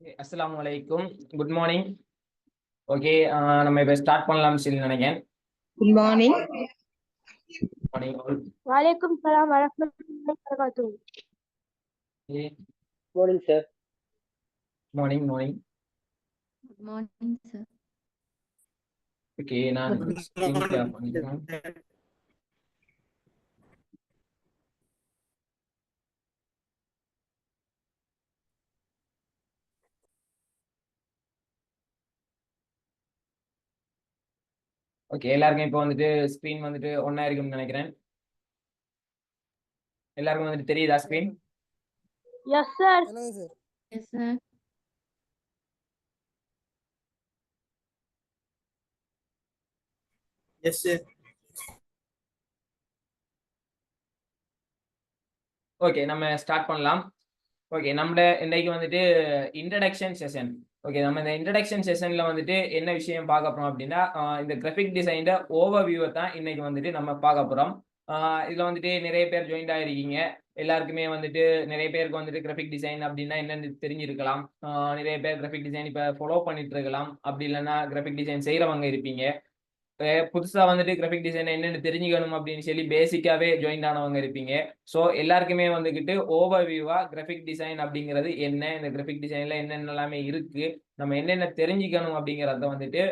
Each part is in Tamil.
அஸ்ஸலாமு அலைக்கும். Good morning. ஓகே, நம்ம இப்போ ஸ்டார்ட் பண்ணலாம்னு சொல்லி நினைக்கிறேன். Good morning. மார்னிங். वालेकुम सलाम वरहमतुल्लाहि वबरकातुहू. Morning, sir. Morning morning. Good morning, sir. Okay, நான் ஸ்க்ரீன் ஷேர் பண்ணிக்கிறேன். ஓகே, எல்லாருக்கும் இப்போ வந்துட்டு ஸ்க்ரீன் வந்துட்டு ஒன்றா இருக்கும்னு நினைக்கிறேன். எல்லாருக்கும் வந்துட்டு தெரியுதா screen? Yes sir. Hello, sir. Yes, sir. Yes, sir. Okay, நம்ம ஸ்டார்ட் பண்ணலாம். ஓகே, நம்ம இன்னைக்கு வந்துட்டு இன்ட்ரடக்ஷன் செஷன். ஓகே, நம்ம இந்த இன்ட்ரடக்ஷன் செஷன்ல வந்துட்டு என்ன விஷயம் பார்க்க போறோம் அப்படின்னா, இந்த கிராஃபிக் டிசைனோட ஓவர்வியூவை தான் இன்னைக்கு வந்துட்டு நம்ம பார்க்க போறோம். இதுல வந்துட்டு நிறைய பேர் ஜாயின் ஆயிருக்கீங்க. எல்லாருக்குமே வந்துட்டு நிறைய பேருக்கு வந்துட்டு கிராஃபிக் டிசைன் அப்படின்னா என்னன்னு தெரிஞ்சிருக்கலாம். நிறைய பேர் கிராஃபிக் டிசைன் இப்போ ஃபாலோ பண்ணிட்டு இருக்கலாம். அப்படி இல்லைன்னா கிராஃபிக் டிசைன் செய்யறவங்க இருப்பீங்க. புதுசா வந்துட்டு கிராஃபிக் டிசைன் என்னன்னு தெரிஞ்சுக்கணும் அப்படின்னு சொல்லி பேசிக்காவே ஜாயின் ஆனவங்க இருப்பீங்க. ஸோ எல்லாருக்குமே வந்துகிட்டு ஓவர்வியூவா கிராஃபிக் டிசைன் அப்படிங்கிறது என்ன, இந்த கிராஃபிக் டிசைன்ல என்னென்ன எல்லாமே இருக்கு, நம்ம என்னென்ன தெரிஞ்சுக்கணும் அப்படிங்கிறத வந்துட்டு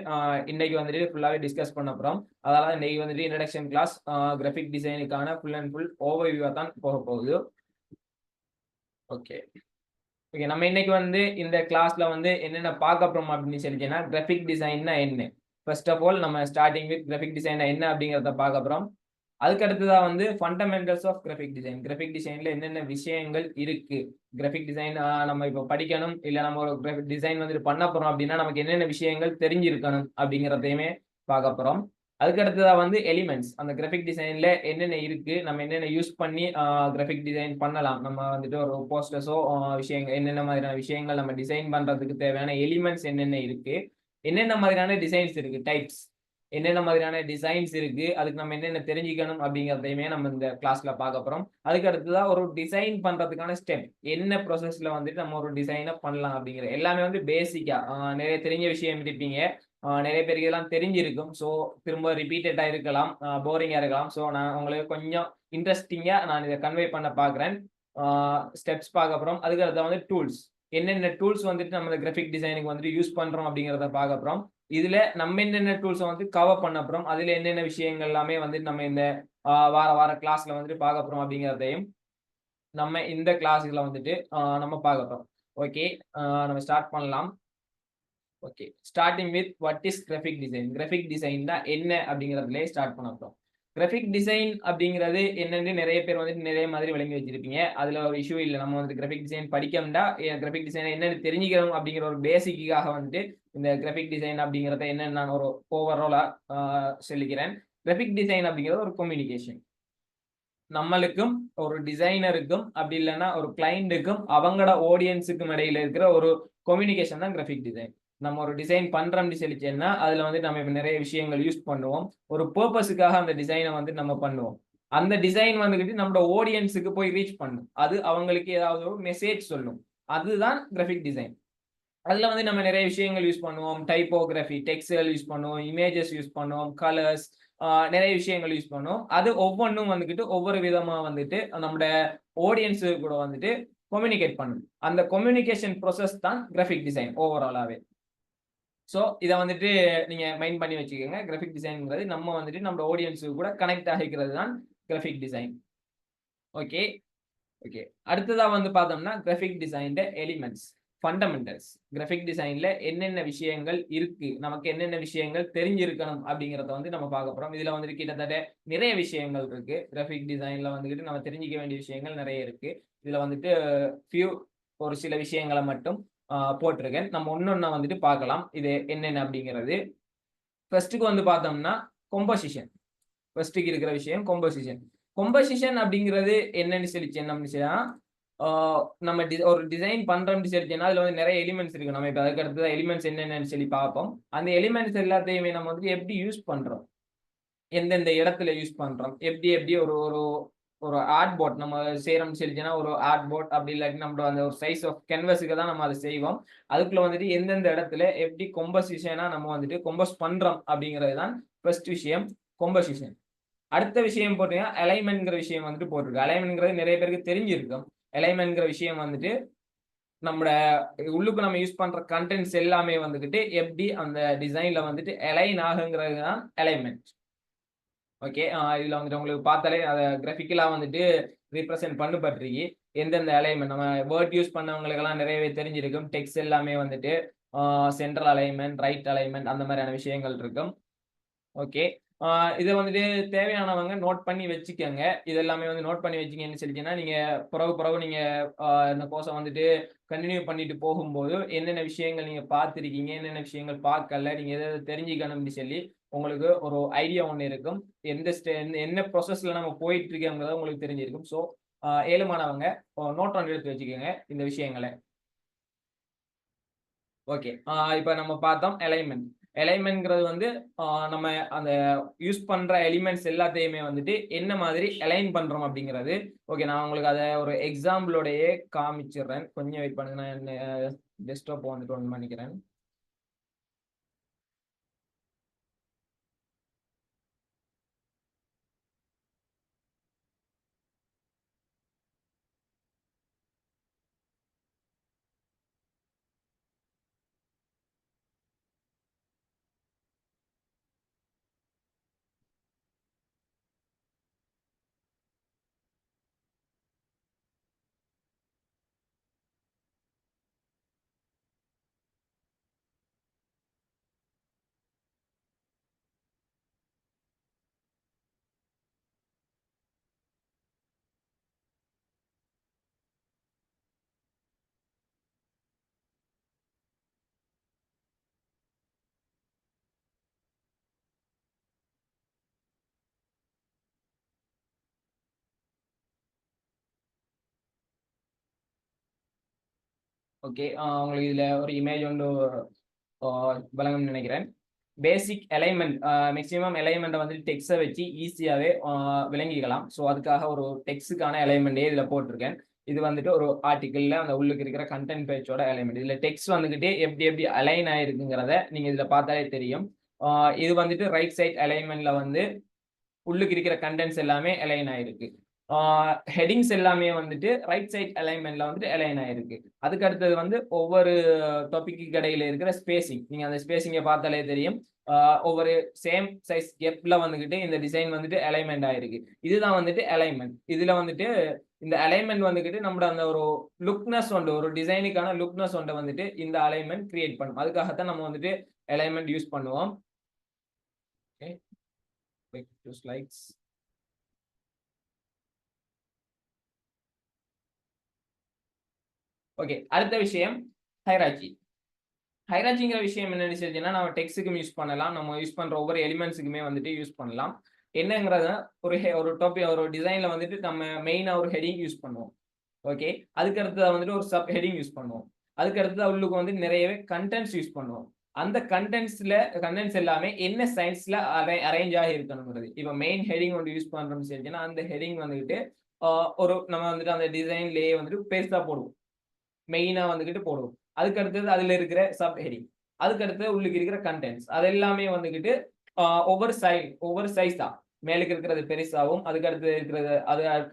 இன்னைக்கு வந்துட்டு ஃபுல்லாவே டிஸ்கஸ் பண்ண போறோம். அதனால இன்னைக்கு வந்துட்டு இன்ட்ரடக்ஷன் கிளாஸ் கிராஃபிக் டிசைனுக்கான ஃபுல் அண்ட் ஃபுல் ஓவர்வியூவா தான் போக போகுது. ஓகே ஓகே, நம்ம இன்னைக்கு வந்து இந்த கிளாஸ்ல வந்து என்னென்ன பார்க்க போறோம் அப்படின்னு சொல்லிச்சேன்னா, கிராஃபிக் டிசைன்னா என்ன. ஃபர்ஸ்ட் ஆஃப் ஆல் நம்ம ஸ்டார்டிங் வித் கிராஃபிக் டிசைன் என்ன அப்படிங்கிறத பார்க்க போறோம். அதுக்கு அடுத்ததான் வந்து fundamentals of graphic design. Graphic டிசைன்ல என்னென்ன விஷயங்கள் இருக்கு, கிராஃபிக் டிசைன் நம்ம இப்போ படிக்கணும் இல்லை நம்ம ஒரு கிராஃபிக் டிசைன் வந்துட்டு பண்ண போறோம் அப்படின்னா நமக்கு என்னென்ன விஷயங்கள் தெரிஞ்சிருக்கணும் அப்படிங்கிறதையுமே பார்க்க போறோம். அதுக்கு அடுத்ததா வந்து எலிமெண்ட்ஸ், அந்த கிராஃபிக் டிசைன்ல என்னென்ன இருக்கு, நம்ம என்னென்ன யூஸ் பண்ணி கிராஃபிக் டிசைன் பண்ணலாம், நம்ம வந்துட்டு ஒரு போஸ்டர்ஸோ விஷயங்கள் என்னென்ன மாதிரியான விஷயங்கள் நம்ம டிசைன் பண்றதுக்கு தேவையான எலிமெண்ட்ஸ் என்னென்ன இருக்கு, என்னென்ன மாதிரியான டிசைன்ஸ் இருக்கு, டைப்ஸ் என்னென்ன மாதிரியான டிசைன்ஸ் இருக்கு, அதுக்கு நம்ம என்னென்ன தெரிஞ்சுக்கணும் அப்படிங்கிறதையுமே நம்ம இந்த கிளாஸ்ல பார்க்க போறோம். அதுக்கு அடுத்ததான் ஒரு டிசைன் பண்றதுக்கான ஸ்டெப், என்ன ப்ராசஸ்ல வந்துட்டு நம்ம ஒரு டிசைனை பண்ணலாம் அப்படிங்கிற எல்லாமே வந்து பேசிக்கா நிறைய தெரிஞ்ச விஷயம் இருப்பீங்க. நிறைய பேருக்கு இதெல்லாம் தெரிஞ்சிருக்கும். ஸோ திரும்ப ரிப்பீட்டடா இருக்கலாம், போரிங்கா இருக்கலாம். ஸோ நான் உங்களுக்கு கொஞ்சம் இன்ட்ரெஸ்டிங்கா நான் இதை கன்வே பண்ண பார்க்குறேன். ஸ்டெப்ஸ் பார்க்க போறோம். அதுக்கு அடுத்த வந்து டூல்ஸ், என்னென்ன டூல்ஸ் வந்துட்டு நம்ம கிராஃபிக் டிசைனுக்கு வந்துட்டு யூஸ் பண்றோம் அப்படிங்கிறத பார்க்க போறோம். இதுல நம்ம என்னென்ன டூல்ஸ் வந்து கவர் பண்ண போறோம், அதுல என்னென்ன விஷயங்கள் எல்லாமே வந்துட்டு நம்ம இந்த வார கிளாஸ்ல வந்துட்டு பார்க்க போறோம் அப்படிங்கிறதையும் நம்ம இந்த கிளாஸ்ல வந்துட்டு நம்ம பார்க்க போறோம். ஓகே, நம்ம ஸ்டார்ட் பண்ணலாம். Okay, starting with what is graphic design. Graphic design தான் என்ன அப்படிங்கிறதுலே ஸ்டார்ட் பண்ண போறோம். கிராஃபிக் டிசைன் அப்படிங்கிறது என்னன்னு நிறைய பேர் வந்துட்டு நிறைய மாதிரி விளங்கி வச்சிருப்பீங்க. அதுல ஒரு இஷ்யூ இல்லை. நம்ம வந்து கிராஃபிக் டிசைன் படிக்கணும்னா கிராஃபிக் டிசைன் என்னன்னு தெரிஞ்சுக்கணும் அப்படிங்கிற ஒரு பேசிக்காக வந்துட்டு இந்த கிராஃபிக் டிசைன் அப்படிங்கிறத என்னன்னு நான் ஒரு ஓவராலா சொல்லிக்கிறேன். கிராஃபிக் டிசைன் அப்படிங்கிறது ஒரு கம்யூனிகேஷன். நம்மளுக்கும் ஒரு டிசைனருக்கும் அப்படி இல்லைன்னா ஒரு கிளைண்ட்டுக்கும் அவங்களோட ஆடியன்ஸுக்கும் இடையில இருக்கிற ஒரு கம்யூனிகேஷன் தான் கிராஃபிக் டிசைன். நம்ம ஒரு டிசைன் பண்றோம்னு சொல்லிச்சேன்னா அதுல வந்து நம்ம இப்ப நிறைய விஷயங்கள் யூஸ் பண்ணுவோம். ஒரு பர்பஸுக்காக அந்த டிசைனை வந்து நம்ம பண்ணுவோம். அந்த டிசைன் வந்துகிட்டு நம்மளோட ஆடியன்ஸுக்கு போய் ரீச் பண்ணும், அது அவங்களுக்கு ஏதாவது ஒரு மெசேஜ் சொல்லும், அதுதான் கிராஃபிக் டிசைன். அதுல வந்து நம்ம நிறைய விஷயங்கள் யூஸ் பண்ணுவோம். டைப்போகிராஃபி, டெக்ஸ்டைல் யூஸ் பண்ணுவோம், இமேஜஸ் யூஸ் பண்ணுவோம், கலர்ஸ், நிறைய விஷயங்கள் யூஸ் பண்ணுவோம். அது ஒவ்வொன்றும் வந்துட்டு ஒவ்வொரு விதமா வந்துட்டு நம்மளோட ஆடியன்ஸு கூட வந்துட்டு கம்யூனிகேட் பண்ணும். அந்த கம்யூனிகேஷன் ப்ராசஸ் தான் கிராஃபிக் டிசைன் ஓவராலாவே. ஸோ இதை வந்துட்டு நீங்க மைண்ட் பண்ணி வச்சுக்கோங்க. கிராஃபிக் டிசைன்ங்கிறது நம்ம வந்துட்டு நம்ம ஆடியன்ஸுக்கு கூட கனெக்ட் ஆகிக்கிறது தான் கிராஃபிக் டிசைன். ஓகே ஓகே, அடுத்ததா வந்து பார்த்தோம்னா graphic design elements, fundamentals. Graphic டிசைன்ல என்னென்ன விஷயங்கள் இருக்கு, நமக்கு என்னென்ன விஷயங்கள் தெரிஞ்சிருக்கணும் அப்படிங்கிறத வந்து நம்ம பார்க்க போறோம். இதுல வந்துட்டு கிட்டத்தட்ட நிறைய விஷயங்கள் இருக்கு. கிராஃபிக் டிசைன்ல வந்துட்டு நம்ம தெரிஞ்சிக்க வேண்டிய விஷயங்கள் நிறைய இருக்கு. இதுல வந்துட்டு ஒரு சில விஷயங்களை மட்டும் போட்டிருக்கேன். நம்ம ஒன்னொன்னா வந்துட்டு பார்க்கலாம் இது என்னென்ன அப்படிங்கிறது. ஃபர்ஸ்ட்டுக்கு வந்து பார்த்தோம்னா கொம்போசிஷன். ஃபர்ஸ்ட்டுக்கு இருக்கிற விஷயம் கொம்போசிஷன். கொம்போசிஷன் அப்படிங்கிறது என்னன்னு சொல்லிச்சேன்னா, நம்ம ஒரு டிசைன் பண்றோம்னு சொல்லிச்சேன்னா அதுல வந்து நிறைய எலிமெண்ட்ஸ் இருக்கு. நம்ம இப்போ அதுக்கு அடுத்தது எலிமெண்ட்ஸ் என்னென்னு சொல்லி பார்ப்போம். அந்த எலிமெண்ட்ஸ் எல்லாத்தையுமே நம்ம வந்து எப்படி யூஸ் பண்றோம், எந்தெந்த இடத்துல யூஸ் பண்றோம், எப்படி ஒரு ஒரு ஆர்ட் போர்ட் நம்ம செய்யறோம்னு சொல்லிச்சுன்னா ஒரு ஆர்ட் போர்ட் அப்படி இல்லாட்டி நம்ம அந்த ஒரு சைஸ் ஆஃப் கேன்வஸுக்கு தான் நம்ம அதை செய்வோம். அதுக்குள்ள வந்துட்டு எந்தெந்த இடத்துல எப்படி கொம்பசிஷனா நம்ம வந்துட்டு கொம்பஸ் பண்றோம் அப்படிங்கிறது தான் ஃபர்ஸ்ட் விஷயம், கொம்பசிஷன். அடுத்த விஷயம் போட்டீங்கன்னா அலைன்மெண்ட்ங்கிற விஷயம் வந்துட்டு போட்டிருக்கு. அலைன்மெண்ட்ங்கிறது நிறைய பேருக்கு தெரிஞ்சிருக்கும். அலைன்மெண்ட்ங்கிற விஷயம் வந்துட்டு நம்மளோட உள்ளுக்கு நம்ம யூஸ் பண்ற கண்டென்ட்ஸ் எல்லாமே வந்துகிட்டு எப்படி அந்த டிசைன்ல வந்துட்டு அலைன் ஆகுங்கிறது தான் அலைன்மெண்ட். ஓகே, இதுல வந்துட்டு உங்களுக்கு பார்த்தாலே அதை கிராஃபிக்கலா வந்துட்டு ரீப்ரசென்ட் பண்ணப்பட்டிருக்கு. எந்தெந்த அலைன்மெண்ட் நம்ம வேர்ட் யூஸ் பண்ணவங்களுக்கு எல்லாம் நிறையவே தெரிஞ்சிருக்கும். டெக்ஸ்ட் எல்லாமே வந்துட்டு சென்ட்ரல் அலைன்மெண்ட், ரைட் அலைன்மெண்ட் அந்த மாதிரியான விஷயங்கள் இருக்கும். ஓகே, இதை வந்துட்டு தேவையானவங்க நோட் பண்ணி வச்சுக்கோங்க. இது எல்லாமே வந்து நோட் பண்ணி வச்சுக்கன்னு சொல்லிட்டீங்கன்னா நீங்க பிறகு நீங்க இந்த கோர்ஸை வந்துட்டு கண்டினியூ பண்ணிட்டு போகும்போது என்னென்ன விஷயங்கள் நீங்க பார்த்துருக்கீங்க, என்னென்ன விஷயங்கள் பார்க்கல, நீங்க எதை தெரிஞ்சுக்கணும்னு சொல்லி உங்களுக்கு ஒரு ஐடியா ஒன்று இருக்கும். என்ன ப்ரொசஸ்ல நம்ம போயிட்டு இருக்கோங்கிறத உங்களுக்கு தெரிஞ்சிருக்கும். ஸோ ஏழுமானவங்க நோட் பண்ணி எடுத்து வச்சுக்கோங்க இந்த விஷயங்களை. ஓகே, இப்போ நம்ம பார்த்தோம் அலைன்மெண்ட். அலைன்மெண்ட்ங்கிறது வந்து நம்ம அந்த யூஸ் பண்ற எலிமெண்ட்ஸ் எல்லாத்தையுமே வந்துட்டு என்ன மாதிரி அலைன் பண்றோம் அப்படிங்கிறது. ஓகே, நான் உங்களுக்கு அதை ஒரு எக்ஸாம்பிளோடயே காமிச்சிடுறேன். கொஞ்சம் வெயிட் பண்ணுங்க, நான் டெஸ்க்டாப் வந்துட்டு ஒன் பண்ணிக்கிறேன். ஓகே, உங்களுக்கு இதுல ஒரு இமேஜ் ஒன்று வழங்கணும்னு நினைக்கிறேன். பேசிக் அலைன்மெண்ட், மேக்ஸிமம் அலைன்மெண்ட்டை வந்து டெக்ஸ்ட்டை வச்சு ஈஸியாகவே விளங்கிக்கலாம். ஸோ அதுக்காக ஒரு டெக்ஸ்ட்டுக்கான அலைன்மெண்ட்டே இதில் போட்டிருக்கேன். இது வந்துட்டு ஒரு ஆர்டிக்கிளில் அந்த உள்ளுக்கு இருக்கிற கண்டென்ட் பேஜோட அலைன்மெண்ட். இதில் டெக்ஸ்ட் வந்துக்கிட்டு எப்படி எப்படி அலைன் ஆயிருக்குங்கிறத நீங்கள் இதில் பார்த்தாலே தெரியும். இது வந்துட்டு ரைட் சைட் அலைன்மெண்ட்ல வந்து உள்ளுக்கு இருக்கிற கண்டென்ட்ஸ் எல்லாமே அலைன் ஆயிருக்கு. ஹெடிங்ஸ் எல்லாமே வந்துட்டு ரைட் சைட் அலைன்மெண்ட்ல வந்துட்டு அலைன் ஆயிருக்கு. அதுக்கு அடுத்தது வந்து ஒவ்வொரு டாபிக்கு இடையில இருக்கிற ஸ்பேசிங், நீங்க அந்த ஸ்பேசிங்கை பார்த்தாலே தெரியும். ஒவ்வொரு சேம் சைஸ் கேப்ல வந்துகிட்டு இந்த டிசைன் வந்துட்டு அலைன்மெண்ட் ஆயிருக்கு. இதுதான் வந்துட்டு அலைன்மெண்ட். இதுல வந்துட்டு இந்த அலைன்மெண்ட் வந்துகிட்டு நம்மளோட அந்த ஒரு லுக்னஸ் ஒன்று, ஒரு டிசைனுக்கான லுக்னஸ் ஒன்று வந்துட்டு இந்த அலைன்மெண்ட் கிரியேட் பண்ணும். அதுக்காகத்தான் நம்ம வந்துட்டு அலைன்மெண்ட் யூஸ் பண்ணுவோம். Okay, back to slides. Okay, அடுத்த விஷயம் ஹைரார்கி. ஹைரார்கிங்கிற விஷயம் என்னன்னு சொல்லிச்சுன்னா நம்ம டெக்ஸ்ட்டுக்கும் யூஸ் பண்ணலாம், நம்ம யூஸ் பண்ற ஒவ்வொரு எலிமெண்ட்ஸுக்குமே வந்துட்டு யூஸ் பண்ணலாம். என்னங்கிறத ஒரு டாபிக் ஒரு டிசைன்ல வந்துட்டு நம்ம மெயினா ஒரு ஹெடிங் யூஸ் பண்ணுவோம். ஓகே, அதுக்கு அடுத்தது வந்துட்டு ஒரு சப் ஹெடிங் யூஸ் பண்ணுவோம். அதுக்கு அடுத்தது உள்ளுக்கு வந்து நிறையவே கண்டென்ட்ஸ் யூஸ் பண்ணுவோம். அந்த கண்டென்ட்ஸ் எல்லாமே என்ன சைன்ஸ்ல அரேஞ்ச் ஆகி இருக்கணுங்கிறது. இப்போ மெயின் ஹெடிங் ஒன்று யூஸ் பண்றோம்னு சொல்லிச்சுன்னா அந்த ஹெடிங் வந்துட்டு ஒரு நம்ம வந்துட்டு அந்த டிசைன்லயே வந்துட்டு பெருசா போடுவோம், மெயினா வந்துகிட்டு போடுவோம். அதுக்கு அடுத்தது அதுல இருக்கிற சப் ஹெடிங், அதுக்கு அடுத்தது உள்ளுக்கு இருக்கிற கண்டென்ட்ஸ், அது எல்லாமே வந்துகிட்டு ஒவ்வொரு சைஸ் தான். மேலுக்கு இருக்கிறது பெருசாகவும், அதுக்கு அடுத்தது இருக்கிறது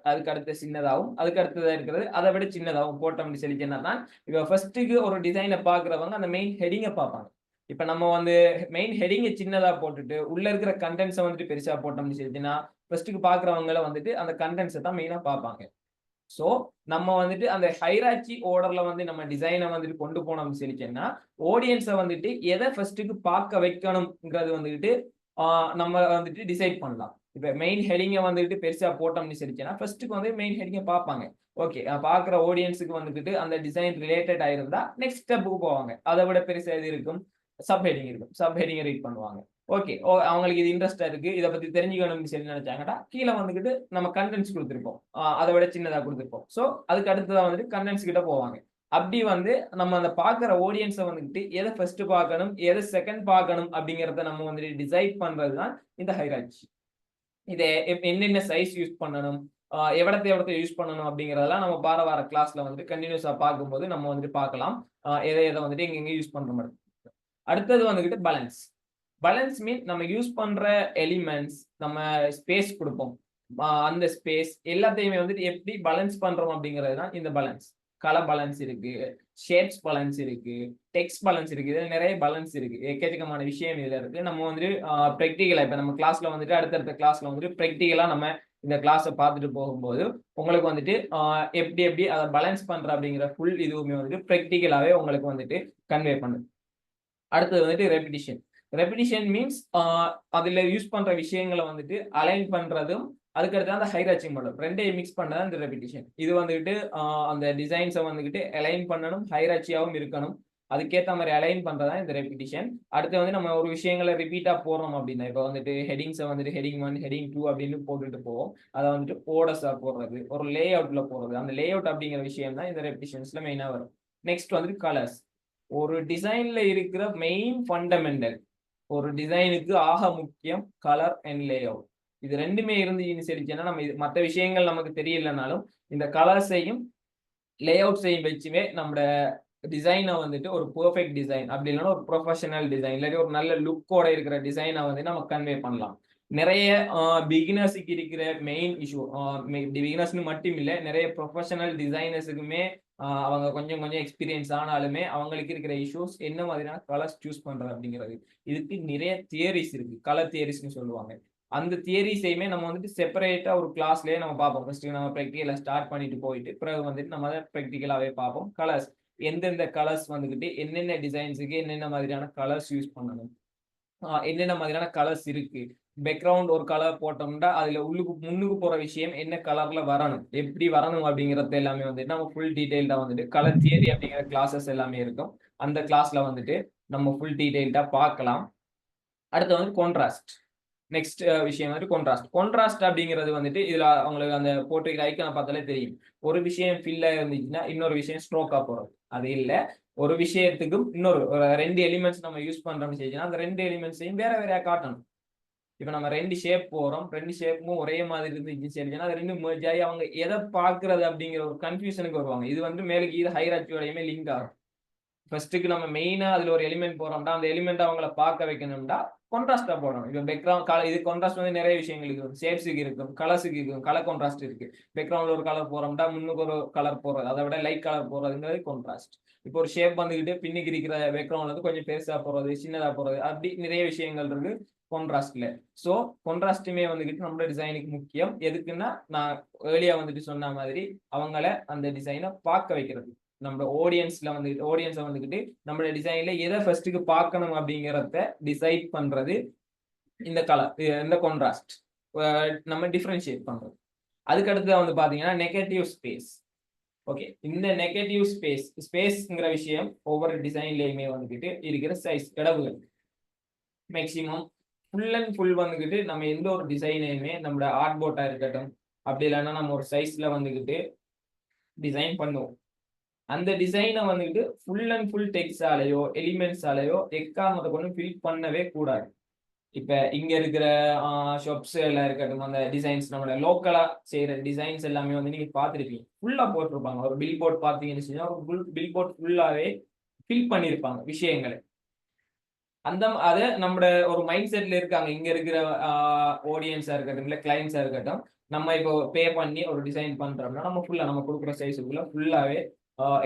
அதுக்கு அடுத்த சின்னதாகவும், அதுக்கு அடுத்தது இருக்கிறது அதை விட சின்னதாகவும் போட்டோம்னு சொல்லி என்னன்னா, இப்போ ஃபர்ஸ்ட்டுக்கு ஒரு டிசைனை பாக்குறவங்க அந்த மெயின் ஹெடிங்கை பார்ப்பாங்க. இப்ப நம்ம வந்து மெயின் ஹெடிங்கை சின்னதா போட்டுட்டு உள்ள இருக்கிற கண்டென்ட்ஸை வந்துட்டு பெருசா போட்டோம்னு சொல்லிச்சுன்னா ஃபர்ஸ்ட்டுக்கு பாக்குறவங்கள வந்துட்டு அந்த கண்டென்ட்ஸை தான் மெயினா பார்ப்பாங்க. ஸோ நம்ம வந்துட்டு அந்த ஹைரார்கி ஆர்டர்ல வந்து நம்ம டிசைனை வந்துட்டு கொண்டு போனோம்னு சொல்லிச்சேன்னா ஆடியன்ஸை வந்துட்டு எதை ஃபர்ஸ்ட்டுக்கு பார்க்க வைக்கணும்ங்கிறது வந்துட்டு நம்ம வந்துட்டு டிசைட் பண்ணலாம். இப்போ மெயின் ஹெடிங்கை வந்துட்டு பெருசா போட்டோம்னு சொல்லிச்சேன்னா ஃபர்ஸ்ட்டுக்கு வந்து மெயின் ஹெடிங்கை பார்ப்பாங்க. ஓகே, பார்க்குற ஆடியன்ஸுக்கு வந்துட்டு அந்த டிசைன் ரிலேட்டட் ஆயிருந்தா நெக்ஸ்ட் ஸ்டெப்புக்கு போவாங்க. அதை விட பெருசா எது இருக்கும், சப் ஹெடிங் இருக்கும், சப் ஹெடிங்கை ரீட் பண்ணுவாங்க. ஓகே, அவங்களுக்கு இது இன்ட்ரெஸ்டா இருக்கு, இதை பத்தி தெரிஞ்சுக்கணும்னு சொல்லி நினைச்சாங்கன்னா கீழே வந்துட்டு நம்ம கண்டென்ட்ஸ் கொடுத்துருப்போம், அதை விட சின்னதா கொடுத்துருப்போம். ஸோ அதுக்கு அடுத்ததான் வந்துட்டு கண்டென்ட்ஸ் கிட்ட போவாங்க. அப்படி வந்து நம்ம அந்த பார்க்குற ஆடியன்ஸை வந்துட்டு எதை ஃபர்ஸ்ட் பார்க்கணும், எதை செகண்ட் பார்க்கணும் அப்படிங்கிறத நம்ம வந்துட்டு டிசைட் பண்றது தான் இந்த ஹைரார்கி. இதை என்னென்ன சைஸ் யூஸ் பண்ணணும், எவ்வளத்தை யூஸ் பண்ணணும் அப்படிங்கிறதெல்லாம் நம்ம வார கிளாஸ்ல வந்துட்டு கண்டினியூஸா பார்க்கும்போது நம்ம வந்துட்டு பார்க்கலாம். எதை வந்துட்டு எங்க யூஸ் பண்ற மாதிரி. அடுத்தது வந்துகிட்டு பேலன்ஸ். பேலன்ஸ் மீன் நம்ம யூஸ் பண்ற எலிமெண்ட்ஸ், நம்ம ஸ்பேஸ் கொடுப்போம், அந்த ஸ்பேஸ் எல்லாத்தையுமே வந்துட்டு எப்படி பேலன்ஸ் பண்றோம் அப்படிங்கிறது தான் இந்த பேலன்ஸ். கலர் பேலன்ஸ் இருக்கு, ஷேப்ஸ் பேலன்ஸ் இருக்கு, டெக்ஸ்ட் பேலன்ஸ் இருக்கு, இதுல நிறைய பேலன்ஸ் இருக்கு, எக்கச்சக்கமான விஷயம் இதுல இருக்கு. நம்ம வந்துட்டு ப்ராக்டிகலா இப்ப நம்ம கிளாஸ்ல வந்துட்டு அடுத்தடுத்த கிளாஸ்ல வந்துட்டு ப்ராக்டிகலா நம்ம இந்த கிளாஸை பார்த்துட்டு போகும்போது உங்களுக்கு வந்துட்டு எப்படி எப்படி அதை பேலன்ஸ் பண்ற அப்படிங்கிற ஃபுல் இதுவுமே வந்துட்டு ப்ராக்டிகலாவே உங்களுக்கு வந்துட்டு கன்வே பண்ணுது. அடுத்தது வந்துட்டு ரெபிடிஷன். ரெபிடிஷன் மீன்ஸ் அதுல யூஸ் பண்ற விஷயங்களை வந்துட்டு அலைன் பண்றதும், அதுக்கடுத்து அந்த ஹைரார்ச்சி மாடல் ரெண்டையும் மிக்ஸ் பண்ணதான் இந்த ரெபிடிஷன். இது வந்துட்டு அந்த டிசைன்ஸை வந்துகிட்டு அலைன் பண்ணணும், ஹைரார்ச்சியாவும் இருக்கணும், அதுக்கேற்ற மாதிரி அலைன் பண்றதா இந்த ரெபிடிஷன். அடுத்து வந்து நம்ம ஒரு விஷயங்களை ரிப்பீட்டா போடுறோம் அப்படின்னா, இப்போ வந்துட்டு ஹெடிங்ஸை வந்துட்டு ஹெடிங் 1 ஹெடிங் 2 அப்படின்னு போட்டுட்டு போவோம். அதை வந்துட்டு ஓடஸா போடுறது, ஒரு லே அவுட்ல போடுறது, அந்த லே அவுட் அப்படிங்கிற விஷயம் தான் இந்த ரெபிடிஷன்ஸ்ல மெயினா வரும். நெக்ஸ்ட் வந்துட்டு கலர்ஸ். ஒரு டிசைன்ல இருக்கிற மெயின் ஃபண்டமெண்டல், ஒரு டிசைனுக்கு ஆக முக்கியம் கலர் அண்ட் லே அவுட். இது ரெண்டுமே இருந்துச்சுன்னு சொல்லிச்சுன்னா நம்ம மற்ற விஷயங்கள் நமக்கு தெரியலனாலும் இந்த கலர்ஸையும் லே அவுட்ஸையும் வச்சுமே நம்மளோட டிசைனை வந்துட்டு ஒரு பெர்ஃபெக்ட் டிசைன் அப்படி இல்லைன்னா ஒரு ப்ரொஃபஷனல் டிசைன் இல்லாட்டி ஒரு நல்ல லுக்கோட இருக்கிற டிசைனை வந்து நம்ம கன்வே பண்ணலாம். நிறைய பிகினர்ஸுக்கு இருக்கிற மெயின் இஷ்யூ, பிகினர்ஸ்னு மட்டும் இல்லை, நிறைய ப்ரொஃபஷனல் டிசைனர்ஸுக்குமே அவங்க கொஞ்சம் கொஞ்சம் எக்ஸ்பீரியன்ஸ் ஆனாலுமே அவங்களுக்கு இருக்கிற இஷ்யூஸ் என்ன மாதிரியான கலர்ஸ் சூஸ் பண்றது அப்படிங்கிறது. இதுக்கு நிறைய தியரிஸ் இருக்கு, கலர் தியரிஸ்ன்னு சொல்லுவாங்க. அந்த தியரிஸையுமே நம்ம வந்துட்டு செப்பரேட்டா ஒரு கிளாஸ்லயே நம்ம பார்ப்போம். ஃபர்ஸ்ட் நம்ம ப்ராக்டிகலா ஸ்டார்ட் பண்ணிட்டு போயிட்டு பிறகு வந்துட்டு நம்ம அதை ப்ராக்டிகலாவே பார்ப்போம். கலர்ஸ், எந்தெந்த கலர்ஸ் வந்துகிட்டு என்னென்ன டிசைன்ஸுக்கு என்னென்ன மாதிரியான கலர்ஸ் யூஸ் பண்ணணும், என்னென்ன மாதிரியான கலர்ஸ் இருக்கு, பேக்ரவுண்ட் ஒரு கலர் போட்டோம்னா அதுல முன்னுக்கு போற விஷயம் என்ன கலர்ல வரணும், எப்படி வரணும் அப்படிங்கறது எல்லாமே வந்துட்டு நம்ம ஃபுல் டீடைல்டா வந்துட்டு கலர் தியரி அப்படிங்கிற கிளாஸஸ் எல்லாமே இருக்கும். அந்த கிளாஸ்ல வந்துட்டு நம்ம ஃபுல் டீடைல்டா பார்க்கலாம். அடுத்து வந்து கான்ட்ராஸ்ட். நெக்ஸ்ட் விஷயம் வந்து கான்ட்ராஸ்ட் அப்படிங்கிறது வந்துட்டு இதுல அவங்களுக்கு அந்த போட்டிருக்கிற ஐக்கனை பார்த்தாலே தெரியும். ஒரு விஷயம் ஃபில்லா இருந்துச்சுன்னா இன்னொரு விஷயம் ஸ்ட்ரோக்கா போறது. அது இல்ல, ஒரு விஷயத்துக்கும் இன்னொரு ரெண்டு எலிமெண்ட்ஸ் நம்ம யூஸ் பண்றோம்னு சொல்லிச்சுன்னா அந்த ரெண்டு எலிமெண்ட்ஸையும் வேற வேறையா காட்டணும். இப்ப நம்ம ரெண்டு ஷேப் போறோம், ரெண்டு ஷேப்பும் ஒரே மாதிரி இருந்துச்சு சரிச்சுன்னா அது ரெண்டும் merge ஆகி அவங்க எதை பாக்குறது அப்படிங்கிற ஒரு கன்ஃபியூஷனுக்கு வருவாங்க. இது வந்து மேலுக்கு இது ஹைரார்ச்சியோடையுமே லிங்க் ஆகும். ஃபர்ஸ்ட்டுக்கு நம்ம மெயினா அதுல ஒரு எலிமெண்ட் போறோம்னா அந்த எலிமெண்ட் அவங்கள பார்க்க வைக்கணும்னா கான்ட்ராஸ்டா போடணும். இப்போ பேக்ரவுண்ட் இது கான்ட்ராஸ்ட் வந்து நிறைய விஷயங்களுக்கு இருக்கும், ஷேப்ஸுக்கு இருக்கும், கலர்ஸுக்கு இருக்கும், கலர் கான்ட்ராஸ்ட் இருக்கு. பேக்ரவுண்ட்ல ஒரு கலர் போறோம்னா முன்னுக்கு ஒரு கலர் போறது, அதை விட லைட் கலர் போறதுங்கிறது கான்ட்ராஸ்ட். இப்போ ஒரு ஷேப் வந்துகிட்டு பின்னுக்கு இருக்கிற பேக்ரவுண்ட்ல வந்து கொஞ்சம் பெருசா போறது, சின்னதா போறது, அப்படி நிறைய விஷயங்கள் இருக்கு கான்ட்ராஸ்ட்ல. ஸோ கான்ட்ராஸ்டுமே வந்துகிட்டு நம்மளோட டிசைனுக்கு முக்கியம். எதுக்குன்னா நான் ஏர்லியா வந்துட்டு சொன்ன மாதிரி அவங்கள அந்த டிசைனை பார்க்க வைக்கிறது. நம்ம ஆடியன்ஸை வந்துகிட்டு நம்மளோட டிசைன்ல எதை ஃபர்ஸ்ட்டுக்கு பார்க்கணும் அப்படிங்கிறத டிசைட் பண்றது இந்த கலர், இந்த கான்ட்ராஸ்ட் நம்ம டிஃபரன்ஷியேட் பண்றது. அதுக்கு அடுத்து வந்து பாத்தீங்கன்னா நெகட்டிவ் ஸ்பேஸ். ஓகே, இந்த நெகட்டிவ் ஸ்பேஸ்ங்கிற விஷயம் ஒவ்வொரு டிசைன்லயுமே வந்துகிட்டு இருக்கிற சைஸ் கடவுகள் மேக்சிமம் ஃபுல் அண்ட் ஃபுல் வந்துகிட்டு நம்ம எந்த ஒரு டிசைனையுமே நம்மளோட ஆர்ட் போர்ட்டா இருக்கட்டும் அப்படி இல்லைன்னா நம்ம ஒரு சைஸ்ல வந்துகிட்டு டிசைன் பண்ணுவோம். அந்த டிசைனை வந்துட்டு ஃபுல் அண்ட் ஃபுல் டெக்ஸ்டாலேயோ எலிமெண்ட்ஸாலேயோ எக்காரணத்தை கொண்டு ஃபில் பண்ணவே கூடாது. இப்ப இங்க இருக்கிற ஷாப்ஸ் எல்லாம் இருக்கட்டும், அந்த டிசைன்ஸ் நம்மளோட லோக்கலா செய்யற டிசைன்ஸ் எல்லாமே வந்து நீங்க பார்த்துருப்பீங்க, ஃபுல்லா போட்டிருப்பாங்க. ஒரு பில் போர்ட் பார்த்தீங்கன்னு சொன்னா ஒரு பில் போர்ட் ஃபுல்லாவே ஃபில் பண்ணியிருப்பாங்க விஷயங்களை. அதை நம்மளோட ஒரு மைண்ட் செட்ல இருக்காங்க இங்க இருக்கிற ஆடியன்ஸா இருக்கட்டும் இல்ல கிளைண்ட்ஸா இருக்கட்டும். நம்ம இப்போ பே பண்ணி ஒரு டிசைன் பண்றோம்னா நம்ம ஃபுல்லா நம்ம கொடுக்குற சைஸுக்குள்ள ஃபுல்லாவே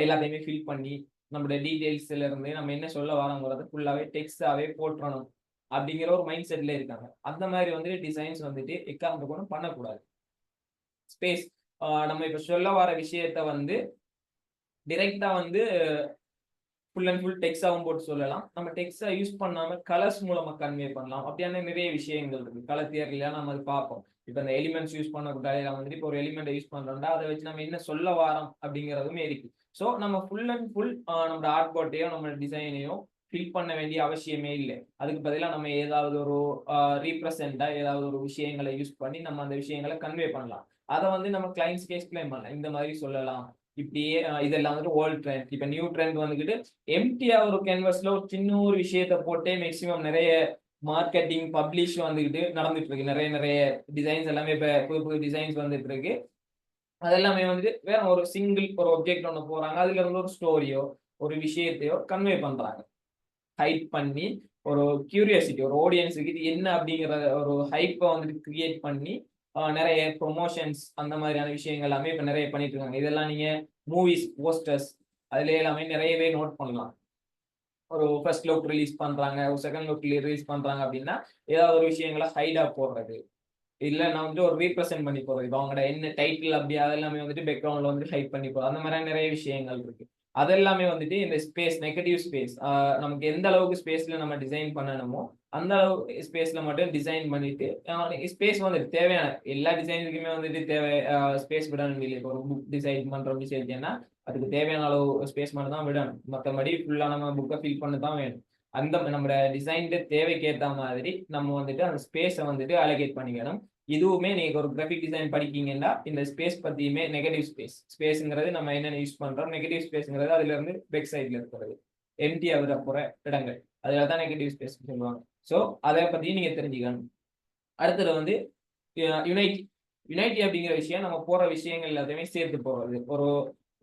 எல்லாத்தையுமே ஃபில் பண்ணி நம்மளோட டீடைல்ஸ்ல இருந்து நம்ம என்ன சொல்ல வரோங்கிறத ஃபுல்லாவே டெக்ஸ்டாவே போட்டுறணும் அப்படிங்கிற ஒரு மைண்ட் செட்ல இருக்காங்க. அந்த மாதிரி வந்து டிசைன்ஸ் வந்துட்டு எக்காரணத்தை கூட பண்ணக்கூடாது. ஸ்பேஸ், நம்ம இப்ப சொல்ல வர விஷயத்த வந்து டிரெக்டா வந்து ஃபுல் அண்ட் ஃபுல் டெக்ஸ்டாவும் போட்டு சொல்லலாம். நம்ம டெக்ஸ்டா யூஸ் பண்ணாம கலர்ஸ் மூலமா கன்வே பண்ணலாம். அப்படியான நிறைய விஷயங்கள் இருக்கு. கலர் தியரில நம்ம அது பார்ப்போம். இப்போ இந்த எலிமெண்ட்ஸ் யூஸ் பண்ணக்கூடாது வந்துட்டு இப்போ ஒரு எலிமெண்ட் யூஸ் பண்றோம்னா அதை வச்சு நம்ம என்ன சொல்ல வரோம் அப்படிங்கிறதுமே இருக்கு. ஸோ நம்ம ஃபுல் அண்ட் ஃபுல் நம்ம ஆர்ட் போர்ட்டையோ நம்ம டிசைனையோ ஃபில் பண்ண வேண்டிய அவசியமே இல்லை. அதுக்கு பதிலாக நம்ம ஏதாவது ஒரு ரீப்ரசென்டா ஏதாவது ஒரு விஷயங்களை யூஸ் பண்ணி நம்ம அந்த விஷயங்களை கன்வே பண்ணலாம். அதை வந்து நம்ம கிளைண்ட்ஸ்க்கு எக்ஸ்பிளைன் பண்ணலாம், இந்த மாதிரி சொல்லலாம் இப்படியே. இதெல்லாம் வந்துட்டு ஓல்ட் ட்ரெண்ட். இப்போ நியூ ட்ரெண்ட் வந்துக்கிட்டு எம்டியா ஒரு கேன்வஸ்ல ஒரு சின்ன ஒரு விஷயத்த போட்டே மேக்சிமம் நிறைய மார்க்கெட்டிங் பப்ளிஷ் வந்துக்கிட்டு நடந்துட்டு இருக்கு. நிறைய நிறைய டிசைன்ஸ் எல்லாமே இப்போ புது புது டிசைன்ஸ் வந்துட்டு இருக்கு. அதெல்லாமே வந்துட்டு வேற ஒரு சிங்கிள் ஒரு ஒப்ஜெக்ட் ஒன்று போறாங்க, அதுல இருந்து ஒரு ஸ்டோரியோ ஒரு விஷயத்தையோ கன்வே பண்றாங்க. ஹைப் பண்ணி ஒரு கியூரியாசிட்டி ஒரு ஆடியன்ஸுக்கு இது என்ன அப்படிங்கிற ஒரு ஹைப்பை வந்துட்டு கிரியேட் பண்ணி நிறைய ப்ரொமோஷன்ஸ் அந்த மாதிரியான விஷயங்கள் எல்லாமே இப்போ நிறைய பண்ணிட்டு இருக்காங்க. இதெல்லாம் நீங்க மூவிஸ் போஸ்டர்ஸ் அதுல எல்லாமே நிறையவே நோட் பண்ணலாம். ஒரு ஃபர்ஸ்ட் லுக் ரிலீஸ் பண்றாங்க, ஒரு செகண்ட் லுக் ரிலீஸ் பண்றாங்க அப்படின்னா ஏதாவது ஒரு விஷயங்களை ஹைடா போடுறது, இல்ல நான் வந்து ஒரு ரீப்ரசென்ட் பண்ணி போறது. இப்போ அவங்களோட என்ன டைட்டில் அப்படி அதெல்லாமே வந்துட்டு பேக்ரவுண்ட்ல வந்து ஹைட் பண்ணி போறது. அந்த மாதிரி நிறைய விஷயங்கள் இருக்கு. அதெல்லாமே வந்துட்டு இந்த ஸ்பேஸ் நெகட்டிவ் ஸ்பேஸ் நமக்கு எந்த அளவுக்கு ஸ்பேஸ்ல நம்ம டிசைன் பண்ணணுமோ அந்த அளவு ஸ்பேஸ்ல மட்டும் டிசைன் பண்ணிட்டு ஸ்பேஸ் வந்துட்டு தேவையான எல்லா டிசைனுக்குமே வந்துட்டு தேவை ஸ்பேஸ் விடணும் இல்லை. இப்போ ஒரு புக் டிசைன் பண்றோம் அப்படின்னு சொல்லிட்டேன்னா அதுக்கு தேவையான அளவு ஸ்பேஸ் மட்டும் தான் விடணும். மற்றபடி ஃபுல்லா நம்ம புக்கை ஃபில் பண்ண தான் வேணும். அந்த நம்ம டிசைன் தேவைக்கு ஏற்ற மாதிரி நம்ம வந்துட்டு அந்த ஸ்பேஸை வந்துட்டு அலோகேட் பண்ணிக்கணும். இதுவுமே நீங்க ஒரு கிராஃபிக் டிசைன் படிக்கீங்கன்னா இந்த ஸ்பேஸ் பத்தியுமே நெகட்டிவ் ஸ்பேஸ்ங்கிறது நம்ம என்னென்ன யூஸ் பண்றோம், நெகட்டிவ் ஸ்பேஸ்ங்கிறது அதுல இருந்து பேக் சைட்ல இருக்கிறது எம்டியா விட போற இடங்கள் அதுல தான் நெகட்டிவ் ஸ்பேஸ் சொல்லுவாங்க. ஸோ அதை பத்தியும் நீங்க தெரிஞ்சுக்கணும். அடுத்தது வந்து யுனைட்டி யுனைட்டி அப்படிங்கிற விஷயம் நம்ம போற விஷயங்கள் எல்லாத்தையுமே சேர்த்து போறது. ஒரு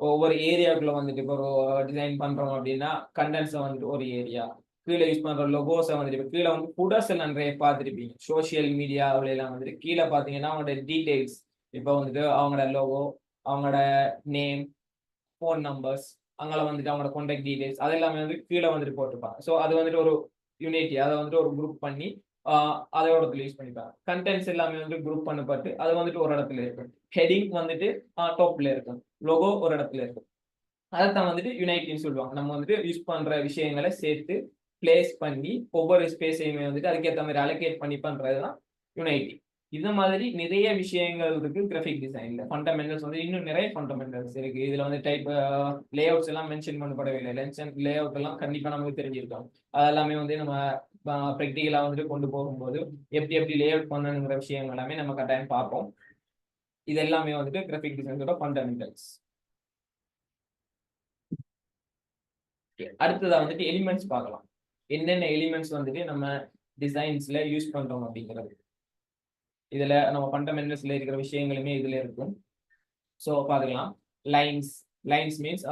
ஒவ்வொரு ஏரியாவுக்குள்ள வந்துட்டு இப்போ ஒரு டிசைன் பண்றோம் அப்படின்னா கண்டென்ஸை வந்துட்டு ஒரு ஏரியா கீழே யூஸ் பண்ற லொகோஸை வந்துட்டு இப்போ கீழே வந்து புடர்ஸ் நிறைய பார்த்துருப்பீங்க சோசியல் மீடியாவில எல்லாம் வந்துட்டு கீழே பார்த்தீங்கன்னா அவங்களோட டீடைல்ஸ் இப்போ வந்துட்டு அவங்களோட லோகோ, அவங்களோட நேம், ஃபோன் நம்பர்ஸ், அங்கே வந்துட்டு அவங்களோட கான்டாக்ட் டீடைல்ஸ் அது எல்லாமே வந்து கீழே வந்துட்டு போட்டுப்பாங்க. ஸோ அது வந்துட்டு ஒரு யூனிட்டி அதை வந்துட்டு ஒரு குரூப் பண்ணி அதை ஒரு இடத்துல யூஸ் பண்ணிப்பாங்க. கண்டென்ட்ஸ் எல்லாமே வந்து குரூப் பண்ணப்பட்டு அது வந்துட்டு ஒரு இடத்துல இருக்கும். ஹெடிங் வந்துட்டு டாப்ல இருக்கும், லோகோ ஒரு இடத்துல இருக்கும். அதைத்தான் வந்துட்டு யுனைட்டின்னு சொல்லுவாங்க. நம்ம வந்துட்டு யூஸ் பண்ற விஷயங்களை சேர்த்து பிளேஸ் பண்ணி ஒவ்வொரு ஸ்பேஸையுமே வந்துட்டு அதுக்கேற்ற மாதிரி அலோகேட் பண்ணி பண்றதுதான் யுனைட்டி. இந்த மாதிரி நிறைய விஷயங்கள் இருக்கு கிராஃபிக் டிசைன்ல. ஃபண்டமெண்டல்ஸ் வந்து இன்னும் நிறைய ஃபண்டமெண்டல்ஸ் இருக்கு. இதுல வந்து டைப் லே அவுட்ஸ் எல்லாம் மென்ஷன் பண்ணப்படவில்லை. லே அவுட் எல்லாம் கண்டிப்பா நமக்கு தெரிஞ்சிருக்கும். அதெல்லாமே வந்து நம்ம ப்ராக்டிகலா வந்துட்டு கொண்டு போகும்போது எப்படி எப்படி லே அவுட் பண்ணணுங்கிற விஷயங்கள் எல்லாமே நம்ம கட்டாயம் பார்ப்போம். இது எல்லாமே வந்துட்டு கிராஃபிக் டிசைனோட ஃபண்டமெண்டல்ஸ். அடுத்ததா வந்துட்டு எலிமெண்ட்ஸ் பார்க்கலாம். என்னென்ன எலிமெண்ட்ஸ் வந்துட்டு நம்ம டிசைன்ஸ்ல யூஸ் பண்றோம் அப்படிங்கிறது. இதுல நம்ம ஃபண்டமெண்டல்ஸ்ல இருக்கிற விஷயங்களுமே இதுல இருக்கும். ஸோ பார்த்துக்கலாம். லைன்ஸ் மீன்ஸ்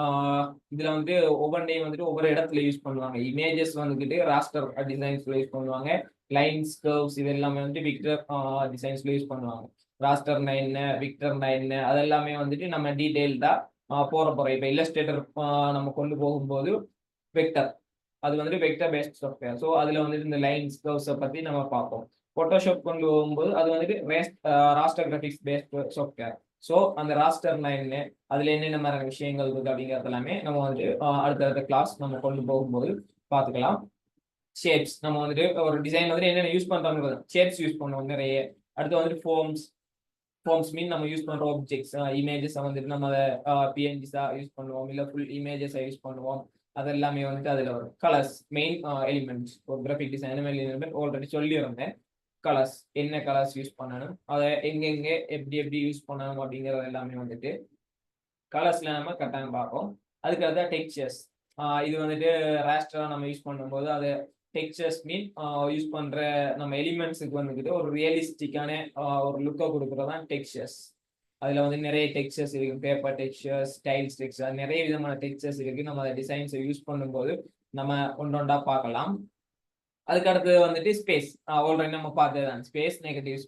இதுல வந்து ஒவ்வொன்றையும் வந்துட்டு ஒவ்வொரு இடத்துல யூஸ் பண்ணுவாங்க. இமேஜஸ் வந்துட்டு ராஸ்டர் டிசைன்ஸ்ல யூஸ் பண்ணுவாங்க. லைன்ஸ் கர்வ்ஸ் இது எல்லாமே வந்துட்டு விக்டர் டிசைன்ஸ்ல யூஸ் பண்ணுவாங்க. ராஸ்டர்னா என்ன, விக்டர்னா என்ன, அதெல்லாமே வந்துட்டு நம்ம டீடைல்டா போறோம். இப்போ இல்லஸ்ட்ரேட்டர் நம்ம கொண்டு போகும்போது வெக்டர் அது வந்துட்டு வெக்டர் பேஸ்ட் சாஃப்ட்வேர். ஸோ அதுல வந்துட்டு இந்த லைன்ஸ் கர்வ்ஸை பத்தி நம்ம பார்ப்போம். போட்டோஷாப் கொண்டு போகும்போது அது வந்துட்டு raster graphics based software. So அந்த ராஸ்டர்னா என்ன, அதுல என்னென்ன மாதிரியான விஷயங்கள் இருக்கு அப்படிங்கிறது எல்லாமே நம்ம வந்துட்டு அடுத்தடுத்த கிளாஸ் நம்ம கொண்டு போகும்போது பார்த்துக்கலாம். ஷேப்ஸ் நம்ம வந்துட்டு ஒரு டிசைன் வந்துட்டு என்னென்ன யூஸ் பண்றோங்கிறது ஷேப்ஸ் யூஸ் பண்ணுவோம் நிறைய. அடுத்து வந்துட்டு ஃபார்ம்ஸ் மீன் நம்ம யூஸ் பண்ற ஆப்ஜெக்ட்ஸ் இமேஜஸ் வந்துட்டு நம்ம பிஎன்ஜிஸா யூஸ் பண்ணுவோம், இல்லை ஃபுல் இமேஜஸா யூஸ் பண்ணுவோம். அது எல்லாமே வந்துட்டு அதுல வரும். கலர்ஸ் மெயின் எலிமெண்ட்ஸ் ஒரு கிராஃபிக் டிசைன் எலிமெண்ட் ஆல்ரெடி சொல்லியிருந்தேன். கலர்ஸ் என்ன கலர்ஸ் யூஸ் பண்ணணும், அதை எங்கெங்க எப்படி எப்படி யூஸ் பண்ணணும் அப்படிங்கிறது எல்லாமே வந்துட்டு கலர்ஸ்ல நம்ம கட்டாயம் பார்ப்போம். அதுக்கு அதுதான் டெக்ஸ்சர்ஸ். இது வந்துட்டு ராஸ்டரா நம்ம யூஸ் பண்ணும்போது அது டெக்ஸ்சர்ஸ் மீன் யூஸ் பண்ற நம்ம எலிமெண்ட்ஸுக்கு வந்துட்டு ஒரு ரியலிஸ்டிக்கான ஒரு லுக்கை கொடுக்குறதான் டெக்ஸ்சர்ஸ். அதுல வந்து நிறைய டெக்ஸ்சர்ஸ் இருக்கு. பேப்பர் டெக்ஸ்சர்ஸ், டைல்ஸ் டெக்ஸ்சர், நிறைய விதமான டெக்ஸ்சர்ஸ் இருக்கு. நம்ம அந்த டிசைன்ஸை யூஸ் பண்ணும்போது நம்ம ஒன்றொண்டா பார்க்கலாம். அதுக்கு அடுத்தது வந்துட்டு ஸ்பேஸ். ஆல்ரெடி நம்ம பார்த்ததுதான் ஸ்பேஸ், நெகட்டிவ்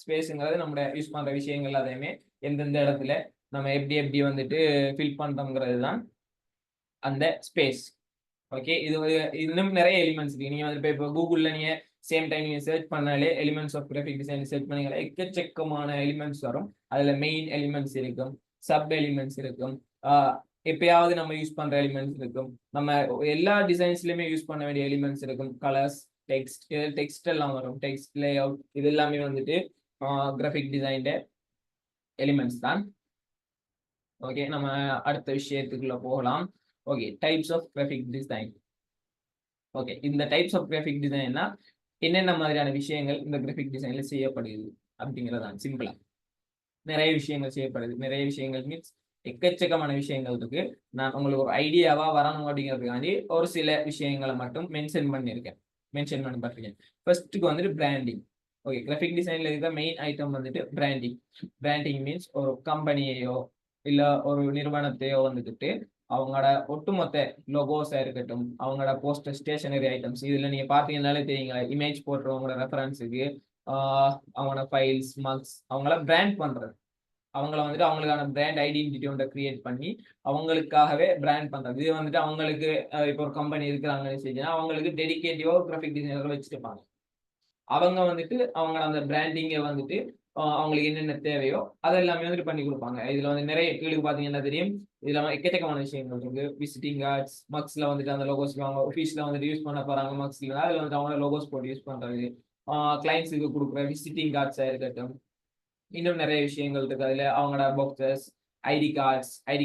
ஸ்பேஸ்ங்கிறது நம்ம யூஸ் பண்ற விஷயங்கள் அதையுமே எந்தெந்த இடத்துல நம்ம எப்படி எப்படி வந்துட்டு ஃபில் பண்றோங்கிறது தான் அந்த ஸ்பேஸ். ஓகே, இது இன்னும் நிறைய எலிமெண்ட்ஸ் இருக்கு. நீங்க வந்து இப்போ கூகுள்ல நீங்க சேம் டைம் நீங்க சர்ச் பண்ணாலே elements of graphic design search பண்ணீங்களா எக்கச்சக்கமான எலிமெண்ட்ஸ் வரும். அதுல மெயின் எலிமெண்ட்ஸ் இருக்கும், சப் எலிமெண்ட்ஸ் இருக்கும், எப்பயாவது நம்ம யூஸ் பண்ற எலிமெண்ட்ஸ் இருக்கும், நம்ம எல்லா டிசைன்ஸ்லயுமே யூஸ் பண்ண வேண்டிய எலிமெண்ட்ஸ் இருக்கும். கலர்ஸ், டெக்ஸ்ட் எல்லாம் வரும். டெக்ஸ்ட் லே அவுட் இது எல்லாமே வந்துட்டு கிராஃபிக் டிசைன் எலிமெண்ட்ஸ் தான். ஓகே, நம்ம அடுத்த விஷயத்துக்குள்ள போகலாம். Okay, types of graphic design. Okay, இந்த டைப்ஸ் ஆஃப் கிராஃபிக் டிசைன்னா என்னென்ன மாதிரியான விஷயங்கள் இந்த கிராஃபிக் டிசைன்ல செய்யப்படுது அப்படிங்கிறதான். சிம்பிளா நிறைய விஷயங்கள் செய்யப்படுது. நிறைய விஷயங்கள் மீன்ஸ் எக்கச்சக்கமான விஷயங்கள் இருக்கு. நான் உங்களுக்கு ஒரு ஐடியாவா வரணும் அப்படிங்கிறதுக்காண்டி ஒரு சில விஷயங்களை மட்டும் மென்ஷன் பண்ணியிருக்கேன். மென்ஷன் பண்ணி பார்த்துருக்கேன். ஃபர்ஸ்ட்டுக்கு வந்துட்டு பிராண்டிங். ஓகே, கிராஃபிக் டிசைன்ல இருக்கிற மெயின் ஐட்டம் வந்துட்டு பிராண்டிங். பிராண்டிங் மீன்ஸ் ஒரு கம்பெனியையோ இல்ல ஒரு நிறுவனத்தையோ வந்துட்டு அவங்களோட ஒட்டுமொத்த லோகோஸா இருக்கட்டும், அவங்களோட போஸ்டர், ஸ்டேஷனரி ஐட்டம்ஸ், இதுல நீங்க பாத்தீங்கன்னாலே தெரியுங்க, இமேஜ் போடுறவங்களோட ரெஃபரன்ஸுக்கு அவங்களோட ஃபைல்ஸ், மக்ஸ், அவங்கள பிராண்ட் பண்றது, அவங்கள வந்துட்டு அவங்களுக்கான பிராண்ட் ஐடென்டிட்டி ஒன்றை கிரியேட் பண்ணி அவங்களுக்காகவே பிராண்ட் பண்றது. இது வந்துட்டு அவங்களுக்கு இப்போ ஒரு கம்பெனி இருக்கிறாங்கன்னு செஞ்சா அவங்களுக்கு டெடிகேட்டிவா கிராஃபிக் டிசைனர் வச்சுருப்பாங்க. அவங்க வந்துட்டு அவங்க அந்த பிராண்டிங்கை வந்துட்டு அவங்களுக்கு என்னென்ன தேவையோ அதெல்லாமே வந்துட்டு பண்ணி கொடுப்பாங்க. இதுல வந்து நிறைய கீழே பாத்தீங்கன்னா தெரியும், இதுல எக்கச்சக்கமான விஷயங்கள் இருக்கு. விசிட்டிங் கார்ட்ஸ், மக்ஸ்ல வந்துட்டு அந்த லோகோஸ் அவங்க ஆஃபீஸ்ல வந்துட்டு யூஸ் பண்ண போறாங்க. மக்ஸ்ல அதுல வந்து அவங்க லோகோஸ் போட்டு யூஸ் பண்றது, கிளைண்ட்ஸுக்கு கொடுக்குற விசிட்டிங் கார்ட்ஸா இருக்கட்டும், இன்னும் நிறைய விஷயங்கள் இருக்கு. அதுல அவங்களோட பாக்ஸஸ், ஐடி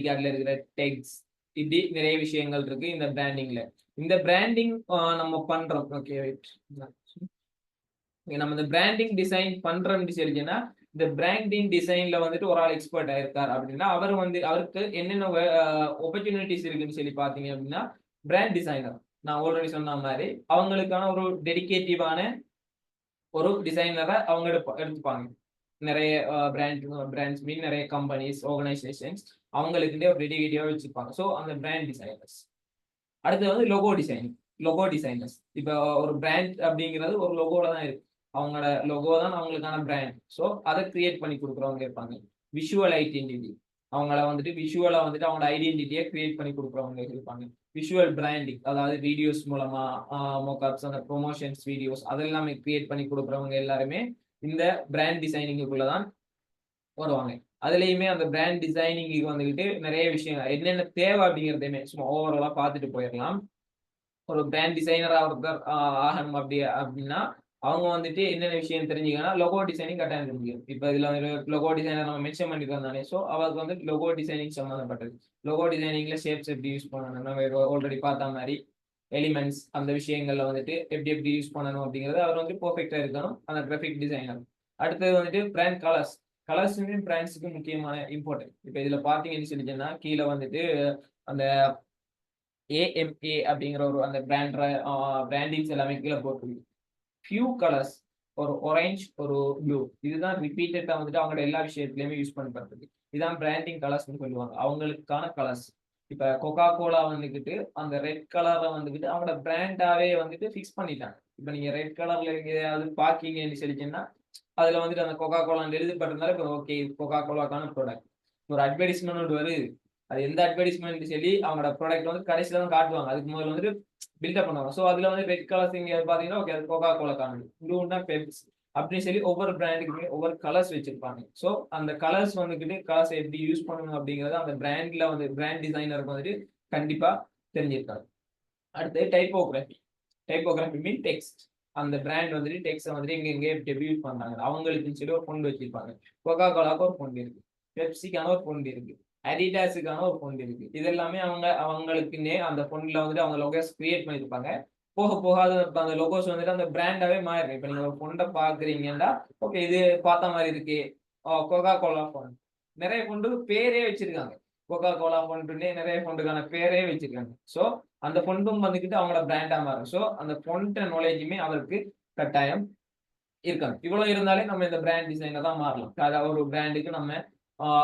கார்டுல இருக்கிற டெக்ஸ், இப்படி நிறைய விஷயங்கள் இருக்கு இந்த பிராண்டிங்ல. இந்த பிராண்டிங் நம்ம பண்றோம். ஓகே, நம்ம இந்த பிராண்டிங் டிசைன் பண்றோம்னு சொல்லிச்சுன்னா, இந்த பிராண்டிங் டிசைன்ல வந்துட்டு ஒரு ஆள் எக்ஸ்பர்ட் ஆயிருக்கார் அப்படின்னா அவர் வந்து அவருக்கு என்னென்ன ஆப்பர்ச்சுனிட்டிஸ் இருக்குன்னு சொல்லி பாத்தீங்க அப்படின்னா, பிராண்ட் டிசைனர் நான் ஆல்ரெடி சொன்ன மாதிரி அவங்களுக்கான ஒரு டெடிகேட்டிவான ஒரு டிசைனரை அவங்க எடுத்துப்பாங்க. நிறைய பிராண்ட்ஸ் மீன் நிறைய கம்பெனிஸ், ஆர்கனைசேஷன்ஸ் அவங்களுக்குண்டே ஒரு டெடிகேட்டிவா வச்சிருப்பாங்க. ஸோ அந்த பிராண்ட் டிசைனர்ஸ். அடுத்து வந்து லோகோ டிசைனர்ஸ். இப்போ ஒரு பிராண்ட் அப்படிங்கிறது ஒரு லோகோல தான் இருக்கு. அவங்களோட லோகோ தான் அவங்களுக்கான பிராண்ட். ஸோ அதை கிரியேட் பண்ணி கொடுக்குறவங்க இருப்பாங்க. விஷுவல் ஐடென்டிட்டி, அவங்கள வந்துட்டு விஷுவலா வந்துட்டு அவங்களோட ஐடென்டிட்டியை கிரியேட் பண்ணி கொடுக்குறவங்க இருப்பாங்க. விஷுவல் பிராண்டிங், அதாவது வீடியோஸ் மூலமா மோக்அப்ஸ், அந்த ப்ரொமோஷன்ஸ் வீடியோஸ் அதெல்லாமே கிரியேட் பண்ணி கொடுக்குறவங்க எல்லாருமே இந்த பிராண்ட் டிசைனிங்குள்ளதான் வருவாங்க. அதுலயுமே அந்த பிராண்ட் டிசைனிங்க்கு வந்துகிட்டு நிறைய விஷயங்கள் என்னென்ன தேவை அப்படிங்கிறதையுமே சும்மா ஓவராலா பார்த்துட்டு போயிடலாம். ஒரு பிராண்ட் டிசைனரா ஒருத்தர் ஆகணும் அப்படின்னா அவங்க வந்துட்டு என்னென்ன விஷயம் தெரிஞ்சுக்கன்னா லோகோ டிசைனிங் கட்டாயம் தெரிஞ்சுக்கணும். இப்போ இதுல லோகோ டிசைனர் நம்ம மென்ஷன் பண்ணிருக்கோம் தானே. ஸோ அவருக்கு வந்து லோகோ டிசைனிங் சம்மந்தப்பட்டது. லோகோ டிசைனிங்ல ஷேப்ஸ் எப்படி யூஸ் பண்ணணும், நம்ம ஆல்ரெடி பார்த்த மாதிரி எலிமெண்ட்ஸ், அந்த விஷயங்கள்ல வந்துட்டு எப்படி எப்படி யூஸ் பண்ணணும் அப்படிங்கிறது அவர் வந்து பெர்ஃபெக்டா இருக்கணும் அந்த கிராஃபிக் டிசைனர். அடுத்தது வந்துட்டு பிராண்ட் கலர்ஸுமே பிராண்ட்ஸுக்கு முக்கியமான இம்பார்ட்டன்ட். இப்போ இதுல பாத்தீங்கன்னு சொல்லிச்சேன்னா கீழே வந்துட்டு அந்த AMA அப்படிங்கிற ஒரு அந்த பிராண்டிங்ஸ் எல்லாமே கீழே போட்டுருக்கு. ஃபியூ கலர்ஸ், ஒரு ஆரஞ்சு, ஒரு ப்ளூ, இதுதான் ரிப்பீட்டடா வந்துட்டு அவங்களோட எல்லா விஷயத்துலயுமே யூஸ் பண்ணப்படுறது. இதுதான் பிராண்டிங் கலர்ஸ்னு சொல்லுவாங்க, அவங்களுக்கான கலர்ஸ். இப்ப கொக்கா கோலா வந்துக்கிட்டு அந்த ரெட் கலரை வந்துக்கிட்டு அவங்களோட பிராண்டாவே வந்துட்டு ஃபிக்ஸ் பண்ணிட்டாங்க. இப்ப நீங்க ரெட் கலர்ல எங்கேயாவது பாக்கீங்கன்னு சொல்லிச்சீங்கன்னா அதுல வந்துட்டு அந்த கொக்கா கோலான்னு எழுதப்பட்டிருந்தாலும் இப்போ ஓகே கொக்கா கோலாக்கான ப்ராடக்ட். ஒரு அட்வர்டைஸ்மெண்ட் வருது, அது எந்த அட்வர்டைஸ்மெண்ட் சொல்லி அவங்களோட ப்ராடக்ட் வந்து கடைசியில தான் காட்டுவாங்க. அதுக்கு முதல்ல வந்துட்டு பில்டப் பண்ணுவாங்க. ஸோ அதுல வந்து ரெட் கலர்ஸ் இங்க பாத்தீங்கன்னா ஓகே அது கோகா கோலா காணுது, ப்ளூன்னா பெப்சி அப்படின்னு சொல்லி ஒவ்வொரு பிராண்டுக்குமே ஒவ்வொரு கலர்ஸ் வச்சிருப்பாங்க. ஸோ அந்த கலர்ஸ் வந்துக்கிட்டு கலர்ஸ் எப்படி யூஸ் பண்ணணும் அப்படிங்கறது அந்த பிராண்ட்ல வந்து பிராண்ட் டிசைனருக்கு வந்துட்டு கண்டிப்பா தெரிஞ்சிருக்காங்க. அடுத்து டைப்போகிராஃபி மீன் டெக்ஸ்ட். அந்த பிராண்ட் வந்துட்டு டெக்ஸ்ட் வந்துட்டு எங்க எப்படி யூஸ் பண்றாங்க அவங்களுக்கு சொல்லி ஒரு ஃபண்ட் வச்சிருப்பாங்க. கோகா கோலாக்கு ஒரு ஃபண்ட் இருக்கு, பெப்சிக்கான ஒரு ஃபண்ட் இருக்கு, அடிடாஸுக்கான ஒரு ஃபண்ட் இருக்கு. இது எல்லாமே அவங்களுக்குன்னே அந்த ஃபண்ட்ல வந்துட்டு அவங்க லோகோஸ் கிரியேட் பண்ணிருப்பாங்க. போக போக அந்த லோகோஸ் வந்துட்டு அந்த பிராண்டாவே மாறிடும். இப்ப நீங்க ஒரு ஃபண்டை பாக்குறீங்கன்னா ஓகே இது பார்த்த மாதிரி இருக்கு, கோகா கோலா ஃபண்ட். நிறைய ஃபண்டு பேரே வச்சிருக்காங்க, கோகா கோலா ஃபண்டுன்னே நிறைய ஃபண்டுக்கான பேரே வச்சிருக்காங்க. ஸோ அந்த ஃபண்டும் வந்துக்கிட்டு அவங்களோட பிராண்டா மாறும். ஸோ அந்த ஃபண்ட் நாலேஜுமே அவருக்கு கட்டாயம் இருக்காங்க. இவ்வளவு இருந்தாலே நம்ம இந்த பிராண்ட் டிசைனர் தான் மாறலாம். அதாவது ஒரு பிராண்டுக்கு நம்ம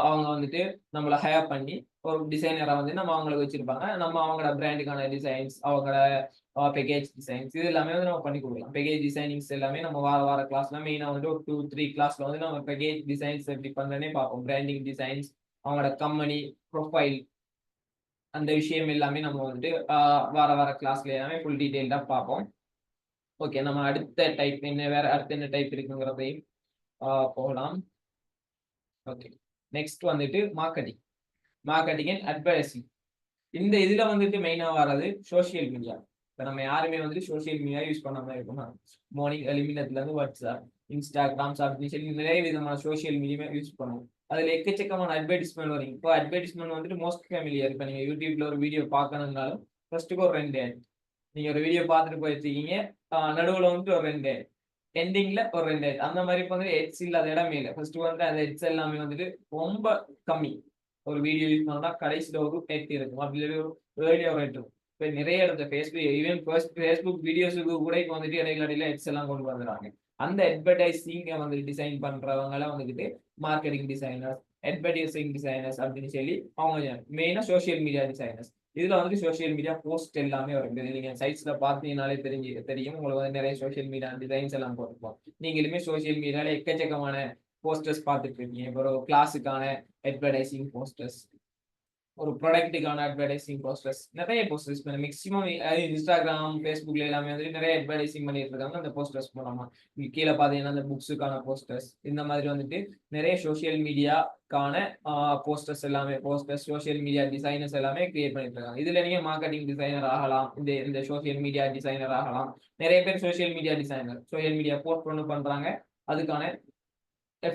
அவங்க வந்துட்டு நம்மளை ஹையர் பண்ணி ஒரு டிசைனரை வந்து நம்ம அவங்களுக்கு வச்சிருப்பாங்க. நம்ம அவங்களோட பிராண்டுக்கான டிசைன்ஸ், அவங்களோட பேக்கேஜ் டிசைன்ஸ் இது எல்லாமே வந்து நம்ம பண்ணி கொடுக்கலாம். பேக்கேஜ் டிசைனிங்ஸ் எல்லாமே நம்ம வார கிளாஸ்ல மெயினாக வந்து ஒரு 2-3 கிளாஸ்ல வந்து நம்ம பேக்கேஜ் டிசைன்ஸ் எப்படி பண்றேன்னே பார்ப்போம். பிராண்டிங் டிசைன்ஸ், அவங்களோட கம்பெனி ப்ரொஃபைல், அந்த விஷயம் எல்லாமே நம்ம வந்துட்டு வார கிளாஸ்ல எல்லாமே ஃபுல் டீடைல்டா பார்ப்போம். ஓகே, நம்ம அடுத்த டைப் என்ன, வேற அடுத்த என்ன டைப் இருக்குங்கிறதையும் போகலாம். ஓகே, நெக்ஸ்ட் வந்துட்டு மார்க்கெட்டிங் அண்ட் அட்வர்டைசிங். இந்த இதுல வந்துட்டு மெயினா வர்றது சோசியல் மீடியா. இப்போ நம்ம யாருமே வந்துட்டு சோசியல் மீடியா யூஸ் பண்ணாம இருக்கணும். மார்னிங் எலிமினத்துல இருந்து வாட்ஸ்அப், இன்ஸ்டாகிராம்ஸ் அப்படின்னு சொல்லி நிறைய விதமான சோசியல் மீடியா யூஸ் பண்ணுவோம். அதுல எக்கச்சக்கமான அட்வர்டைஸ்மெண்ட் வரும். இப்போ அட்வர்டைஸ்மெண்ட் வந்துட்டு மோஸ்ட் ஃபேமிலியர். இப்போ நீங்க யூடியூப்ல ஒரு வீடியோ பார்க்கணும்னாலும் ஃபர்ஸ்ட்டுக்கு ஒரு 2 ad, நீங்க ஒரு வீடியோ பார்த்துட்டு போயிருக்கீங்க, நடுவில் வந்துட்டு ஒரு 2 ad, எண்டிங்ல ஒரு 2 ad. அந்த மாதிரி இப்போ வந்து ஹெட்ஸ் இல்லாத இடமே இல்லை. ஃபர்ஸ்ட் வந்து அந்த ஹெட்ஸ் எல்லாமே வந்துட்டு ரொம்ப கம்மி. ஒரு வீடியோ யூஸ் பண்ணா கடைசியில் ஒரு ஹெட் இருக்கும், அப்படி ஒரு ஏர்லியா ஒரு ஹெட் இருக்கும். இப்போ நிறைய இடத்துல ஃபேஸ்புக் வீடியோஸுக்கு கூட இப்போ வந்துட்டு இடையில எட்ஸ் எல்லாம் கொண்டு வந்துடுறாங்க. அந்த அட்வர்டைசிங்கை வந்து டிசைன் பண்றவங்க எல்லாம் வந்துட்டு மார்க்கெட்டிங் டிசைனர்ஸ், அட்வர்டைசிங் டிசைனர்ஸ் அப்படின்னு சொல்லி அவங்க மெயினா சோஷியல் மீடியா டிசைனர்ஸ். இதுல வந்துட்டு சோஷியல் மீடியா போஸ்ட் எல்லாமே வரும். நீங்க சைட்ஸ்ல பாத்தீங்கன்னாலே தெரியும் உங்களுக்கு வந்து நிறைய சோஷியல் மீடியா டிசைன்ஸ் எல்லாம் போட்டுருப்போம். நீங்களுமே சோஷியல் மீடியால எக்கச்சக்கமான போஸ்டர்ஸ் பார்த்துட்டு இருக்கீங்க. இப்போ ஒரு கிளாஸுக்கான அட்வர்டைசிங் போஸ்டர்ஸ், ஒரு ப்ராடக்ட்டுக்கான அட்வர்டைசிங் போஸ்டர்ஸ், நிறைய போஸ்டர்ஸ் மேக்ஸிமம் இன்ஸ்டாகிராம், ஃபேஸ்புக்ல எல்லாமே வந்து நிறைய அட்வர்டைசிங் பண்ணிட்டு இருக்காங்க அந்த போஸ்டர்ஸ் மூலமா. இங்க கீழே பாத்தீங்கன்னா அந்த புக்ஸுக்கான போஸ்டர்ஸ், இந்த மாதிரி வந்துட்டு நிறைய சோஷியல் மீடியாக்கான போஸ்டர்ஸ் எல்லாமே சோஷியல் மீடியா டிசைனர்ஸ் எல்லாமே கிரியேட் பண்ணிட்டு இருக்காங்க. இதுல நீங்க மார்க்கெட்டிங் டிசைனர் ஆகலாம், இந்த சோஷியல் மீடியா டிசைனர் ஆகலாம். நிறைய பேர் social media designer social media post ஒன்று பண்றாங்க, அதுக்கான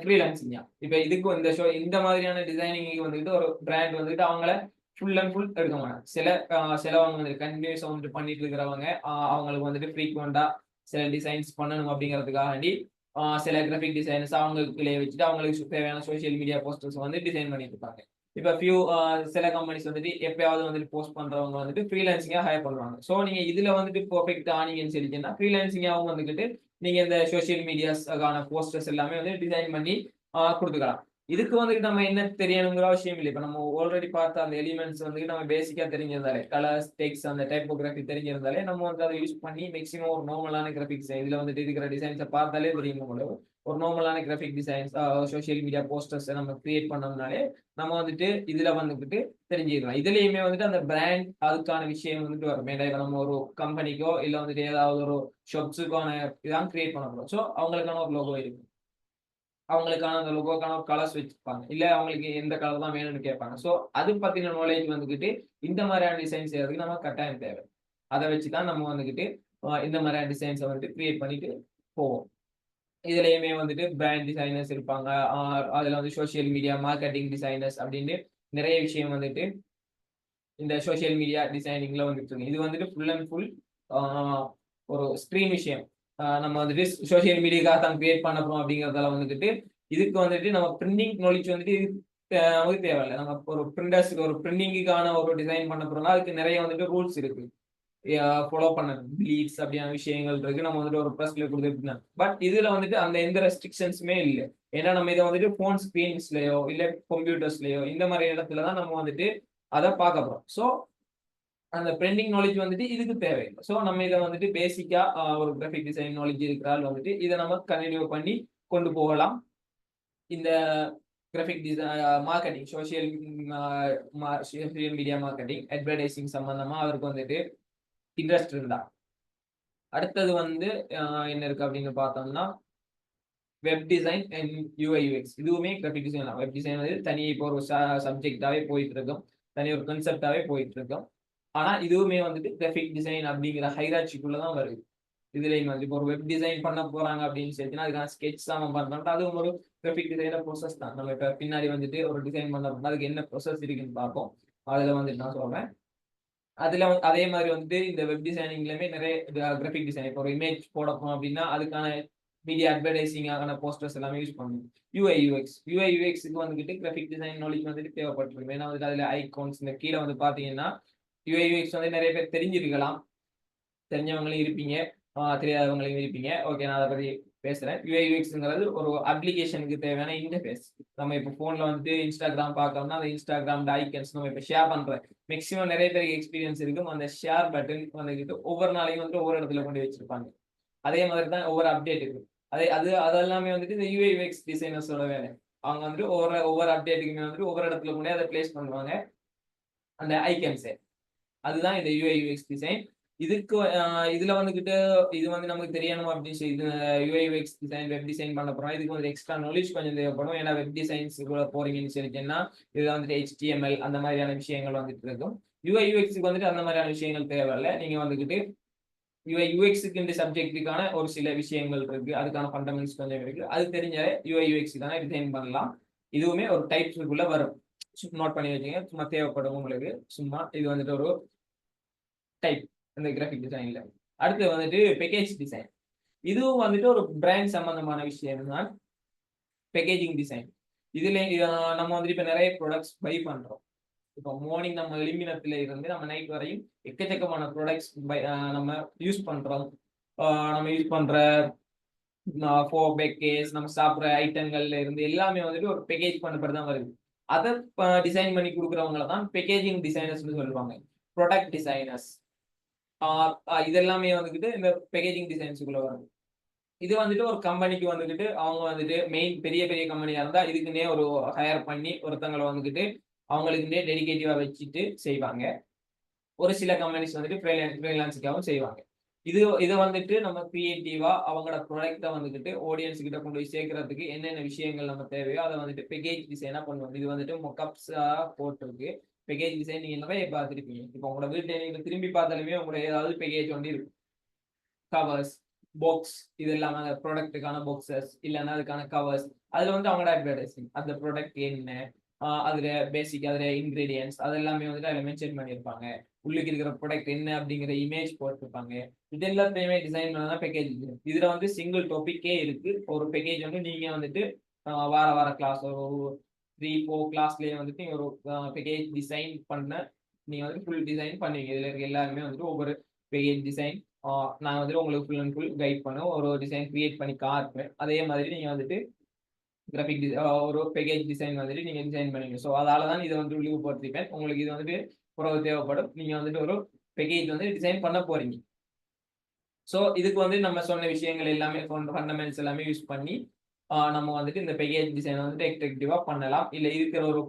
ஃப்ரீலான்சிங்கா. இப்போ இதுக்கு இந்த மாதிரியான டிசைனிங் வந்துட்டு ஒரு பிராண்ட் வந்துட்டு அவங்கள ஃபுல் அண்ட் ஃபுல் எடுக்க மாட்டாங்க. சிலவங்க வந்துட்டு கண்டினியூஸா வந்துட்டு பண்ணிட்டு இருக்கிறவங்க அவங்களுக்கு வந்துட்டு ஃப்ரீக்வெண்டா சில டிசைன்ஸ் பண்ணணும் அப்படிங்கிறதுக்காண்டி சில கிராஃபிக் டிசைனர்ஸ் அவங்களுக்குள்ளே வச்சுட்டு அவங்களுக்கு தேவையான சோஷியல் மீடியா போஸ்டர்ஸ் வந்து டிசைன் பண்ணிட்டு இருப்பாங்க. இப்போ சில கம்பெனிஸ் வந்துட்டு எப்பயாவது வந்துட்டு போஸ்ட் பண்றவங்க வந்துட்டு ஃப்ரீலான்சிங்கா ஹையர் பண்ணுவாங்க. ஸோ நீங்க இதுல வந்துட்டு பெர்ஃபெக்ட் ஆனீங்கன்னு சொல்லிட்டீங்கன்னா ஃப்ரீலான்சிங்காகவும் வந்துட்டு நீங்க இந்த சோஷியல் மீடியாஸ்க்கான போஸ்டர்ஸ் எல்லாமே வந்து டிசைன் பண்ணி கொடுத்துக்கலாம். இதுக்கு வந்துட்டு நம்ம என்ன தெரியணுங்கிற அவசியம் இல்லை. இப்போ நம்ம ஆல்ரெடி பார்த்த அந்த எலிமெண்ட்ஸ் வந்துட்டு நம்ம பேசிக்கா தெரிஞ்சிருந்தாலே, கலர்ஸ், டெக்ஸ்ட், அந்த டைப்போகிராஃபி தெரிஞ்சிருந்தாலே நம்ம வந்து அதை யூஸ் பண்ணி மேக்ஸிமம் ஒரு நார்மலான கிராஃபிக்ஸ் இதுல வந்துட்டு இருக்கிற டிசைன்ஸை பார்த்தாலே தெரியும் உங்களுக்கு. ஒரு நார்மலான graphic designs social media posters நம்ம கிரியேட் பண்ணோம்னாலே நம்ம வந்துட்டு இதுல வந்துட்டு தெரிஞ்சுக்கலாம். இதுலயுமே வந்துட்டு அந்த பிராண்ட் அதுக்கான விஷயம் வந்துட்டு வரும். இப்போ நம்ம ஒரு கம்பெனிக்கோ இல்லை வந்துட்டு ஏதாவது ஒரு ஷாப்ஸுக்கான இதான் கிரியேட் பண்ண போறோம். ஸோ அவங்களுக்கான ஒரு லோகோ இருக்கும், அவங்களுக்கான அந்த லோகோக்கான ஒரு கலர்ஸ் வச்சிருப்பாங்க, இல்லை அவங்களுக்கு எந்த கலர் தான் வேணும்னு கேட்பாங்க. ஸோ அது பத்தின நாலேஜ் வந்துக்கிட்டு இந்த மாதிரியான டிசைன்ஸ் செய்யறதுக்கு நம்ம கட்டாயம் தேவை. அதை வச்சுதான் நம்ம வந்துக்கிட்டு இந்த மாதிரியான டிசைன்ஸை வந்துட்டு கிரியேட் பண்ணிட்டு போவோம். இதுலயுமே வந்துட்டு பிராண்ட் டிசைனர்ஸ் இருப்பாங்க, அதுல வந்து சோஷியல் மீடியா மார்க்கெட்டிங் டிசைனர்ஸ் அப்படின்னு நிறைய விஷயம் வந்துட்டு இந்த சோஷியல் மீடியா டிசைனிங்ல வந்துட்டு இருக்கு. இது வந்துட்டு ஃபுல் அண்ட் ஃபுல் ஒரு ஸ்கிரீன் விஷயம். நம்ம வந்துட்டு சோஷியல் மீடியாக்காக தான் கிரியேட் பண்ண போறோம் அப்படிங்கிறதால வந்துட்டு இதுக்கு வந்துட்டு நம்ம பிரிண்டிங் நாலேஜ் வந்துட்டு நமக்கு தேவையில்லை. நம்ம ஒரு பிரிண்டர்ஸ்க்கு ஒரு பிரிண்டிங்குக்கான ஒரு டிசைன் பண்ண போறோம்னா அதுக்கு நிறைய வந்துட்டு ரூல்ஸ் இருக்கு, ஃபாலோ பண்ண ப்ளீட்ஸ் அப்படியான விஷயங்கள் இருக்கு. நம்ம வந்துட்டு ஒரு ப்ரெஸ்ல கொடுத்துருக்கோம். பட் இதுல வந்துட்டு அந்த எந்த ரெஸ்ட்ரிக்ஷன்ஸுமே இல்லை. ஏன்னா நம்ம இதை வந்துட்டு போன் ஸ்கிரீன்ஸ்லயோ இல்லை கம்ப்யூட்டர்ஸ்லயோ இந்த மாதிரி இடத்துல தான் நம்ம வந்துட்டு அதை பார்க்க போறோம். ஸோ அந்த பிரிண்டிங் நாலேஜ் வந்துட்டு இதுக்கு தேவையில்லை. ஸோ நம்ம இதை வந்துட்டு பேசிக்கா ஒரு கிராஃபிக் டிசைன் நாலேஜ் இருக்கிறால் வந்துட்டு இதை நம்ம கண்டினியூ பண்ணி கொண்டு போகலாம். இந்த graphic design marketing social media marketing advertising சம்பந்தமா அவருக்கு வந்துட்டு இன்ட்ரெஸ்ட் இருந்தா. அடுத்தது வந்து என்ன இருக்கு அப்படின்னு பார்த்தோம்னா web design and UI UX. இதுவுமே கிராஃபிக் டிசைன் தான். வெப் டிசைன் வந்து தனி இப்போ ஒரு சப்ஜெக்டாவே போயிட்டு இருக்கும், தனி ஒரு கான்செப்டாவே போயிட்டு இருக்கும். ஆனா இதுவுமே வந்துட்டு கிராஃபிக் டிசைன் அப்படிங்கிற ஹைரார்ச்சிக்குள்ளதான் வருது. இதுலயும் வந்து இப்போ ஒரு வெப் டிசைன் பண்ண போறாங்க அப்படின்னு சொல்லிச்சுன்னா அதுக்கான ஸ்கெட்ச் தான் பண்றோம். அதுவும் ஒரு கிராஃபிக் டிசைனர் ப்ரோசஸ் தான். நம்ம இப்ப பின்னாடி வந்துட்டு ஒரு டிசைன் பண்ண போனா அதுக்கு என்ன ப்ரோசஸ் இருக்குன்னு பார்ப்போம். அதுல வந்துட்டு நான் சொல்றேன். அதுல அதே மாதிரி வந்துட்டு இந்த வெப் டிசைனிங்லயுமே நிறைய கிராஃபிக் டிசைன், இப்போ ஒரு இமேஜ் போட போறோம் அப்படின்னா அதுக்கான மீடியா அட்வர்டைசிங்கான போஸ்டர்ஸ் எல்லாமே யூஸ் பண்ணணும். யூஐ யூஎக்ஸ்க்கு வந்துட்டு கிராஃபிக் டிசைன் நாலேஜ் வந்துட்டு தேவைப்பட்டிருக்கும். ஏன்னா வந்துட்டு அதுல ஐகான்ஸ் இந்த கீழே வந்து பாத்தீங்கன்னா யூஐ யூஎக்ஸ் வந்து நிறைய பேர் தெரிஞ்சிருக்கலாம், தெரிஞ்சவங்களும் இருப்பீங்க, தெரியாதவங்களும் இருப்பீங்க. ஓகே, நான் அதை பத்தி பேசுறேன். யூஐ யூஎக்ஸ்ங்கிறது ஒரு அப்ளிகேஷனுக்கு தேவையான இன்டர்ஃபேஸ். நம்ம இப்போ போன்ல வந்துட்டு இன்ஸ்டாகிராம் பார்க்கணும்னா அந்த இன்ஸ்டாகிராம் ஐக்கன்ஸ் நம்ம இப்போ ஷேர் பண்றேன். மேக்ஸிமம் நிறைய பேருக்கு எக்ஸ்பீரியன்ஸ் இருக்கும். அந்த ஷேர் பட்டன் வந்துட்டு ஒவ்வொரு நாளையும் வந்துட்டு ஒவ்வொரு இடத்துல கொண்டு வச்சிருப்பாங்க. அதே மாதிரி தான் ஒவ்வொரு அப்டேட் இருக்கு. அதெல்லாமே வந்துட்டு இந்த யூஐ யூஎக்ஸ் டிசைனர்ஸோட வேலை. அவங்க வந்துட்டு ஒவ்வொரு அப்டேட்டுக்குமே வந்துட்டு ஒவ்வொரு இடத்துல கொண்டு அதை பிளேஸ் பண்ணுவாங்க அந்த ஐக்கன்ஸை. அதுதான் இந்த யூஐ யூஎக்ஸ் டிசைன். இதுல வந்துகிட்டு இது வந்து நமக்கு தெரியணும் அப்படின்னு சொல்லி UI UX design web design பண்ண போறோம். இதுக்கு வந்து எக்ஸ்ட்ரா நாலேஜ் கொஞ்சம் தேவைப்படும். ஏன்னா வெப் டிசைன்ஸ் கூட போறீங்கன்னு சொல்லிட்டீங்கன்னா இதுல வந்துட்டு HTML அந்த மாதிரியான விஷயங்கள் வந்துட்டு இருக்கும். யூஐ யூஎக்ஸுக்கு வந்துட்டு அந்த மாதிரியான விஷயங்கள் தேவையில்லை. நீங்க வந்துகிட்டு யூஐ யூஎக்ஸுக்கு இந்த சப்ஜெக்டுக்கான ஒரு சில விஷயங்கள் இருக்கு, அதுக்கான ஃபண்டமெண்ட்ஸ் கொஞ்சம் இருக்கு. அது தெரிஞ்சாலே யூஐ யூஎக்ஸுக்கான டிசைன் பண்ணலாம். இதுவுமே ஒரு டைப்ஸுக்குள்ள வரும், நோட் பண்ணி வச்சுங்க. சும்மா தேவைப்படும் உங்களுக்கு. சும்மா இது வந்துட்டு ஒரு டைப் இந்த கிராஃபிக் டிசைன்ல. அடுத்து வந்துட்டு பேக்கேஜ் டிசைன். இதுவும் வந்துட்டு ஒரு பிராண்ட் சம்பந்தமான விஷயம் தான் பேக்கேஜிங் டிசைன். இதுல நம்ம வந்துட்டு இப்ப நிறைய ப்ராடக்ட்ஸ் பை பண்றோம். இப்போ மார்னிங் நம்ம எழும்பினத்துல இருந்து நம்ம நைட் வரையும் எக்கச்சக்கமான ப்ராடக்ட்ஸ் நம்ம யூஸ் பண்றோம். நம்ம யூஸ் பண்ற பேக்கேஜ் நம்ம சாப்பிட்ற ஐட்டங்கள்ல இருந்து எல்லாமே வந்துட்டு ஒரு பேக்கேஜ் பண்ணப்பட்டு தான் வருது. அதை டிசைன் பண்ணி கொடுக்குறவங்கள தான் பேக்கேஜிங் டிசைனர்ஸ்னு சொல்லுவாங்க, ப்ராடக்ட் டிசைனர்ஸ். இதெல்லாமே வந்துக்கிட்டு இந்த பேக்கேஜிங் டிசைன்ஸுக்குள்ள வரும். இது வந்துட்டு ஒரு கம்பெனிக்கு வந்துக்கிட்டு அவங்க வந்துட்டு மெயின் பெரிய பெரிய கம்பெனியா இருந்தா இதுக்குன்னே ஒரு ஹையர் பண்ணி ஒருத்தங்களை வந்துக்கிட்டு அவங்களுக்குன்னே டெடிகேட்டிவா வச்சுட்டு செய்வாங்க. ஒரு சில கம்பெனிஸ் வந்துட்டு ஃப்ரீலான்ஸுக்காகவும் செய்வாங்க. இதை வந்துட்டு நம்ம கிரியேட்டிவா அவங்களோட ப்ராடக்டை வந்துக்கிட்டு ஆடியன்ஸ் கிட்ட கொண்டு போய் சேர்க்கறதுக்கு என்னென்ன விஷயங்கள் நம்ம தேவையோ அதை வந்துட்டு பேக்கேஜ் டிசைனா பண்ணுவோம். இது வந்துட்டு மொக்கப்ஸா போட்டிருக்கு. பேக்கேஜ் டிசைன் நீங்க நிறைய பார்த்துருப்பீங்க. இப்போ உங்களோட வீட்டை நீங்க திரும்பி பார்த்தாலுமே உங்களோட ஏதாவது பேக்கேஜ் வந்து இருக்கும். கவர்ஸ், பாக்ஸ், இது எல்லாமே அந்த ப்ராடக்ட்டுக்கான பாக்ஸஸ் இல்லைன்னா அதுக்கான கவர்ஸ், அதுல வந்து அவங்களோட அட்வர்டைசிங், அந்த ப்ராடக்ட் என்ன, அதுல பேசிக் அதுல இன்கிரீடியன்ஸ் அது எல்லாமே வந்துட்டு அதில் மென்ஷன் பண்ணியிருப்பாங்க. உள்ளுக்கு இருக்கிற ப்ராடக்ட் என்ன அப்படிங்கிற இமேஜ் போட்டிருப்பாங்க. இது எல்லாத்தையுமே டிசைன் பண்ணதான் பேக்கேஜ். இதுல வந்து சிங்கிள் டாபிக்கே இருக்கு. ஒரு பேக்கேஜ் வந்து நீங்க வந்துட்டு வார வார கிளாஸ் ஒரு 3-4 கிளாஸ்லயே வந்துட்டு நீங்க ஒரு பேக்கேஜ் டிசைன் பண்ண நீங்க வந்து ஃபுல் டிசைன் பண்ணுவீங்க. இதுல இருக்க எல்லாருமே வந்துட்டு ஒவ்வொரு பேக்கேஜ் டிசைன் நான் வந்துட்டு உங்களுக்கு ஃபுல் அண்ட் ஃபுல் கைட் பண்ண ஒரு டிசைன் கிரியேட் பண்ணி காட்டுவேன். அதே மாதிரி நீங்க வந்துட்டு கிராஃபிக் ஒரு பேக்கேஜ் டிசைன் வந்துட்டு நீங்க டிசைன் பண்ணுவீங்க. ஸோ அதால தான் இதை வந்து உள்ளுக்கு போட்டிருப்பேன். உங்களுக்கு இது வந்துட்டு புறவு தேவைப்படும். நீங்க வந்துட்டு ஒரு பேக்கேஜ் வந்து டிசைன் பண்ண போறீங்க. ஸோ இதுக்கு வந்து நம்ம சொன்ன விஷயங்கள் எல்லாமே ஃபண்டமெண்ட்ஸ் எல்லாமே யூஸ் பண்ணி நம்ம வந்துட்டு இந்த பேக்கேஜ் டிசைன் வந்துட்டு எஃபெக்டிவா பண்ணலாம். இல்லை இருக்கிற ஒரு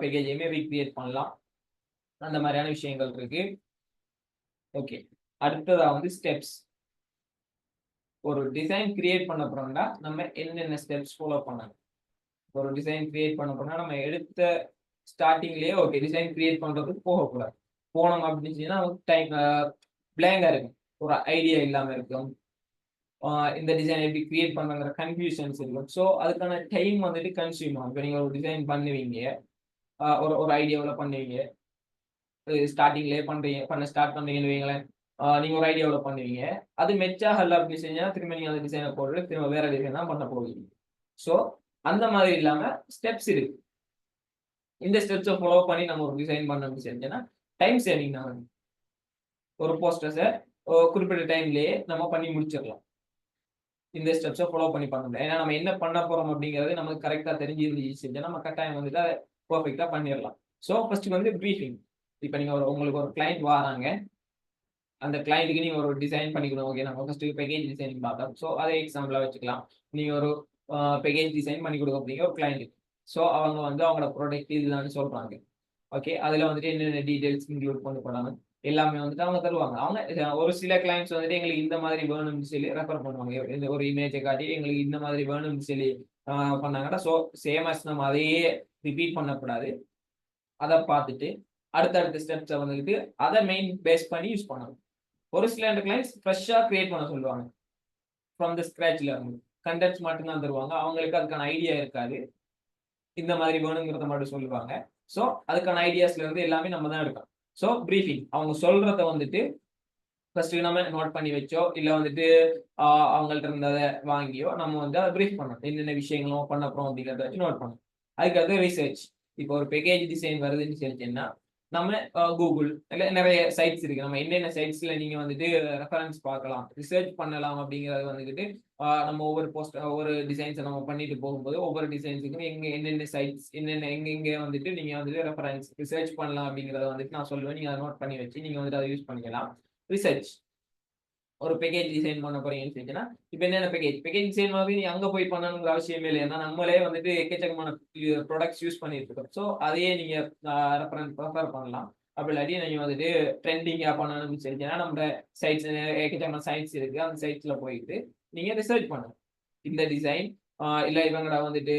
பேக்கேஜையுமே ரீக்ரியேட் பண்ணலாம். அந்த மாதிரியான விஷயங்கள் இருக்கு. ஓகே, அடுத்ததா வந்து ஸ்டெப்ஸ். ஒரு டிசைன் கிரியேட் பண்ண போறோம்னா நம்ம என்னென்ன ஸ்டெப்ஸ் ஃபாலோ பண்ணணும். ஒரு டிசைன் கிரியேட் பண்ண போறோம்னா நம்ம எடுத்த ஸ்டார்டிங்லேயே ஓகே டிசைன் கிரியேட் பண்றதுக்கு போகக்கூடாது. போனோம் அப்படின்னு நமக்கு டைம் பிளாங்கா இருக்கும், ஒரு ஐடியா இல்லாம இருக்கும். இந்த டிசைன் எப்படி கிரியேட் பண்ணுங்கிற கன்ஃபியூஷன்ஸ் இருக்கும். ஸோ அதுக்கான டைம் வந்துட்டு கன்சியூம் ஆகும். இப்போ நீங்க ஒரு டிசைன் பண்ணுவீங்க, ஒரு ஐடியாவில் பண்ணுவீங்க, ஸ்டார்டிங்லேயே பண்ண ஸ்டார்ட் பண்றீங்கன்னு வைங்களேன். நீங்க ஒரு ஐடியாவில் பண்ணுவீங்க, அது மெச்சாகல அப்படின்னு செஞ்சா திரும்ப நீங்க அந்த டிசைனை போட்டு திரும்ப வேற டிசைன் தான் பண்ண போவீங்க. ஸோ அந்த மாதிரி இல்லாம ஸ்டெப்ஸ் இருக்கு. இந்த ஸ்டெப்ஸை ஃபாலோ பண்ணி நம்ம ஒரு டிசைன் பண்ணணும்னு செஞ்சோன்னா டைம் சேவிங் தான். ஒரு போஸ்டர்ஸை குறிப்பிட்ட டைம்லயே நம்ம பண்ணி முடிச்சிடலாம். இந்த ஸ்டெப்ஸை ஃபாலோ பண்ணி பண்ண முடியும். ஏன்னா நம்ம என்ன பண்ண போறோம் அப்படிங்கிறது நமக்கு கரெக்டா தெரிஞ்சிருந்துச்சு செஞ்சா நம்ம கட்டாயம் வந்துட்டு அதை பர்ஃபெக்டா பண்ணிடலாம். ஸோ ஃபர்ஸ்ட் வந்து ப்ரீஃபிங். இப்போ நீங்க உங்களுக்கு ஒரு கிளைண்ட் வராங்க, அந்த கிளைண்ட்டுக்கு நீங்க ஒரு டிசைன் பண்ணிக்கணும். ஓகே, நம்ம ஃபர்ஸ்ட் பேக்கேஜ் டிசைன் பார்த்தோம். ஸோ அதே எக்ஸாம்பிளா வச்சுக்கலாம். நீங்க ஒரு பேக்கேஜ் டிசைன் பண்ணி கொடுக்க போறீங்க ஒரு கிளைண்ட்டுக்கு. ஸோ அவங்க வந்து அவங்களோட ப்ராடக்ட் இதுதான் சொல்றாங்க. ஓகே, அதுல வந்துட்டு என்னென்ன டீடைல்ஸ் இன்க்ளூட் பண்ண போறாங்க எல்லாமே வந்துட்டு அவங்க தருவாங்க. அவங்க ஒரு சில கிளைண்ட்ஸ் வந்துட்டு எங்களுக்கு இந்த மாதிரி வேணும்னு சொல்லி ரெஃபர் பண்ணுவாங்க. ஒரு இமேஜை காட்டி எங்களுக்கு இந்த மாதிரி வேணும்னு சொல்லி பண்ணாங்கன்னா ஸோ சேமஸ் நம்ம அதையே ரிப்பீட் பண்ணக்கூடாது. அதை பார்த்துட்டு அடுத்தடுத்த ஸ்டெப்ஸை வந்துட்டு அதை மெயின் பேஸ் பண்ணி யூஸ் பண்ணணும். ஒரு சில கிளைண்ட்ஸ் ஃப்ரெஷ்ஷாக கிரியேட் பண்ண சொல்லுவாங்க. ஃப்ரம் த ஸ்க்ராட்ச்ல இருந்து கண்டென்ட்ஸ் மட்டும்தான் தருவாங்க. அவங்களுக்கு அதுக்கான ஐடியா இருக்காது. இந்த மாதிரி வேணுங்கிறத மட்டும் சொல்லுவாங்க. ஸோ அதுக்கான ஐடியாஸ்ல இருந்து எல்லாமே நம்ம தான் எடுக்கணும். ஸோ ப்ரீஃபிங், அவங்க சொல்றத வந்துட்டு ஃபர்ஸ்ட் நம்ம நோட் பண்ணி வச்சோ இல்லை வந்துட்டு அவங்கள்ட்ட இருந்ததை வாங்கியோ நம்ம வந்து அதை ப்ரீஃப் பண்ணணும். என்னென்ன விஷயங்களும் பண்ண போறோம் அப்படிங்கிறத வச்சு நோட் பண்ணணும். அதுக்காக ரிசர்ச். இப்போ ஒரு பேக்கேஜ் டிசைன் வருதுன்னு சொல்லிட்டீங்கன்னா நம்ம கூகுள் இல்லை நிறைய சைட்ஸ் இருக்கு. நம்ம என்னென்ன சைட்ஸ்ல நீங்க வந்துட்டு ரெஃபரன்ஸ் பார்க்கலாம், ரிசர்ச் பண்ணலாம் அப்படிங்கிறது வந்துட்டு நம்ம ஒவ்வொரு டிசைன்ஸை நம்ம பண்ணிட்டு போகும்போது ஒவ்வொரு டிசைன்ஸுக்கும் என்னென்ன சைட்ஸ் என்னென்ன எங்கெங்க வந்துட்டு நீங்க வந்துட்டு ரெஃபரன்ஸ் ரிசர்ச் பண்ணலாம் அப்படிங்கிறத வந்துட்டு நான் சொல்லுவேன். நீங்க அதை நோட் பண்ணி வச்சு நீங்க வந்துட்டு அதை யூஸ் பண்ணிக்கலாம். ரிசர்ச். ஒரு பேக்கேஜ் டிசைன் பண்ண போறீங்கன்னு சொல்லிச்சுன்னா இப்போ என்னென்ன பேக்கேஜ் டிசைன் மாதிரி நீ அங்கே போய் பண்ணணுங்கிற அவசியமே இல்லை. ஏன்னா நம்மளே வந்துட்டு எக்கச்சக்கமான ப்ராடக்ட்ஸ் யூஸ் பண்ணிட்டு இருக்கோம். ஸோ அதையே நீங்க ப்ரிஃபர் பண்ணலாம். அப்படி இல்லாட்டி நீங்க வந்துட்டு ட்ரெண்டிங்காக பண்ணணும்னு சொல்லிச்சுன்னா நம்ம சைட்ஸ் எக்கச்சக்கமான சைட்ஸ் இருக்கு. அந்த சைட்ஸ்ல போயிட்டு நீங்க ரிசர்ச் பண்ணணும். இந்த டிசைன் இல்லை இவங்களோட வந்துட்டு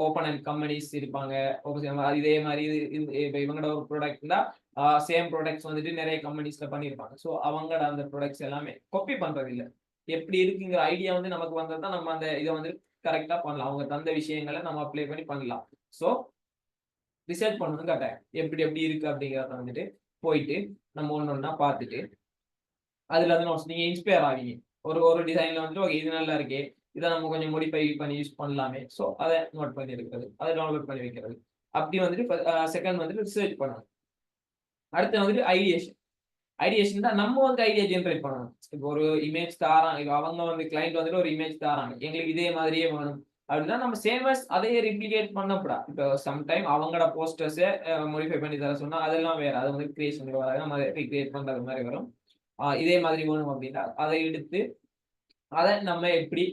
ஓப்பன் அண்ட் கம்பெனிஸ் இருப்பாங்க. இதே மாதிரி இப்போ இவங்களோட ஒரு ப்ராடக்ட் தான் சேம் ப்ராடக்ட்ஸ் வந்துட்டு நிறைய கம்பெனிஸ்ல பண்ணியிருப்பாங்க. ஸோ அவங்களோட அந்த ப்ராடக்ட்ஸ் எல்லாமே காப்பி பண்றது இல்லை. எப்படி இருக்குங்கிற ஐடியா வந்து நமக்கு வந்தது தான் நம்ம அந்த இதை வந்து கரெக்டா பண்ணலாம். அவங்க தந்த விஷயங்களை நம்ம அப்ளை பண்ணி பண்ணலாம். ஸோ ரிசர்ச் பண்ணணும் கட்டாயம். எப்படி எப்படி இருக்கு அப்படிங்கிறத வந்துட்டு போயிட்டு நம்ம ஒன்னொன்னா பார்த்துட்டு அதுல வந்து நீங்க இன்ஸ்பயர் ஆவீங்க. ஒரு டிசைன்ல வந்துட்டு ஓகே இது நல்லா இருக்கே, இதை நம்ம கொஞ்சம் மோடிஃபை பண்ணி யூஸ் பண்ணலாமே. ஸோ அதை நோட் பண்ணி இருக்கிறது, அதை டவுன்லோட் பண்ணி வைக்கிறது. அப்படி வந்துட்டு செகண்ட் வந்துட்டு ரிசர்ச் பண்ணணும். அடுத்து வந்துட்டு ஐடியேஷன் தான் நம்ம வந்து ஐடியா ஜென்ரேட் பண்ணணும். இப்போ ஒரு இமேஜ் தாராங்க, இப்போ அவங்க வந்து கிளைண்ட் வந்துட்டு ஒரு இமேஜ் தாராங்க, எங்களுக்கு இதே மாதிரியே வேணும் அப்படின்னா நம்ம சேமஸ் அதையே ரிப்ளிகேட் பண்ணக்கூடாது. இப்போ சம்டைம் அவங்களோட போஸ்டர்ஸை மாடிஃபை பண்ணி தர சொன்னா அதெல்லாம் வேற, அது வந்து கிரியேஷன் வராது, நம்ம ரீக்ரியேட் பண்றது மாதிரி வரும். இதே மாதிரி வேணும் அப்படின்னா அதை எடுத்து அதை நம்ம எப்படி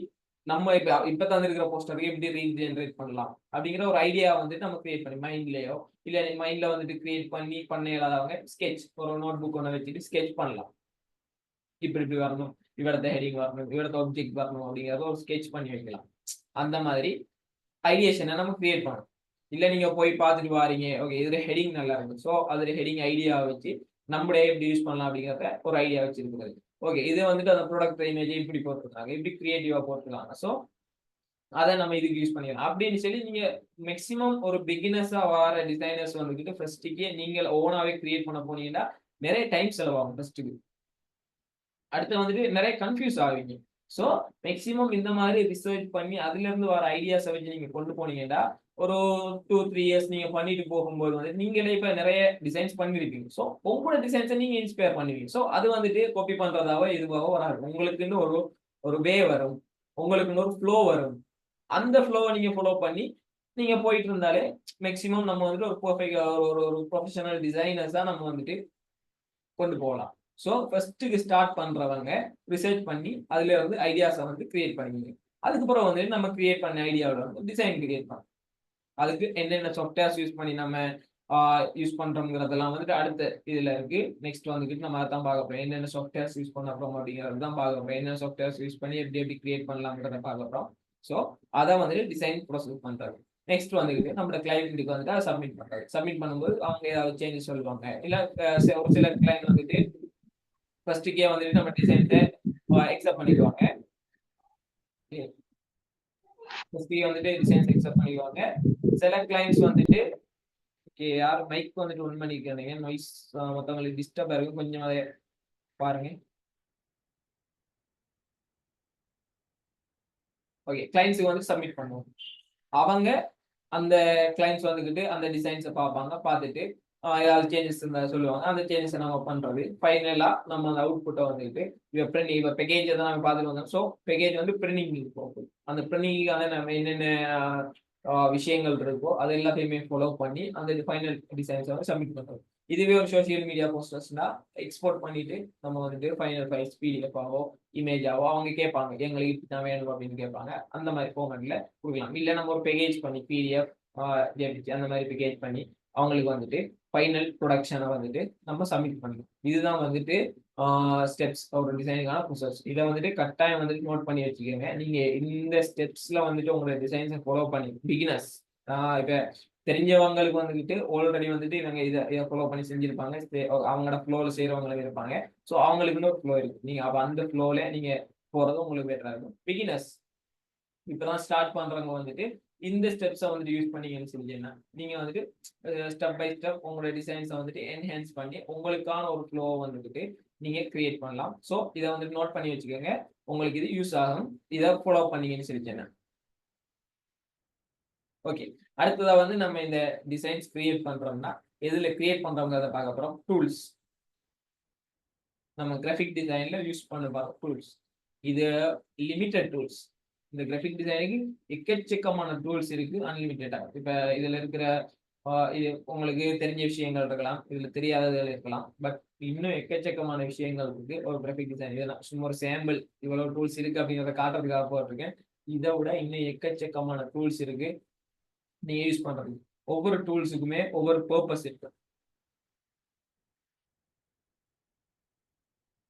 நம்ம இப்ப தந்திருக்கிற போஸ்டருக்கு எப்படி ரீஜெனரேட் பண்ணலாம் அப்படிங்கிற ஒரு ஐடியா வந்துட்டு நம்ம கிரியேட் பண்ணி மைண்ட்லயோ இல்ல மைண்ட்ல வந்துட்டு கிரியேட் பண்ண இல்லாதவங்க ஸ்கெட்ச் ஒரு நோட் புக் ஒன்று வச்சுட்டு ஸ்கெட்ச் பண்ணலாம். இப்படி வரணும், இவரத்த ஹெடிங் வரணும், இவரத்த ஆப்ஜெக்ட் வரணும் அப்படிங்கிறத ஒரு ஸ்கெட்ச் பண்ணி வைக்கலாம். அந்த மாதிரி ஐடியேஷனை நம்ம கிரியேட் பண்ணணும். இல்ல நீங்க போய் பார்த்துட்டு வாரீங்க, ஓகே இதுல ஹெடிங் நல்லா இருக்கு, ஸோ அதுல ஹெடிங் ஐடியா வச்சு நம்மளே எப்படி யூஸ் பண்ணலாம் அப்படிங்கிறத ஒரு ஐடியா வச்சிருக்கிறது. ஓகே இது வந்துட்டு அந்த ப்ராடக்ட் இமேஜ் இப்படி போட்டுருக்காங்க, இப்படி கிரியேட்டிவா போட்டுருக்காங்க, ஸோ அதை நம்ம இதுக்கு யூஸ் பண்ணிக்கலாம் அப்படின்னு சொல்லி நீங்க மேக்சிமம் ஒரு பிகினர்ஸா வர டிசைனர்ஸ் வந்துட்டு ஃபர்ஸ்ட்டுக்கே நீங்க ஓனாவே கிரியேட் பண்ண போனீங்கன்னா நிறைய டைம் செலவாகும் ஃபர்ஸ்ட்டுக்கு. அடுத்து வந்துட்டு நிறைய கன்ஃபியூஸ் ஆவீங்க. ஸோ மேக்சிமம் இந்த மாதிரி ரிசர்ச் பண்ணி அதுல இருந்து வர ஐடியாஸை வச்சு நீங்க கொண்டு போனீங்கன்னா ஒரு 2-3 இயர்ஸ் நீங்க பண்ணிட்டு போகும்போது வந்து நீங்களே இப்ப நிறைய டிசைன்ஸ் பண்ணிருப்பீங்க. ஸோ உங்களோட டிசைன்ஸை நீங்க இன்ஸ்பயர் பண்ணுவீங்க. ஸோ அது வந்துட்டு காப்பி பண்றதாவோ இதுவாவோ வராது, உங்களுக்குன்னு ஒரு வே வரும், உங்களுக்குன்னு ஒரு ஃப்ளோ வரும். அந்த ஃப்ளோவை நீங்க ஃபாலோ பண்ணி நீங்க போயிட்டு இருந்தாலே மேக்சிமம் நம்ம வந்துட்டு ஒரு பர்ஃபெக்ட் ஒரு ப்ரொஃபஷனல் டிசைனர்ஸா நம்ம வந்துட்டு கொண்டு போகலாம். ஸோ ஃபர்ஸ்ட்டுக்கு ஸ்டார்ட் பண்றவங்க ரிசர்ச் பண்ணி அதுல வந்து ஐடியாஸை வந்து கிரியேட் பண்ணிங்க. அதுக்கப்புறம் வந்து நம்ம கிரியேட் பண்ண ஐடியாவோட வந்து டிசைன் கிரியேட் பண்ணலாம். அதுக்கு என்னென்ன சாஃப்ட்வேர்ஸ் யூஸ் பண்ணி நம்ம யூஸ் பண்றோம்ங்கிறதெல்லாம் வந்துட்டு அடுத்த இதுல இருக்கு. நெக்ஸ்ட் வந்துட்டு நம்ம அதான் பார்க்க போறோம், என்னென்ன சாஃப்ட்வேர்ஸ் யூஸ் பண்ண போறோம் அப்படிங்கிறது தான் பார்க்க போறோம். என்னென்ன சாஃப்ட்வேர்ஸ் யூஸ் பண்ணி எப்படி கிரியேட் பண்ணலாம்ங்கிறத பார்க்க போறோம். ஸோ அதை வந்துட்டு டிசைன் ப்ராசஸ் பண்றது. நெக்ஸ்ட் வந்துட்டு நம்மளோட கிளைண்ட்டுக்கு வந்துட்டு அதை சப்மிட் பண்றது. சப்மிட் பண்ணும்போது அவங்க ஏதாவது சேஞ்சஸ் சொல்லுவாங்க, இல்ல ஒரு சில கிளைண்ட் வந்துட்டு ஃபர்ஸ்ட்டுக்கே வந்துட்டு நம்ம டிசைன்ஸை எக்ஸப்ட் பண்ணிக்குவாங்க. ஃபர்ஸ்ட்டுக்கே வந்துட்டு டிசைன்ஸ் எக்ஸப்ட் பண்ணிக்குவாங்க. சில கிளைண்ட்ஸ் வந்துட்டு ஓகே யார் மைக் வந்துட்டு ஒன் பண்ணிக்கிறீங்க, நாய்ஸ் மற்றவங்களுக்கு டிஸ்டர்ப் இருக்கும், கொஞ்சம் அதை பாருங்க. ஓகே கிளைண்ட்ஸுக்கு வந்து சப்மிட் பண்ணுவோம். அவங்க அந்த கிளைண்ட்ஸ் வந்துக்கிட்டு அந்த டிசைன்ஸை பார்ப்பாங்க, பார்த்துட்டு ஏதாவது சேஞ்சஸ் இருந்தால் சொல்லுவாங்க, அந்த சேஞ்சஸை நம்ம பண்றது. ஃபைனலாக நம்ம அந்த அவுட்புட்டை வந்துட்டு இப்போ பேக்கேஜை தான் நம்ம பார்த்துட்டு வந்தோம். ஸோ பேக்கேஜ் வந்து பிரிண்டிங் போகும். அந்த பிரிண்டிங்கான நம்ம என்னென்ன விஷயங்கள் இருக்கோ அது எல்லாத்தையுமே ஃபாலோ பண்ணி அந்த ஃபைனல் டிசைன்ஸை வந்து சப்மிட் பண்ணுறோம். இதுவே ஒரு சோசியல் மீடியா போஸ்டர்ஸ்னா எக்ஸ்போர்ட் பண்ணிட்டு நம்ம வந்துட்டு ஃபைனல் ஃபைல்ஸ் பிடிஎஃபாவோ இமேஜாவோ அவங்க கேட்பாங்க, எங்களுக்கு இப்படி தான் வேணும் அப்படின்னு கேட்பாங்க. அந்த மாதிரி ஃபார்மேட்ல கொடுக்கலாம். இல்லை நம்ம ஒரு பேக்கேஜ் பண்ணி பிடிஎஃப் அந்த மாதிரி பேக்கேஜ் பண்ணி அவங்களுக்கு வந்துட்டு ஃபைனல் ப்ரொடக்ஷனை வந்துட்டு நம்ம சப்மிட் பண்ணணும். இதுதான் வந்துட்டு ஸ்டெப்ஸ் ஒரு டிசைனுக்கான ப்ரொசஸ். இதை வந்துட்டு கட்டாயம் வந்துட்டு நோட் பண்ணி வச்சுக்கோங்க. நீங்க இந்த ஸ்டெப்ஸ்ல வந்துட்டு உங்களோட டிசைன்ஸை ஃபாலோ பண்ணி பிகினர்ஸ் இப்போ தெரிஞ்சவங்களுக்கு வந்துட்டு ஆல்ரெடி வந்துட்டு இவங்க இதை ஃபாலோ பண்ணி செஞ்சிருப்பாங்க, அவங்களோட ஃப்ளோவில் செய்கிறவங்களும் இருப்பாங்க. ஸோ அவங்களுக்குன்னு ஒரு ஃப்ளோ இருக்கு, நீங்க அப்போ அந்த ஃப்ளோவில் நீங்க போறது உங்களுக்கு பெட்டரா இருக்கும். பிகினர்ஸ் இப்பதான் ஸ்டார்ட் பண்றவங்க வந்துட்டு இந்த ஸ்டெப்ஸை வந்துட்டு யூஸ் பண்ணீங்கன்னு சொல்லிங்கன்னா நீங்க வந்துட்டு ஸ்டெப் பை ஸ்டெப் உங்களோட டிசைன்ஸை வந்துட்டு என்ஹான்ஸ் பண்ணி உங்களுக்கான ஒரு ஃப்ளோ வந்துட்டு நீங்க கிரியேட் பண்ணலாம். ஸோ இதை வந்துட்டு நோட் பண்ணி வச்சுக்கோங்க, உங்களுக்கு இது யூஸ் ஆகும், இதை ஃபாலோ பண்ணீங்கன்னு சொல்லிச்சேன். ஓகே அடுத்ததா வந்து நம்ம இந்த டிசைன்ஸ் கிரியேட் பண்றோம்னா எதுல கிரியேட் பண்றோம்ங்கிறத பார்க்க போறோம். டூல்ஸ், நம்ம கிராஃபிக் டிசைன்ல யூஸ் பண்ண போறோம் டூல்ஸ். இது லிமிட்டட் டூல்ஸ். இந்த கிராஃபிக் டிசைனுக்கு எக்கச்சக்கமான டூல்ஸ் இருக்கு, அன்லிமிட்டடா. இப்ப இதுல இருக்கிற இது உங்களுக்கு தெரிஞ்ச விஷயங்கள் இருக்கலாம், இதுல தெரியாதது இருக்கலாம், பட் இன்னும் எக்கச்சக்கமான விஷயங்கள் இருக்கு ஒரு கிராஃபிக் டிசைன். இதெல்லாம் சும்மா ஒரு சாம்பிள், இவ்வளவு டூல்ஸ் இருக்கு அப்படிங்கிறத காட்டுறதுக்காக போட்டிருக்கேன். இதை விட இன்னும் எக்கச்சக்கமான டூல்ஸ் இருக்கு நீங்க யூஸ் பண்றது. ஒவ்வொரு டூல்ஸுக்குமே ஒவ்வொரு பர்பஸ் இருக்கு,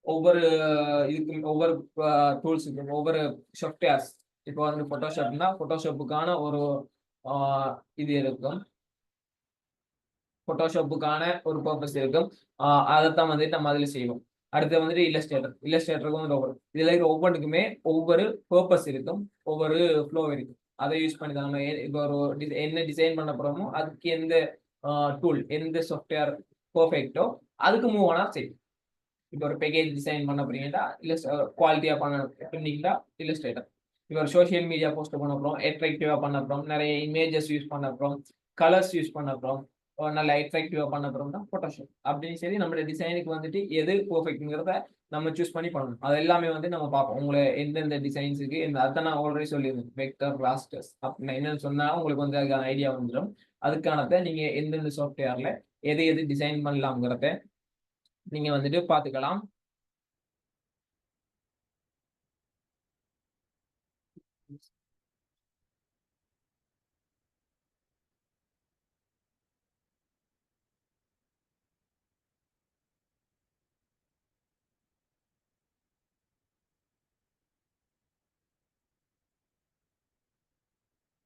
ஒவ்வொரு இதுக்கு ஒவ்வொரு டூல்ஸுக்கும் ஒவ்வொரு சாஃப்ட்வேர்ஸ். இப்போ வந்து போட்டோஷாப்னா போட்டோஷாப்புக்கான ஒரு இது இருக்கும், போட்டோஷாப்புக்கான ஒரு பர்பஸ் இருக்கும், அதைத்தான் வந்துட்டு நம்ம அதில் செய்வோம். அடுத்து வந்துட்டு இல்லஸ்ட்ரேட்டருக்கும் வந்து இதுல இருக்கிற ஒவ்வொன்றுக்குமே ஒவ்வொரு பர்பஸ் இருக்கும், ஒவ்வொரு ஃப்ளோ இருக்கும். அதை யூஸ் பண்ணி தான் நம்ம இப்போ ஒரு என்ன டிசைன் பண்ண போறோமோ அதுக்கு எந்த டூல் எந்த சாஃப்ட்வேர் பர்ஃபெக்டோ அதுக்கு மூவ் ஆனா செய்யும். இப்போ ஒரு பேக்கேஜ் டிசைன் பண்ண போறீங்கன்னா இல்லை குவாலிட்டியா பண்ணீங்கன்னா இல்லஸ்ட்ரேட்டர். இப்போ ஒரு சோஷியல் மீடியா போஸ்ட் பண்ண போறோம், அட்ராக்டிவா பண்ண போறோம், நிறைய இமேஜஸ் யூஸ் பண்ண போறோம், கலர்ஸ் யூஸ் பண்ண அப்புறம் நல்ல எஃபெக்டிவா பண்ண அப்புறம் தான் போட்டோஷாப் அப்படின்னு சொல்லி நம்மளோட டிசைனுக்கு வந்துட்டு எது பெர்ஃபெக்ட்ங்கிறத நம்ம சூஸ் பண்ணி பண்ணணும். அது எல்லாமே வந்து நம்ம பார்ப்போம். உங்களை எந்தெந்த டிசைன்ஸுக்கு அதை நான் ஆல்ரெடி சொல்லியிருந்தேன். வெக்டர் ராஸ்டர்ஸ் அப்படின்னு என்னன்னு சொன்னா உங்களுக்கு வந்து அதுக்கான ஐடியா வந்துடும். அதுக்கானதை நீங்க எந்தெந்த சாஃப்ட்வேர்ல எது எது டிசைன் பண்ணலாம்ங்கிறத நீங்க வந்துட்டு பார்த்துக்கலாம்.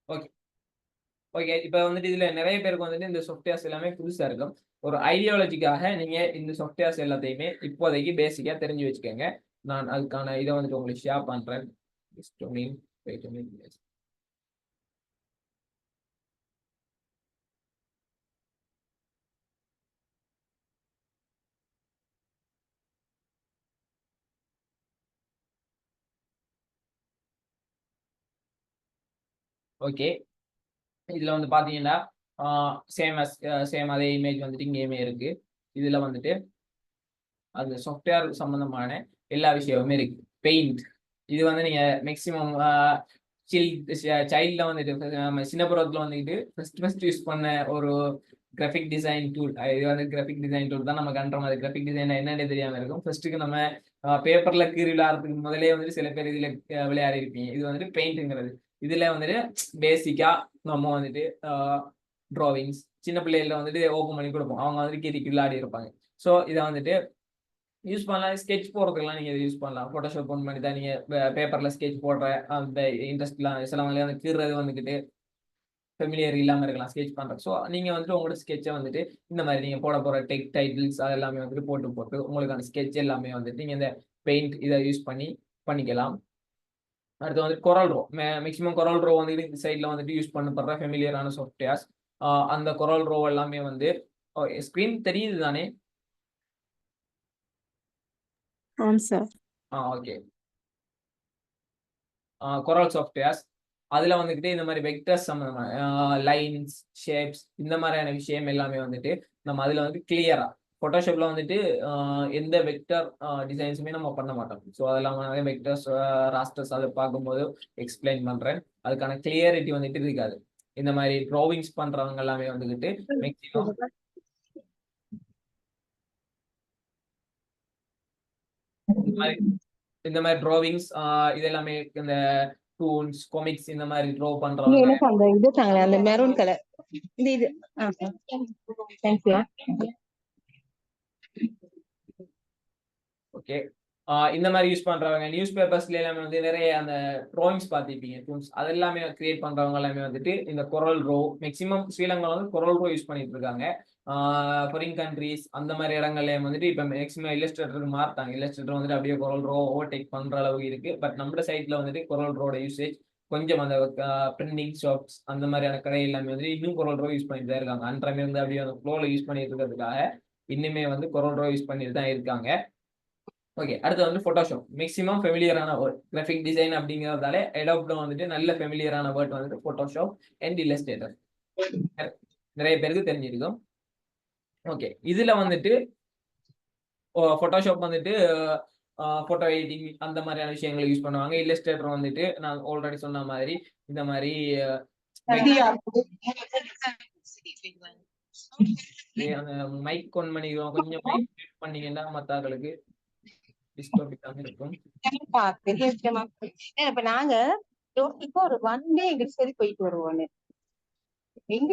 ஓகே ஓகே இப்போ வந்துட்டு இதுல நிறைய பேருக்கு வந்துட்டு இந்த சாஃப்ட்வேர்ஸ் எல்லாமே புதுசா இருக்கும். ஒரு ஐடியாலஜிக்காக நீங்க இந்த சாஃப்ட்வேர்ஸ் எல்லாத்தையுமே இப்போதைக்கு பேசிக்கா தெரிஞ்சு வச்சுக்கோங்க. நான் அதுக்கான இதை வந்துட்டு உங்களுக்கு ஷேர் பண்றேன். ஓகே இதுல வந்து பாத்தீங்கன்னா சேம் அதே இமேஜ் வந்துட்டு இங்கேயுமே இருக்கு. இதுல வந்துட்டு அந்த சாஃப்ட்வேர் சம்பந்தமான எல்லா விஷயமுமே இருக்கு. பெயிண்ட் இது வந்து நீங்க மேக்சிமம் சைல்ட்ல வந்துட்டு சின்ன பருவத்துல வந்துட்டு ஃபர்ஸ்ட் யூஸ் பண்ண ஒரு கிராஃபிக் டிசைன் டூல். இது வந்து கிராஃபிக் டிசைன் டூல் தான் நம்ம கண்ற மாதிரி. கிராஃபிக் டிசைன் என்னன்னு தெரியாம இருக்கும். ஃபர்ஸ்ட்டுக்கு நம்ம பேப்பர்ல கீறி விளையாடுறதுக்கு முதலே வந்துட்டு சில பேர் இதுல விளையாடி இருப்பீங்க. இது வந்துட்டு பெயிண்ட்ங்கிறது. இதுல வந்துட்டு பேசிக்கா நம்ம வந்துட்டு டிராவிங்ஸ் சின்ன பிள்ளைகள வந்துட்டு ஓப்பன் பண்ணி கொடுப்போம். அவங்க வந்துட்டு கீறி விளையாடி இருப்பாங்க. ஸோ இதை வந்துட்டு யூஸ் பண்ணலாம். ஸ்கெட்ச் போடுறதுக்கெல்லாம் நீங்க யூஸ் பண்ணலாம். போட்டோஷாப் ஓப்பன் பண்ணி தான் நீங்க பேப்பர்ல ஸ்கெட்ச் போடுற அந்த இன்ட்ரெஸ்ட்லாம் சிலவங்களே வந்து கீறது வந்துக்கிட்டு ஃபெமிலியர் இல்லாம இருக்கலாம் ஸ்கெட்ச் பண்றது. ஸோ நீங்க வந்துட்டு உங்களோட ஸ்கெட்சை வந்துட்டு இந்த மாதிரி நீங்க போட போற டைட்டில்ஸ் அது எல்லாமே வந்துட்டு போட்டு உங்களுக்கான ஸ்கெட்ச் எல்லாமே வந்துட்டு நீங்க இந்த பெயிண்ட் இதை யூஸ் பண்ணிக்கலாம். அடுத்து வந்து கொரல் ரோ. மேக்ஸிமம் கொரல் ரோ வந்துட்டு இந்த சைட்ல வந்துட்டு யூஸ் பண்ணப்படுற ஃபெமிலியரான சாஃப்ட்வேர்ஸ். அந்த கொரல் ரோ எல்லாமே வந்து ஸ்கிரீன் தெரியுது தானே? சார் ஓகே கொரல் சாஃப்ட்வேர்ஸ் அதுல வந்துட்டு இந்த மாதிரி வெக்டர்ஸ் சம்பந்தமான லைன்ஸ் ஷேப்ஸ் இந்த மாதிரியான விஷயம் எல்லாமே வந்துட்டு நம்ம அதுல வந்து கிளியரா போட்டோஷாப்ல வந்துட்டு எந்த வெக்டர் டிசைன்ஸுமே நம்ம பண்ண மாட்டோம். ஸோ அதெல்லாம் வெக்டர்ஸ் ராஸ்டர்ஸ் அதை பார்க்கும்போது எக்ஸ்பிளைன் பண்றேன். அதுக்கான கிளியரிட்டி வந்துட்டு இருக்காது. இந்த மாதிரி டிராவிங்ஸ் பண்றவங்க எல்லாமே வந்துட்டு மேக்ஸிமம் இந்த மாதிரி டிராவிங்ஸ் இது எல்லாமே இந்த டூல்ஸ் காமிக்ஸ் இந்த மாதிரி ட்ரா பண்றவங்க எனக்கு அந்த இது தாங்க அந்த மெரூன் கலர் இந்த இது தேங்க்யூ. ஓகே இந்த மாதிரி யூஸ் பண்றவங்க நியூஸ் பேப்பர்ஸ்ல எல்லாமே வந்து நிறைய அந்த ட்ராயிங்ஸ் பார்த்திருப்பீங்க. டூல்ஸ் அது எல்லாமே கிரியேட் பண்றவங்க எல்லாமே வந்துட்டு இந்த கொரல் ரோ மேக்ஸிமம் ஸ்ரீலங்கால வந்து கொரல் ரோ யூஸ் பண்ணிட்டு இருக்காங்க. ஃபாரின் கண்ட்ரீஸ் அந்த மாதிரி இடங்கள்லயும் வந்துட்டு இப்போ மேக்ஸிமம் இல்லஸ்ட்ரேட்டருக்கு மாறுட்டாங்க. இல்லஸ்ட்ரேட்டர் வந்துட்டு அப்படியே கொரல் ரோ ஓவர்டேக் பண்ற அளவுக்கு இருக்கு. பட் நம்ம சைட்ல வந்துட்டு கொரல் ரோட யூசேஜ் கொஞ்சம் அந்த பிரிண்டிங் ஷாப்ஸ் அந்த மாதிரியான கடை எல்லாமே வந்து இன்னும் கொரல் ரோ யூஸ் பண்ணிட்டு தான் இருக்காங்க. அன்றமே வந்து அப்படியே அந்த ஃப்ளோல யூஸ் பண்ணிட்டு இருக்கிறதுக்காக இன்னுமே வந்து கொரல் ரோ யூஸ் பண்ணிட்டு தான் இருக்காங்க. ஓகே அடுத்து வந்து போட்டோஷாப் மேக்ஸிமம் ஃபெமிலியரான வேர்ட். கிராஃபிக் டிசைன் அப்படிங்கிறதால அடாப்ல வந்துட்டு நல்ல ஃபெமிலியரான வேர்ட் வந்துட்டு போட்டோஷாப் அண்ட் இல்லஸ்ட்ரேட்டர் நிறைய பேருக்கு தெரிஞ்சிருக்கும். ஓகே இதுல வந்துட்டு போட்டோஷாப் வந்துட்டு போட்டோ எடிட்டிங் அந்த மாதிரியான விஷயங்களை யூஸ் பண்ணுவாங்க. இல்லஸ்ட்ரேட்டர் வந்துட்டு நான் ஆல்ரெடி சொன்ன மாதிரி இந்த மாதிரி மைக் ஒன் பண்ணிக்கிறோம். கொஞ்சம் மைக் பண்ணீங்கன்னா மற்றவர்களுக்கு டிஸ்டர்ப் இல்லாம இருக்கும். இப்ப நாங்க இப்போ ஒரு 1 டே எங்க சரி போயிட்டு வருவோம். எங்க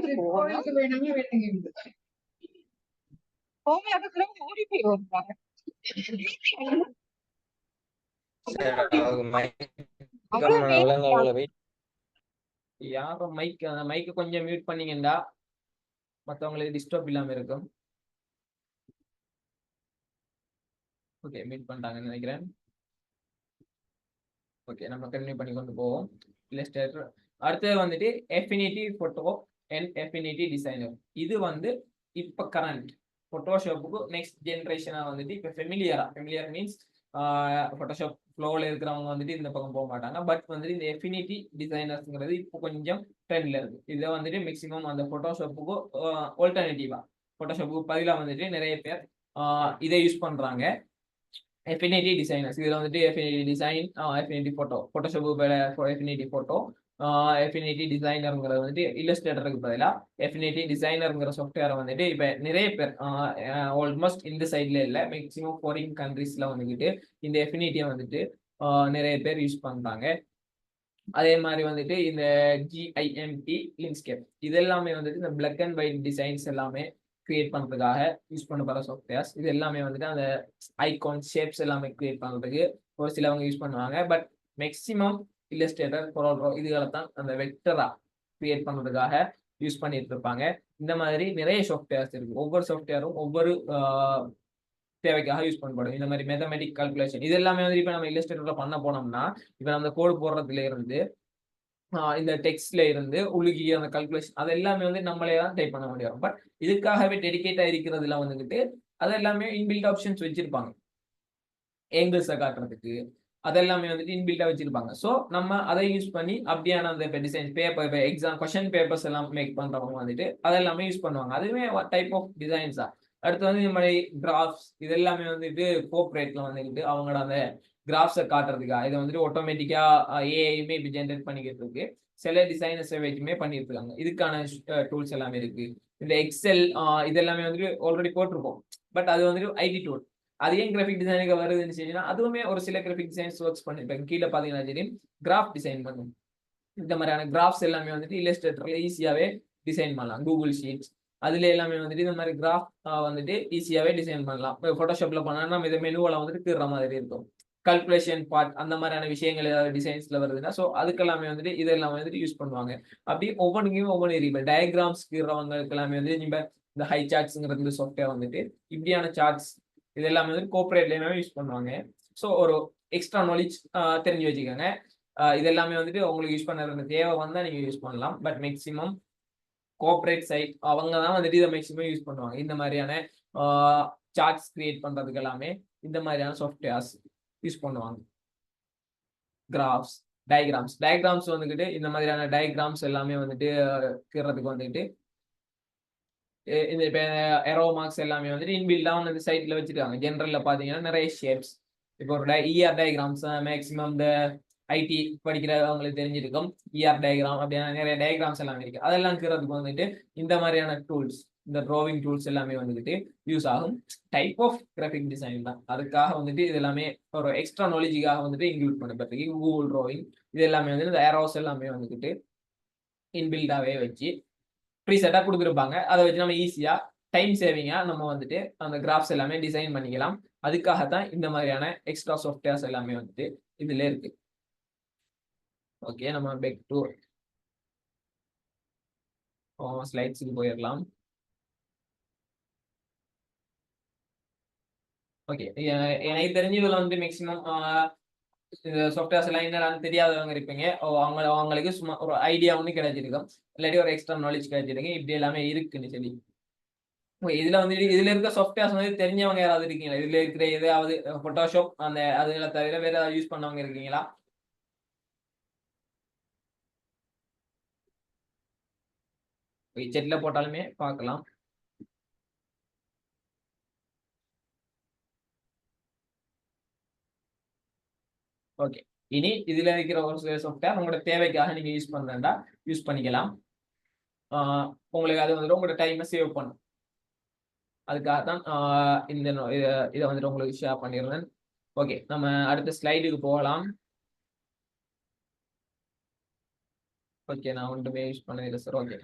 ஓடி போயிடுவோம். யாரும் மைக் கொஞ்சம் மியூட் பண்ணீங்கன்னா மற்றவங்களுக்கு டிஸ்டர்ப் இல்லாம இருக்கும். ஓகே மீட் பண்ணிட்டாங்கன்னு நினைக்கிறேன். ஓகே நம்ம கண்டினியூ பண்ணி கொண்டு போவோம். இல்லஸ்ட்ரேட்டர் அடுத்தது வந்துட்டு Affinity photo and Affinity designer. இது வந்து இப்போ கரண்ட் போட்டோஷாப்புக்கு நெக்ஸ்ட் ஜென்ரேஷனா வந்துட்டு இப்போ ஃபெமிலியர் மீன்ஸ் ஃபோட்டோஷாப் ஃப்ளோவில் இருக்கிறவங்க வந்துட்டு இந்த பக்கம் போக மாட்டாங்க. பட் வந்துட்டு இந்த எஃபினிட்டி டிசைனர்ஸ்ங்கிறது இப்போ கொஞ்சம் ட்ரெண்ட்ல இருக்கு. இதை வந்துட்டு மேக்ஸிமம் அந்த ஃபோட்டோஷாப்புக்கு ஆல்டர்னேட்டிவா ஃபோட்டோஷாப்புக்கு பதிலாக வந்துட்டு நிறைய பேர் இதை யூஸ் பண்றாங்க. எஃபினிட்டி டிசைனர்ஸ் இதில் வந்துட்டு Affinity design, Affinity ஃபோட்டோஷாப்புக்கு Affinity photo, Affinity டிசைனருங்கிறது வந்துட்டு இல்லஸ்ட்ரேட்டருக்கு பதிலாக எஃபினிட்டி டிசைனருங்கிற சாஃப்ட்வேரை வந்துட்டு இப்போ நிறைய பேர் ஆல்மோஸ்ட் இந்த சைட்ல இல்லை, மேக்ஸிமம் ஃபாரின் கண்ட்ரீஸ்ல வந்துட்டு இந்த எஃபினிட்டியை வந்துட்டு நிறைய பேர் யூஸ் பண்றாங்க. அதே மாதிரி வந்துட்டு இந்த GIMP லின்ஸ்கேப் இது எல்லாமே வந்துட்டு இந்த பிளாக் அண்ட் ஒயிட் டிசைன்ஸ் எல்லாமே கிரியேட் பண்றதுக்காக யூஸ் பண்ணப்படுற சாஃப்ட்வேர்ஸ். இது எல்லாமே வந்துட்டு அந்த ஐகான் ஷேப்ஸ் எல்லாமே கிரியேட் பண்றதுக்கு ஒரு சிலவங்க யூஸ் பண்ணுவாங்க. பட் மேக்ஸிமம் இல்லஸ்ட்ரேட்டர், ப்ரோ இதுகளை தான் அந்த வெக்டரா கிரியேட் பண்றதுக்காக யூஸ் பண்ணிட்டு இருப்பாங்க. இந்த மாதிரி நிறைய சாஃப்ட்வேர்ஸ் இருக்கு. ஒவ்வொரு சாஃப்ட்வேரும் ஒவ்வொரு தேவைக்காக யூஸ் பண்ணப்படும். இந்த மாதிரி மேத்தமெட்டிக் கால்குலேஷன் இது எல்லாமே வந்து இப்போ நம்ம இல்லஸ்ட்ரேட்டர்ல பண்ண போனோம்னா இப்போ நம்ம கோடு போடுறதுல இருந்து இந்த டெக்ஸ்ட்ல இருந்து உள்ளுக்கி அந்த கால்குலேஷன் அது எல்லாமே வந்து நம்மளே தான் டைப் பண்ண முடியும். பட் இதுக்காகவே டெடிகேட்டா இருக்கிறதுல வந்துட்டு அது எல்லாமே இன்பில்ட் ஆப்ஷன்ஸ் வச்சிருப்பாங்க. ஏங்கிள்ஸை காட்டுறதுக்கு அதெல்லாமே வந்துட்டு இன்பில்டா வச்சிருப்பாங்க. ஸோ நம்ம அதை யூஸ் பண்ணி அப்படியான அந்த design paper exam question papers எல்லாம் மேக் பண்றவங்க வந்துட்டு அதெல்லாமே யூஸ் பண்ணுவாங்க. அதுவே டைப் ஆஃப் டிசைன்ஸ் தான். அடுத்து வந்து இந்த மாதிரி கிராஃப்ஸ் இது எல்லாமே வந்துட்டு கோஆப்ரேட்ல வந்துட்டு அவங்களோட அந்த கிராஃப்ஸை காட்டுறதுக்காக இதை வந்துட்டு ஆட்டோமேட்டிக்கா ஏஐயுமே இப்போ ஜென்ரேட் பண்ணிக்கிட்டு இருக்கு. சில டிசைனர்ஸை வச்சுமே பண்ணிட்டு இருக்காங்க. இதுக்கான டூல்ஸ் எல்லாமே இருக்கு. இந்த எக்ஸெல் இது எல்லாமே வந்துட்டு ஆல்ரெடி போட்டிருக்கோம். பட் அது வந்துட்டு ஐடி டூல். அது ஏன் கிராஃபிக் டிசைனுக்கு வருதுன்னு சொன்னீங்கன்னா அதுவுமே ஒரு சில கிராஃபிக் டிசைன்ஸ் ஒர்க்ஸ் பண்ணிருப்பாங்க. கீழே பாத்தீங்கன்னா சரி கிராஃப் டிசைன் பண்ணும். இந்த மாதிரியான கிராஃப்ஸ் எல்லாமே வந்துட்டு இல்லஸ்ட்ரேட்டர்ல ஈஸியாவே டிசைன் பண்ணலாம். கூகுள் ஷீட்ஸ் அதுல எல்லாமே வந்துட்டு இந்த மாதிரி கிராஃப் வந்துட்டு ஈஸியாவே டிசைன் பண்ணலாம். ஃபோட்டோஷாப்ல பண்ணா நம்ம இதை மெனுவெல்லாம் வந்துட்டு தீர்ற மாதிரி இருக்கும். கல்குலேஷன் பார்ட் அந்த மாதிரியான விஷயங்கள் ஏதாவது டிசைன்ஸ்ல வருதுன்னா ஸோ அதுக்கெல்லாமே வந்துட்டு இதெல்லாம் வந்துட்டு யூஸ் பண்ணுவாங்க. அப்படி ஒவ்வொன்றுக்கும் ஒவ்வொரு எரிபல் டயக்ராம்ஸ் கீறவங்களுக்கு எல்லாமே வந்து நீங்க இந்த ஹை சார்ட்ஸ்ங்கிறது சாஃப்ட்வேர் வந்துட்டு இப்படியான சார்ட்ஸ் இது எல்லாமே வந்து கோஆப்ரேட்லயுமே யூஸ் பண்ணுவாங்க. ஸோ ஒரு எக்ஸ்ட்ரா நாலேஜ் தெரிஞ்சு வச்சுக்கோங்க. இது எல்லாமே வந்துட்டு உங்களுக்கு யூஸ் பண்ணுற தேவை வந்தால் நீங்கள் யூஸ் பண்ணலாம். பட் மேக்ஸிமம் கோஆப்ரேட் சைட் அவங்க தான் வந்துட்டு இதை மேக்ஸிமம் யூஸ் பண்ணுவாங்க. இந்த மாதிரியான சார்ட்ஸ் கிரியேட் பண்ணுறதுக்கு எல்லாமே இந்த மாதிரியான சாஃப்ட்வேர்ஸ் யூஸ் பண்ணுவாங்க. கிராஃப்ஸ் டயக்ராம்ஸ் வந்துக்கிட்டு இந்த மாதிரியான டயக்ராம்ஸ் எல்லாமே வந்துட்டு கீறதுக்கு வந்துட்டு இந்த இப்போ எரோ மார்க்ஸ் எல்லாமே வந்துட்டு இன்பில்டாக வந்து சைட்ல வச்சிருக்காங்க. ஜென்ரல்ல பார்த்தீங்கன்னா நிறைய ஷேப்ஸ் இப்போ ஒரு இஆர் டயக்ராம்ஸ் மேக்ஸிமம் இந்த ஐடி படிக்கிறவங்களுக்கு தெரிஞ்சிருக்கும். இஆர் டயக்ராம் அப்படின்னா நிறைய டயக்ராம்ஸ் எல்லாமே இருக்கு. அதெல்லாம் கீறதுக்கு வந்துட்டு இந்த மாதிரியான டூல்ஸ் இந்த ட்ராவிங் டூல்ஸ் எல்லாமே வந்துட்டு யூஸ் ஆகும். டைப் ஆஃப் கிராஃபிக் டிசைன் தான். அதுக்காக வந்துட்டு இது எல்லாமே ஒரு எக்ஸ்ட்ரா நாலேஜுக்காக வந்துட்டு இன்க்ளூட் பண்ணப்பட்டிருக்கு. கூகுள் ட்ராவிங் இது எல்லாமே வந்து இந்த ஏரோஸ் எல்லாமே வந்துட்டு இன்பில்டாவே வச்சு ப்ரீசெட்டாக கொடுத்துருப்பாங்க. அதை வச்சு நம்ம ஈஸியாக டைம் சேவிங்காக நம்ம வந்துட்டு அந்த கிராஃப்ஸ் எல்லாமே டிசைன் பண்ணிக்கலாம். அதுக்காகத்தான் இந்த மாதிரியான எக்ஸ்ட்ரா சாஃப்ட்வேர்ஸ் எல்லாமே வந்துட்டு இதுல இருக்கு. ஓகே, நம்ம பேக் டு ஸ்லைட்ஸுக்கு போயிடலாம். ஓகே, எனக்கு தெரிஞ்சதுல வந்து மேக்ஸிமம் சாஃப்ட்வேர்ஸ் எல்லாம் என்னன்னு தெரியாதவங்க இருப்பீங்க. அவங்களுக்கு சும்மா ஒரு ஐடியா ஒன்று கிடைச்சிருக்கும், இல்லாட்டி ஒரு எக்ஸ்ட்ரா நாலேஜ் கிடைச்சிருக்கு இப்படி எல்லாமே இருக்குன்னு சொல்லி. இதுல வந்து இதுல இருக்க சாஃப்ட்வேர்ஸ் வந்து தெரிஞ்சவங்க யாராவது இருக்கீங்களா? இதுல இருக்கிற ஏதாவது போட்டோஷாப் அந்த அதுல தவிர வேற ஏதாவது யூஸ் பண்ணவங்க இருக்கீங்களா? செட்ல போட்டாலுமே பார்க்கலாம். ஓகே, இனி இதுல இருக்கிற ஒரு சில சாஃப்ட்வேர் உங்களோட தேவைக்காக நீங்க யூஸ் பண்றா யூஸ் பண்ணிக்கலாம். உங்களுக்கு அது வந்து உங்களோட டைமை சேவ் பண்ணும். அதுக்காக தான் இந்த இதை வந்துட்டு உங்களுக்கு ஷேர் பண்ணிடுறேன். ஓகே, நம்ம அடுத்த ஸ்லைடுக்கு போகலாம். ஓகே, நான் ஒன்றுமே யூஸ் பண்ணதில்லை சார். ஓகே,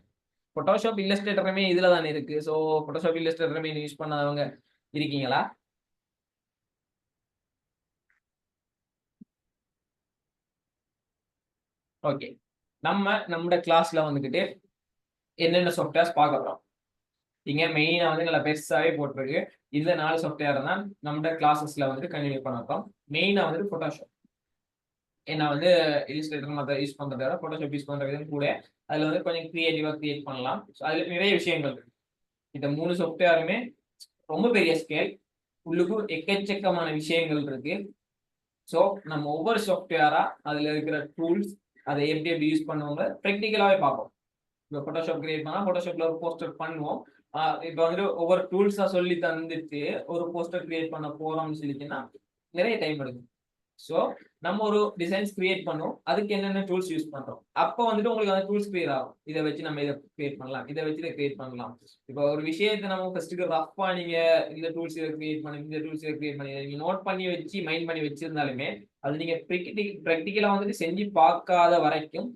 போட்டோஷாப் இல்லஸ்ட்ரேட்டருமே இதுல தானே இருக்கு. ஸோ போட்டோஷாப் இல்லஸ்ட்ரேட்டருமே யூஸ் பண்ணாதவங்க இருக்கீங்களா? ஓகே, நம்மளோட கிளாஸ்ல வந்துக்கிட்டு என்னென்ன சாஃப்ட்வேர்ஸ் பார்க்கலாம். இங்க மெயினா வந்து நல்லா பெருசாவே போட்டிருக்கு. இந்த 4 சாஃப்ட்வேர் தான் நம்மளோட கிளாஸஸ்ல வந்துட்டு கண்டினியூ பண்ணப்போம். மெயினா வந்துட்டு போட்டோஷாப். ஏன்னா வந்து இல்லஸ்ட்ரேட்டர் மற்ற யூஸ் பண்றத விட போட்டோஷாப் யூஸ் பண்ற விதம் கூட அதுல வந்து கொஞ்சம் கிரியேட்டிவா கிரியேட் பண்ணலாம். அதுல நிறைய விஷயங்கள் இருக்கு. இந்த 3 சாஃப்ட்வேருமே ரொம்ப பெரிய ஸ்கேல், உள்ளுக்கு எக்கச்சக்கமான விஷயங்கள் இருக்கு. ஸோ நம்ம ஒவ்வொரு சாஃப்ட்வேரா அதுல இருக்கிற டூல்ஸ் அதை எப்படி எப்படி யூஸ் பண்ணுவாங்க ப்ராக்டிக்கலாவே பார்ப்போம். இப்போ ஃபோட்டோஷாப் கிரியேட் பண்ணா ஃபோட்டோஷாப்ல ஒரு போஸ்டர் பண்ணுவோம். இப்போ வந்துட்டு ஒவ்வொரு டூல்ஸா சொல்லி தந்துட்டு ஒரு போஸ்டர் கிரியேட் பண்ண போறோம்னு சொல்லிச்சுன்னா நிறைய டைம் எடுக்கும். ஸோ நம்ம ஒரு டிசைன்ஸ் கிரியேட் பண்ணுவோம், அதுக்கு என்னென்ன டூல்ஸ் யூஸ் பண்றோம், அப்போ வந்துட்டு உங்களுக்கு அந்த டூல்ஸ் கிளியர் ஆகும். இதை வச்சு நம்ம இதை கிரியேட் பண்ணலாம், இதை வச்சு இதை கிரியேட் பண்ணலாம். இப்போ ஒரு விஷயத்தை நம்ம ஃபர்ஸ்ட்டுக்கு ரஃபா நீங்க இந்த டூல்ஸ் இதை கிரியேட் பண்ணி இந்த டூல்ஸ் இதை கிரியேட் பண்ணி நீங்க நோட் பண்ணி வச்சு மைண்ட் பண்ணி வச்சிருந்தாலுமே அது நீங்க ப்ராக்டிக்கலா வந்துட்டு செஞ்சு பார்க்காத வரைக்கும்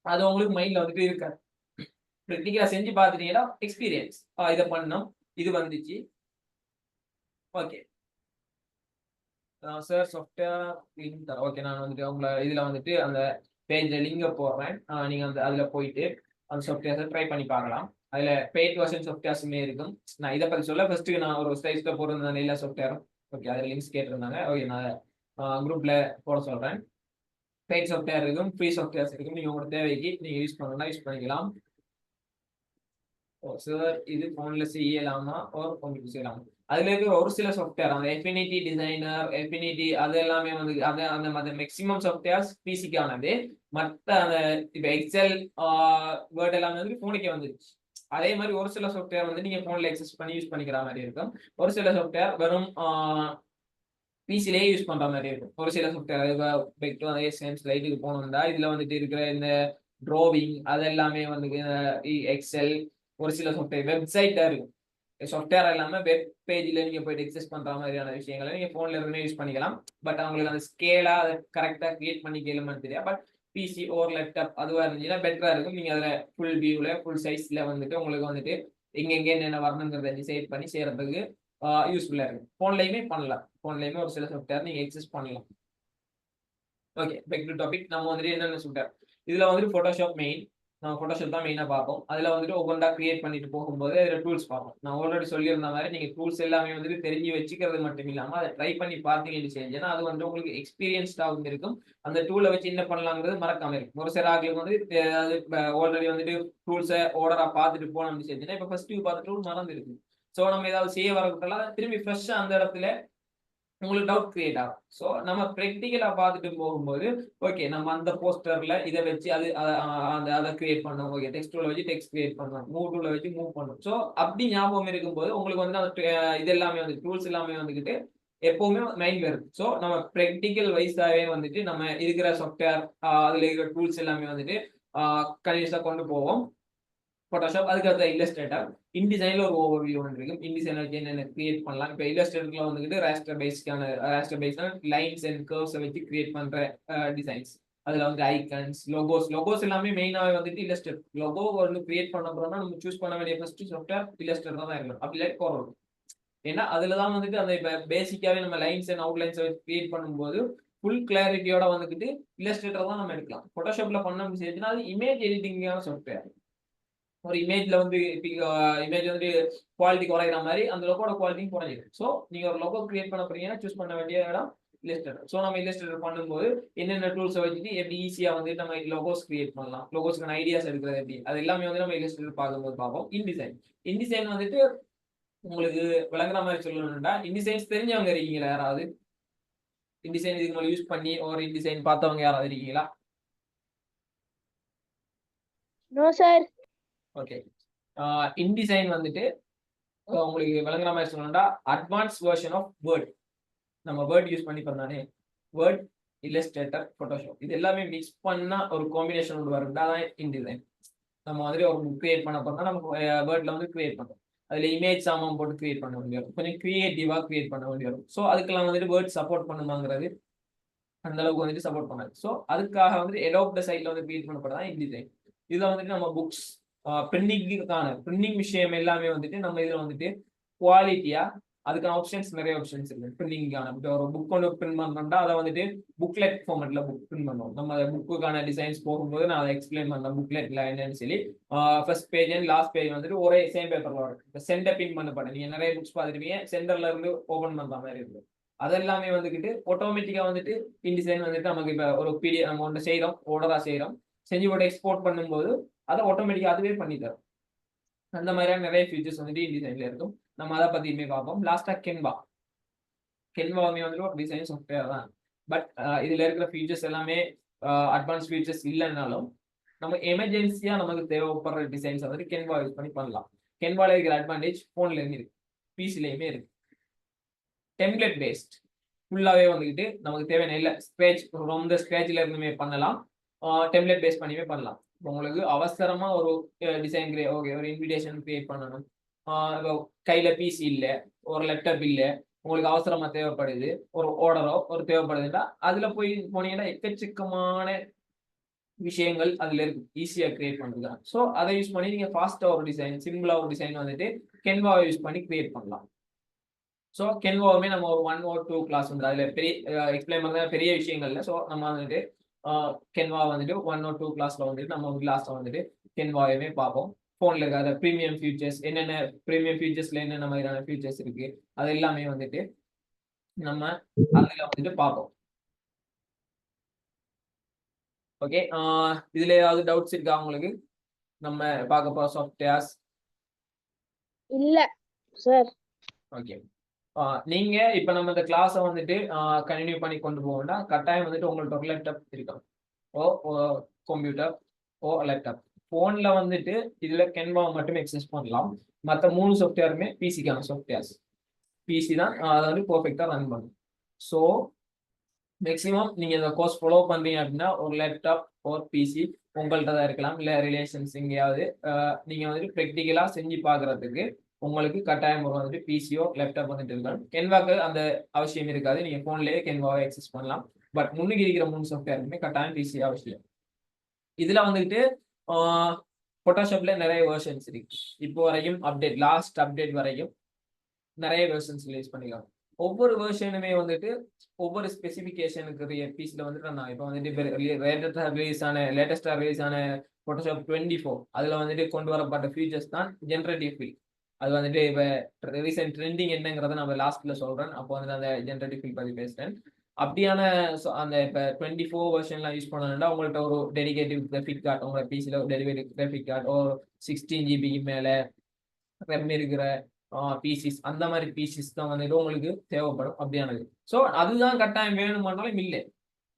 அது உங்களுக்கு மைண்ட்ல வந்துட்டு இருக்காது. ப்ராக்டிக்கலா செஞ்சு பார்த்துட்டீங்கன்னா எக்ஸ்பீரியன்ஸ் இதை பண்ணோம், இது வந்துச்சு, ஓகே சார் சாஃப்ட்வேர் லிங்க் தரேன். ஓகே, நான் வந்துட்டு உங்களை இதில் வந்துட்டு அந்த பேஜில் லிங்கை போடுறேன். நீங்கள் அந்த அதில் போயிட்டு அந்த சாஃப்ட்வேர்ஸை ட்ரை பண்ணி பார்க்கலாம். அதில் பெய்ட் வெர்ஷன் சாஃப்ட்வேர்ஸுமே இருக்கும். நான் இதை பற்றி சொல்ல ஃபர்ஸ்ட்டு நான் ஒரு ஸ்லைஸில் போட்டிருந்தேன் எல்லா சாஃப்ட்வேரும். ஓகே, அதில் லிங்க்ஸ் கேட்டிருந்தாங்க. ஓகே, நான் குரூப்பில் போட சொல்கிறேன். பெய்ட் சாஃப்ட்வேர் இருக்கும், ஃப்ரீ சாஃப்ட்வேர்ஸ் இருக்கும். நீங்கள் உங்களோட தேவைக்கு நீங்கள் யூஸ் பண்ணணும்னா யூஸ் பண்ணிக்கலாம். சார் இது ஃபோனில் செய்யலாமா ஒரு உங்களுக்கு செய்யலாமா? அதுல இருக்கிற ஒரு சில சாஃப்ட்வேர் அந்த எஃபினிட்டி டிசைனர், எஃபினிட்டி அது எல்லாமே வந்து அந்த மேக்ஸிமம் சாஃப்ட்வேர்ஸ் பிசிக்கானது. மற்ற அந்த இப்போ எக்ஸல் வேர்ட் எல்லாமே வந்து ஃபோனுக்கே வந்துருச்சு. அதே மாதிரி ஒரு சில சாஃப்ட்வேர் வந்து நீங்க ஃபோன்ல எக்ஸஸ் பண்ணி யூஸ் பண்ணிக்கிற மாதிரி இருக்கும். ஒரு சில சாஃப்ட்வேர் வெறும் பிசிலேயே யூஸ் பண்ற மாதிரி இருக்கும். ஒரு சில சாஃப்ட்வேர் சேம் ஸ்லைடுக்கு போகணும்னா இதுல வந்துட்டு இருக்கிற இந்த ட்ராவிங் அது எல்லாமே வந்து எக்ஸல், ஒரு சில சாஃப்ட்வேர் வெப்சைட்டா இருக்கும். சாஃப்ட்வேர் இல்லாம வெப் பேஜ்ல நீங்க போயிட்டு எக்ஸஸ் பண்ற மாதிரியான விஷயங்களை நீங்க போன்ல இருந்து யூஸ் பண்ணிக்கலாம். பட் அவங்களுக்கு அந்த ஸ்கேலா அதை கரெக்டா கிரியேட் பண்ணி கேளுமான்னு தெரியாது. பட் பிசி ஓர் லேப்டாப் அதுவா இருந்துச்சுன்னா பெட்டரா இருக்கும். நீங்க அதுல ஃபுல் வியூல ஃபுல் சைஸ்ல வந்துட்டு உங்களுக்கு வந்துட்டு எங்கெங்க என்னென்ன வரணுங்கிறத டிசைட் பண்ணி செய்யறதுக்கு யூஸ்ஃபுல்லா இருக்கும். போன்லயுமே பண்ணலாம், போன்லயுமே ஒரு சில சாஃப்ட்வேர் நீங்க எக்ஸஸ் பண்ணலாம். Okay, back to topic. நம்ம வந்துட்டு என்னென்ன சாஃப்ட்வேர் இதுல வந்துட்டு ஃபோட்டோஷாப் மெயின். நம்ம ஃபோட்டோஷாப் தான் மெயினாக பார்ப்போம். அதில் வந்துட்டு ஒவ்வொன்றா கிரியேட் பண்ணிட்டு போகும்போது அதில் டூல்ஸ் பார்ப்போம். நான் ஆல்ரெடி சொல்லியிருந்த மாதிரி நீங்கள் டூல்ஸ் எல்லாமே வந்துட்டு தெரிஞ்சு வச்சுக்கிறது மட்டும் இல்லாமல் அதை ட்ரை பண்ணி பார்த்தீங்கன்னு செஞ்சேன்னா அது வந்து உங்களுக்கு எக்ஸ்பீரியன்ஸ்டாகவும் இருக்கும். அந்த டூலை வச்சு என்ன பண்ணலாங்கிறது மறக்காம இருக்கும். ஒரு சில ஆட்களுக்கு வந்து அது ஆல்ரெடி வந்துட்டு டூல்ஸை ஆர்டராக பார்த்துட்டு போனோம்னு செஞ்சுன்னா இப்போ ஃபர்ஸ்ட் பார்த்து டூல் மறந்து இருக்கு. ஸோ நம்ம ஏதாவது செய்ய வரப்பட்டாலும் திரும்பி ஃப்ரெஷ்ஷாக அந்த இடத்துல உங்களுக்கு டவுட் கிரியேட் ஆகும். ஸோ நம்ம ப்ராக்டிக்கலா பார்த்துட்டு போகும்போது ஓகே நம்ம அந்த போஸ்டர்ல இதை வச்சு அது அதை கிரியேட் பண்ணோம். ஓகே, டெக்ஸ்ட் டூல வச்சு டெக்ஸ்ட் கிரியேட் பண்ணோம், மூவ் டூல வச்சு மூவ் பண்ணோம். ஸோ அப்படி ஞாபகம் இருக்கும்போது உங்களுக்கு வந்து அந்த இது எல்லாமே வந்து டூல்ஸ் எல்லாமே வந்துக்கிட்டு எப்பவுமே மைண்ட்ல இருக்கு. ஸோ நம்ம ப்ராக்டிக்கல் வைஸாவே வந்துட்டு நம்ம இருக்கிற சாஃப்ட்வேர் அதுல இருக்கிற டூல்ஸ் எல்லாமே வந்துட்டு கன்வியூஸா கொண்டு போவோம். ஃபோட்டோஷாப் அதுக்கடுத்த இல்லஸ்ட்ரேட்டர், இன்டிசைன்ல ஒரு ஓவர்வியூ ஒன்று இருக்கும். இன்டிசைனர் என்னென்ன கிரியேட் பண்ணலாம். இப்போ இல்லஸ்ட்ரேட்டர்ல வந்துட்டு ராஸ்டர் பேஸ்க்கான லைன்ஸ் அண்ட் கர்வ்ஸை வச்சு கிரியேட் பண்ற டிசைன்ஸ். அதுல வந்து ஐக்கன்ஸ், லோகோஸ் எல்லாமே மெயினாவே வந்துட்டு இல்லஸ்ட்ரேட். லோகோ வந்து கிரியேட் பண்ண போறோம்னா நம்ம சூஸ் பண்ண வேண்டிய ஃபர்ஸ்ட் சாஃப்ட்வேர் இல்லஸ்ட்ரேட்டர் தான் இருக்கணும். அப்படி இல்லை கோரல். ஏன்னா அதுல தான் வந்துட்டு அந்த பேசிக்காவே நம்ம லைன்ஸ் அண்ட் அவுட்லைன்ஸ் வச்சு கிரியேட் பண்ணும்போது ஃபுல் கிளாரிட்டியோட வந்துட்டு இல்லஸ்ட்ரேட்டர் தான் நம்ம எடுக்கலாம். ஃபோட்டோஷாப்ல பண்ண முடிச்சுன்னா அது இமேஜ் எடிட்டிங்கான சாஃப்ட்வேர். ஒரு இமேஜ்ல வந்து இமேஜ் வந்து குவாலிட்டி குறைகிற மாதிரி அந்த லோகோட குவாலிட்டி குறைஞ்சிடும். ஸோ நீங்க ஒரு லோகோ கிரியேட் பண்ண போறீங்கன்னா சூஸ் பண்ண வேண்டிய இடம் இல்லஸ்ட்ரேட்டர். ஸோ நம்ம இல்லஸ்ட்ரேட்டர் பண்ணும்போது என்னென்ன டூல்ஸை வச்சுட்டு எப்படி ஈஸியா வந்து நம்ம லோகோஸ் கிரியேட் பண்ணலாம், லோகோஸ்க்கான ஐடியாஸ் எடுக்கிறது எப்படி, அது எல்லாமே வந்து நம்ம இல்லஸ்ட்ரேட்டர் பார்க்கும்போது பார்ப்போம். இன்டிசைன் வந்துட்டு உங்களுக்கு விளங்குற மாதிரி சொல்லணும்னா இன்டிசைன்ஸ் தெரிஞ்சவங்க இருக்கீங்களா யாராவது? இன்டிசைன் இதுக்கு மேலே யூஸ் பண்ணி ஒரு இன்டிசைன் பார்த்தவங்க யாராவது இருக்கீங்களா? No, sir. ஓகே, இன்டிசைன் வந்துட்டு உங்களுக்கு விளங்குற மாதிரி சொல்லணும்னா அட்வான்ஸ் வெர்ஷன் ஆஃப் வேர்ட். நம்ம வேர்ட் யூஸ் பண்ணி பண்ணானே வேர்ட், இல்லஸ்ட்ரேட்டர், ஃபோட்டோஷாப் இது எல்லாமே மிக்ஸ் பண்ணா ஒரு காம்பினேஷன் ஒன்று வரும். அதான் இன்டிசைன். நம்ம வந்து ஒரு புக் கிரியேட் பண்ண போறோம்னா நம்ம வேர்ட்ல வந்து கிரியேட் பண்ணுறோம். அதுல இமேஜ் சாமான் போட்டு கிரியேட் பண்ண வேண்டிய வரும், கொஞ்சம் கிரியேட்டிவா கிரியேட் பண்ண வேண்டிய வரும். ஸோ அதுக்கெல்லாம் வந்துட்டு வேர்ட் சப்போர்ட் பண்ணுமாங்கிறது அந்த அளவுக்கு வந்துட்டு சப்போர்ட் பண்ணாது. ஸோ அதுக்காக வந்துட்டு எடோப்ட சைட்ல வந்து கிரியேட் பண்ணப்படதான் இன்டிசைன். இதுல வந்துட்டு நம்ம புக்ஸ் பிரிண்டிங் விஷயம் எல்லாமே வந்துட்டு நம்ம இதுல வந்துட்டு குவாலிட்டியா அதுக்கான ஆப்ஷன்ஸ் நிறைய ஆப்ஷன்ஸ் இருக்கு. பிரிண்டிங்கான ஒரு புக் ஒன்று பிரிண்ட் பண்ணோம்னா அதை வந்துட்டு புக்லெட் ஃபார்மெட்ல புக் பிரிண்ட் பண்ணுவோம். நம்ம புக்குக்கான டிசைன்ஸ் போகும்போது நான் அதை எக்ஸ்பிளைன் பண்ணேன் புக்லெட்ல என்னன்னு சொல்லி. First page and last page வந்துட்டு ஒரே சேம் பேப்பர்ல வரும். இப்போ சென்டர் பின் பண்ணப்படும். நீங்க நிறைய புக்ஸ் பார்த்துருப்பீங்க சென்டர்ல இருந்து ஓபன் பண்ற மாதிரி இருக்கு. அதெல்லாமே வந்துக்கிட்டு ஆட்டோமேட்டிக்கா வந்துட்டு இன்டிசைன் வந்துட்டு நமக்கு இப்போ ஒரு பிடிஎஃப் நம்ம ஒன்று செய்யறோம், ஆர்டரா செய்யறோம், செஞ்சு போட்டு எக்ஸ்போர்ட் பண்ணும்போது அதை ஆட்டோமேட்டிக்கா அதுவே பண்ணி தரும். அந்த மாதிரியான நிறைய ஃபீச்சர்ஸ் வந்துட்டு இன்டிசைன்ல இருக்கும். நம்ம அதை பத்தியுமே பார்ப்போம். லாஸ்டா கென்வாவுமே வந்துட்டு ஒரு டிசைன் சாஃப்ட்வேர் தான். பட் இதுல இருக்கிற ஃபீச்சர்ஸ் எல்லாமே அட்வான்ஸ் ஃபீச்சர்ஸ் இல்லைன்னாலும் நம்ம எமர்ஜென்சியா நமக்கு தேவைப்படுற டிசைன்ஸ் வந்து கேன்வா யூஸ் பண்ணி பண்ணலாம். கேன்வால இருக்கிற அட்வான்டேஜ் ஃபோன்லேயுமே இருக்கு, பிசிலையுமே இருக்கு. டெம்ப்ளேட் பேஸ்ட் ஃபுல்லாகவே வந்துக்கிட்டு நமக்கு தேவையான இல்லை ஸ்க்ராட்ச் ரொம்ப ஸ்க்ராட்சில் இருந்துமே பண்ணலாம், டெம்ப்ளேட் பேஸ் பண்ணியுமே பண்ணலாம். உங்களுக்கு அவசரமா ஒரு டிசைன் ஓகே ஒரு இன்விடேஷன் கிரியேட் பண்ணணும், கையில பிசி இல்லை, ஒரு லேப்டாப் இல்லை, உங்களுக்கு அவசரமா தேவைப்படுது, ஒரு ஆர்டரோ ஒரு தேவைப்படுதுன்னா அதுல போய் போனீங்கன்னா எக்கச்சக்கமான விஷயங்கள் அதுல இருக்கு, ஈஸியா கிரியேட் பண்ணுறது. ஸோ அதை யூஸ் பண்ணி நீங்க ஃபாஸ்டா ஒரு டிசைன், சிம்பிளா ஒரு டிசைன் வந்துட்டு கென்வாவை யூஸ் பண்ணி கிரியேட் பண்ணலாம். ஸோ கென்வாவுமே நம்ம ஒரு 1 or 2 கிளாஸ் வந்து அதுல பெரிய எக்ஸ்பிளைன் பண்ண பெரிய விஷயங்கள்ல. ஸோ நம்ம வந்துட்டு கென்வா வந்துட்டு 1 or 2 கிளாஸ்ல வந்துட்டு நம்ம கிளாஸ்ல வந்துட்டு கென்வாவையுமே பார்ப்போம். ஃபோன்ல இருக்காத ப்ரீமியம் ஃபியூச்சர்ஸ் என்னென்ன, ப்ரீமியம் ஃபியூச்சர்ஸ்ல என்னென்ன மாதிரியான ஃபியூச்சர்ஸ் இருக்கு, அது எல்லாமே வந்துட்டு நம்ம அதுல வந்துட்டு பார்ப்போம். ஓகே, இதுல ஏதாவது டவுட்ஸ் இருக்கா உங்களுக்கு? நம்ம பார்க்க போற சாஃப்ட்வேர்ஸ் இல்ல சார். ஓகே, நீங்க இப்ப நம்ம இந்த கிளாஸை வந்துட்டு கண்டினியூ பண்ணி கொண்டு போகணும்னா கட்டாயம் வந்துட்டு உங்கள்ட்ட ஒரு லேப்டாப் இருக்கும், ஓ கம்ப்யூட்டர் ஓ லேப்டாப். ஃபோன்ல வந்துட்டு இதுல கென்வா மட்டுமே எக்ஸஸ் பண்ணலாம், மற்ற 3 சாஃப்ட்வேருமே பிசிக்கான சாஃப்ட்வேர்ஸ். பிசி தான் அதை வந்து பர்ஃபெக்டா ரன் பண்ணும். ஸோ மேக்ஸிமம் நீங்க இந்த கோர்ஸ் ஃபாலோ பண்றீங்க அப்படின்னா ஒரு லேப்டாப் ஒரு பிசி உங்கள்கிட்ட தான் இருக்கலாம், இல்லை ரிலேஷன்ஸ் எங்கேயாவது நீங்க வந்துட்டு ப்ராக்டிக்கலா செஞ்சு பார்க்கறதுக்கு உங்களுக்கு கட்டாயம் ஒரு வந்துட்டு பிசியோ லேப்டாப் வந்துட்டு இருக்கலாம். கென்வாக்கு அந்த அவசியம் இருக்காது, நீங்க போன்லயே கென்வாவை எக்ஸஸ் பண்ணலாம். பட் முன்னுக்கு இருக்கிற 3 சாஃப்ட்வேருமே கட்டாயம் பிசி அவசியம். இதுல வந்துட்டு போட்டோஷாப்ல நிறைய வெர்ஷன்ஸ் இருக்கு. இப்போ வரைக்கும் அப்டேட், லாஸ்ட் அப்டேட் வரைக்கும் நிறைய வெர்ஷன்ஸ் ரிலீஸ் பண்ணிக்கலாம். ஒவ்வொரு வெர்ஷனுமே வந்துட்டு ஒவ்வொரு ஸ்பெசிஃபிகேஷனுக்கு பிசில வந்துட்டு நான் இப்போ வந்துட்டு லேட்டஸ்டா ரிலீஸ் ஆன போட்டோஷாப் 24 அதுல வந்துட்டு கொண்டு வரப்பட்ட ஃபீச்சர்ஸ் தான் ஜென்ரேட்டிவ் ஃபில். அது வந்துட்டு இப்போ ரீசெண்ட் ட்ரெண்டிங் என்னங்கிறத நம்ம லாஸ்ட்ல சொல்றேன், அப்போ வந்து அந்த ஜென்ரேட்டிவ் ஃபில் பத்தி பேசுறேன். அப்படியான அந்த இப்போ 24 வெர்ஷன்லாம் யூஸ் பண்ணணும்னா உங்கள்கிட்ட ஒரு டெடிகேட்டிவ் கிராஃபிக் கார்டு, உங்களோட பிசில டெடிகேட்டிவ் கிராஃபிக் கார்டு ஒரு 16 GB மேல ரெம் இருக்கிற பிசிஸ், அந்த மாதிரி பிசிஸ் தான் வந்துட்டு உங்களுக்கு தேவைப்படும் அப்படியானது. ஸோ அதுதான் கட்டாயம் வேணுமானாலும் இல்லை,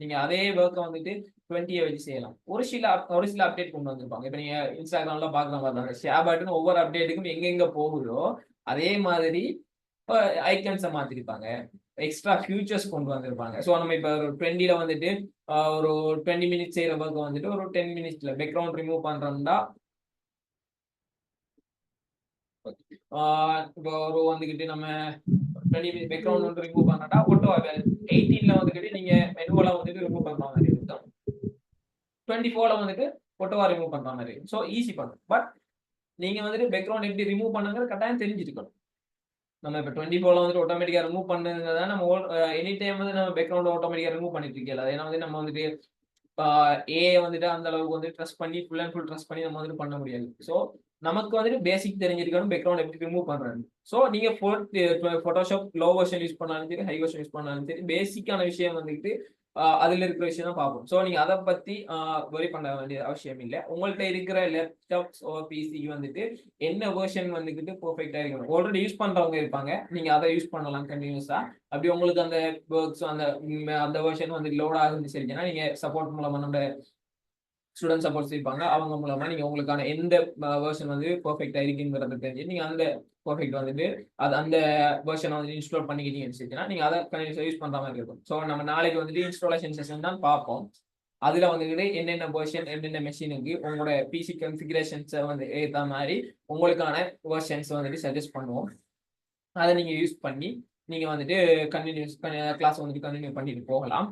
நீங்க அதே ஒர்க்கை வந்துட்டு 20 வச்சு செய்யலாம். ஒரு சில அப்டேட் கொண்டு வந்திருப்பாங்க. இப்போ நீங்க இன்ஸ்டாகிராம்ல பாக்குற மாதிரி ஷேபாட்டுன்னு ஒவ்வொரு அப்டேட்டுக்கும் எங்கெங்க போகுதோ அதே மாதிரி ஐக்கன்ஸை மாத்திருப்பாங்க, எக்ஸ்ட்ரா ஃபியூச்சர்ஸ் கொண்டு வந்திருப்பாங்க. ஸோ நம்ம இப்போ ஒரு 20ல வந்துட்டு ஒரு 20 மினிட்ஸ் செய்யற ஒர்க்கை வந்துட்டு ஒரு 10 மினிட்ஸ்ல பேக்ரவுண்ட் ரிமூவ் பண்றோம்னா இப்போ ஒரு வந்துகிட்டு நம்ம 20 பேக்ரவுண்ட் வந்து ரிமூவ் பண்ணா போட்டோ 18ல வந்துகிட்டு நீங்க மெனுவலா வந்துட்டு ரிமூவ் பண்ற மாதிரி இருக்கும், 24ல வந்துட்டு போட்டோவா ரிமூவ் பண்ற மாதிரி. ஸோ ஈஸி பண்ணும். பட் நீங்க வந்துட்டு பேக்ரவுண்ட் எப்படி ரிமூவ் பண்ணுங்கிறது கட்டாயம் தெரிஞ்சிருக்கணும். நம்ம இப்போ 24ல வந்துட்டு ஆட்டோமேட்டிக்கா ரிமூவ் பண்ணுங்க, நம்ம எனி டைம் வந்து நம்ம பேக்ரவுண்ட் ஆட்டோமேட்டிக்கா ரிமூவ் பண்ணிட்டு இருக்கல. ஏன்னா வந்து நம்ம வந்துட்டு ஏ வந்துட்டு அந்த அளவுக்கு வந்து ட்ரஸ்ட் பண்ணி ஃபுல் அண்ட் ஃபுல் ட்ரஸ்ட் பண்ணி நம்ம வந்துட்டு பண்ண முடியாது. ஸோ நமக்கு வந்துட்டு பேசிக் தெரிஞ்சிருக்கணும் பேக்ரவுண்ட் எப்படி ரிமூவ் பண்றாங்க. ஸோ நீங்க போட்டோஷாப் லோ வெர்ஷன் யூஸ் பண்ணாலும் சரி, ஹை வெர்ஷன் யூஸ் பண்ணாலும் சரி, பேசிக்கான விஷயம் வந்துட்டு அதுல இருக்கிற விஷயம் தான் பார்ப்போம். ஸோ நீங்க அதை பத்தி வரி பண்ண வேண்டிய அவசியம் இல்லை. உங்கள்கிட்ட இருக்கிற லேப்டாப்ஸ் பிசிக்கு வந்துட்டு என்ன வெர்ஷன் வந்துக்கிட்டு பர்ஃபெக்டா இருக்கணும். ஆல்ரெடி யூஸ் பண்றவங்க இருப்பாங்க, நீங்க அதை யூஸ் பண்ணலாம் கண்டினியூஸா. அப்படி உங்களுக்கு அந்த ஒர்க்ஸ் அந்த வெர்ஷன் வந்து லோட் ஆகுதுன்னு சரிங்கன்னா நீங்க சப்போர்ட் மூலமா நம்ம ஸ்டூடெண்ட் சப்போர்ட்ஸ் இருப்பாங்க, அவங்க மூலமா நீங்க உங்களுக்கான எந்த வெர்ஷன் வந்து பர்ஃபெக்டா இருக்குங்கிறத தெரிஞ்சு நீங்க அந்த பர்ஃபெக்ட் வந்துட்டு அந்த வெர்ஷனை வந்து இன்ஸ்டால் பண்ணிக்கிட்டீங்கன்னு நீங்க அதை கண்டினியூஸா யூஸ் பண்ற மாதிரி இருக்கும். ஸோ நம்ம நாளைக்கு வந்துட்டு இன்ஸ்டாலேஷன் செஷன் தான் பார்ப்போம். அதுல வந்துட்டு என்னென்ன வெர்ஷன் என்னென்ன மெஷினுக்கு உங்களோட பிசி கன்ஃபிகரேஷன்ஸை வந்து ஏற்ற மாதிரி உங்களுக்கான வெர்ஷன்ஸ் வந்துட்டு சஜஸ்ட் பண்ணுவோம். அதை நீங்க யூஸ் பண்ணி நீங்க வந்துட்டு கிளாஸ் வந்துட்டு கண்டினியூ பண்ணிட்டு போகலாம்.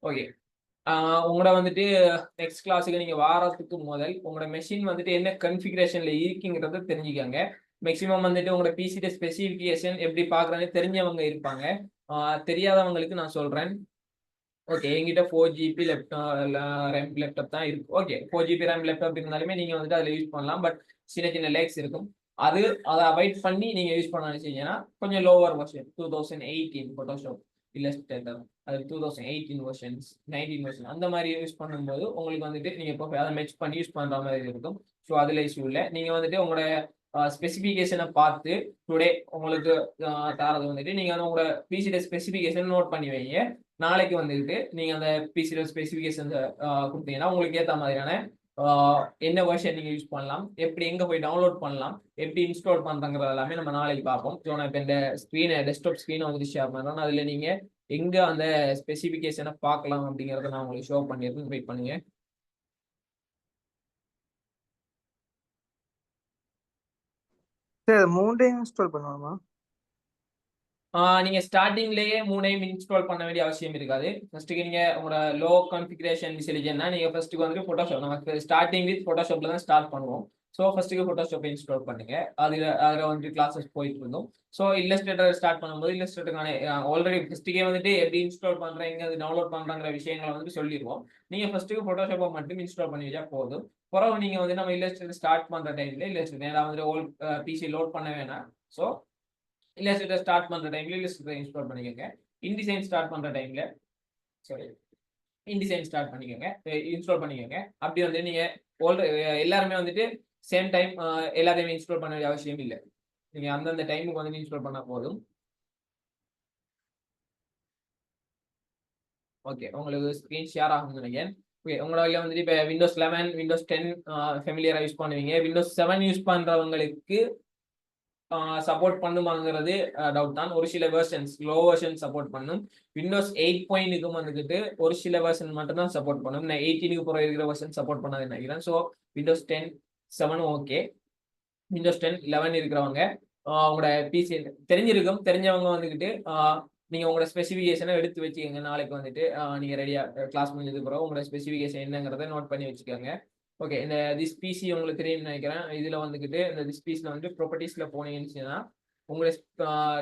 ஓகே, உங்களோட வந்துட்டு நெக்ஸ்ட் கிளாஸுக்கு நீங்க வாரத்துக்கு முதல் உங்களோட மெஷின் வந்துட்டு என்ன கன்ஃபிகரேஷன்ல இருக்குங்கிறத தெரிஞ்சுக்கங்க. மேக்ஸிமம் வந்துட்டு உங்களோட பிசிட ஸ்பெசிஃபிகேஷன் எப்படி பாக்குறான்னு தெரிஞ்சவங்க இருப்பாங்க, தெரியாதவங்களுக்கு நான் சொல்றேன். ஓகே, எங்கிட்ட 4GB ரேம் லேப்டாப் தான் இருக்கு. ஓகே, 4GB ரேம் லேப்டாப் இருந்தாலுமே நீங்க வந்துட்டு அதில் யூஸ் பண்ணலாம். பட் சின்ன சின்ன லேக்ஸ் இருக்கும், அதை அவாய்ட் பண்ணி நீங்க யூஸ் பண்ண நினைச்சீங்கன்னா கொஞ்சம் லோவர் வெர்ஷன் 2018 போட்டோஷாப் இல்லஸ்ட்ரேட்டர், அது 2018 வெர்ஷன்ஸ் 19 வெர்ஷன் அந்த மாதிரி யூஸ் பண்ணும்போது உங்களுக்கு வந்துட்டு நீங்க இப்போ அதை மெச் பண்ணி யூஸ் பண்ற மாதிரி இருக்கும். ஸோ அதுல இஷ்யூ இல்லை. நீங்க வந்துட்டு உங்களோட ஸ்பெசிஃபிகேஷனை பார்த்து டுடே உங்களுக்கு தாரது வந்துட்டு நீங்க உங்களோட பிசிட ஸ்பெசிஃபிகேஷன் நோட் பண்ணி வைங்க. நாளைக்கு வந்துட்டு நீங்க அந்த பிசில ஸ்பெசிஃபிகேஷன் கொடுத்தீங்கன்னா உங்களுக்கு ஏற்ற மாதிரியான என்ன வெர்ஷன் நீங்க யூஸ் பண்ணலாம், எப்படி எங்க போய் டவுன்லோட் பண்ணலாம், எப்படி இன்ஸ்டால் பண்றங்கிறது எல்லாமே நம்ம நாளைக்கு பார்ப்போம். ஸோ நான் இப்போ இந்த ஸ்க்ரீனை டெஸ்க்டாப் ஸ்க்ரீனை வந்துட்டு ஷேர் பண்றேன். அதுல நீங்க எங்க அந்த ஸ்பெசிஃபிகேஷனை பார்க்கலாம் அப்படிங்கறத நான் உங்களுக்கு ஷோ பண்ணியிருக்கேன். வெயிட் பண்ணுங்க. சார் 3 இன்ஸ்டால் பண்ணுவாமா? நீங்க ஸ்டார்டிங்லயே 3ஐயும் இன்ஸ்டால் பண்ண வேண்டிய அவசியம் இருக்காது. ஃபர்ஸ்ட்டுக்கு நீங்க உங்களோட லோ கான்ஃபிகரேஷன் விசிலிஜன்னா நீங்க ஃபர்ஸ்ட்டுக்கு வந்து போட்டோஷாப், நமக்கு ஸ்டார்டிங் வித் போட்டோஷாப்ல தான் ஸ்டார்ட் பண்ணுவோம். ஸோ ஃபர்ஸ்ட்டுக்கு போட்டோஷாப் இன்ஸ்டால் பண்ணுங்க. அதில் வந்து கிளாஸஸ் போயிட்டு இருந்தோம். ஸோ இல்லஸ்ட்ரேட்டர் ஸ்டார்ட் பண்ணும்போது இல்லஸ்ட்ரேட்டருக்கான ஆல்ரெடி ஃபர்ஸ்ட்டுக்கே வந்துட்டு எப்படி இன்ஸ்டால் பண்றீங்க, அது டவுன்லோட் பண்றாங்கிற விஷயங்களை வந்து சொல்லிடுவோம். நீங்க ஃபர்ஸ்ட்டுக்கு போட்டோஷாப்பை மட்டும் இன்ஸ்டால் பண்ணி வச்சா போதும். பிறகு நீங்க வந்து நம்ம இல்லஸ்ட்ரேட்டர் ஸ்டார்ட் பண்ற டைம்ல இல்லஸ்ட்ரேட்டர் ஏன்னா வந்து ஓல்ட் பிசி லோட் பண்ண வேணாம். ஸோ இல்லஸ்ட்ரேட்டர் ஸ்டார்ட் பண்ற டைம்ல இல்லஸ்ட்ரேட்டர் இன்ஸ்டால் பண்ணிக்கோங்க. இன்டிசைன் ஸ்டார்ட் பண்ற டைம்ல இன்டிசைன் ஸ்டார்ட் பண்ணிக்கோங்க, இன்ஸ்டால் பண்ணிக்கோங்க. அப்படி வந்து நீங்க எல்லாருமே வந்துட்டு சேம் டைம் எல்லாத்தையுமே இன்ஸ்டால் பண்ண வேண்டிய அவசியம் இல்லை. நீங்க அந்தந்த டைமுக்கு வந்து இன்ஸ்டால் பண்ணா போதும். ஓகே, உங்களுக்கு ஸ்க்ரீன் ஷேர் ஆகும்னு நினைக்கிறேன். ஓகே, உங்களோட வந்துட்டு இப்போ விண்டோஸ் 11 விண்டோஸ் 10 ஃபெமிலியரா யூஸ் பண்ணுவீங்க. விண்டோஸ் 7 யூஸ் பண்றவங்களுக்கு சப்போர்ட் பண்ணுமாங்கிறது டவுட் தான். ஒரு சில வெர்ஷன்ஸ் லோ வெர்ஷன் சப்போர்ட் பண்ணும். விண்டோஸ் 8.க்கு வந்துக்கிட்டு ஒரு சில வெர்ஷன் மட்டும் தான் சப்போர்ட் பண்ணும். நான் 18க்கு போகிற இருக்கிற வெர்ஷன் சப்போர்ட் பண்ணாதுன்னு நினைக்கிறேன். So Windows 10 7 okay. விண்டோஸ் 10 11 இருக்கிறவங்க உங்களோட பிசி தெரிஞ்சிருக்கும். தெரிஞ்சவங்க வந்துக்கிட்டு நீங்க உங்களோட ஸ்பெசிஃபிகேஷனை எடுத்து வச்சுக்கோங்க. நாளைக்கு வந்துட்டு நீங்க ரெடியா கிளாஸ் முடிஞ்சதுக்கு பிறகு உங்களோட ஸ்பெசிஃபிகேஷன் என்னங்கிறத நோட் பண்ணி வச்சுக்கோங்க. ஓகே, இந்த திஸ் பிசி உங்களுக்கு தெரியும்னு நினைக்கிறேன். இதுல வந்துக்கிட்டு இந்த திஸ் பிசில வந்து ப்ராப்பர்ட்டிஸ்ல போனீங்கன்னு உங்களோட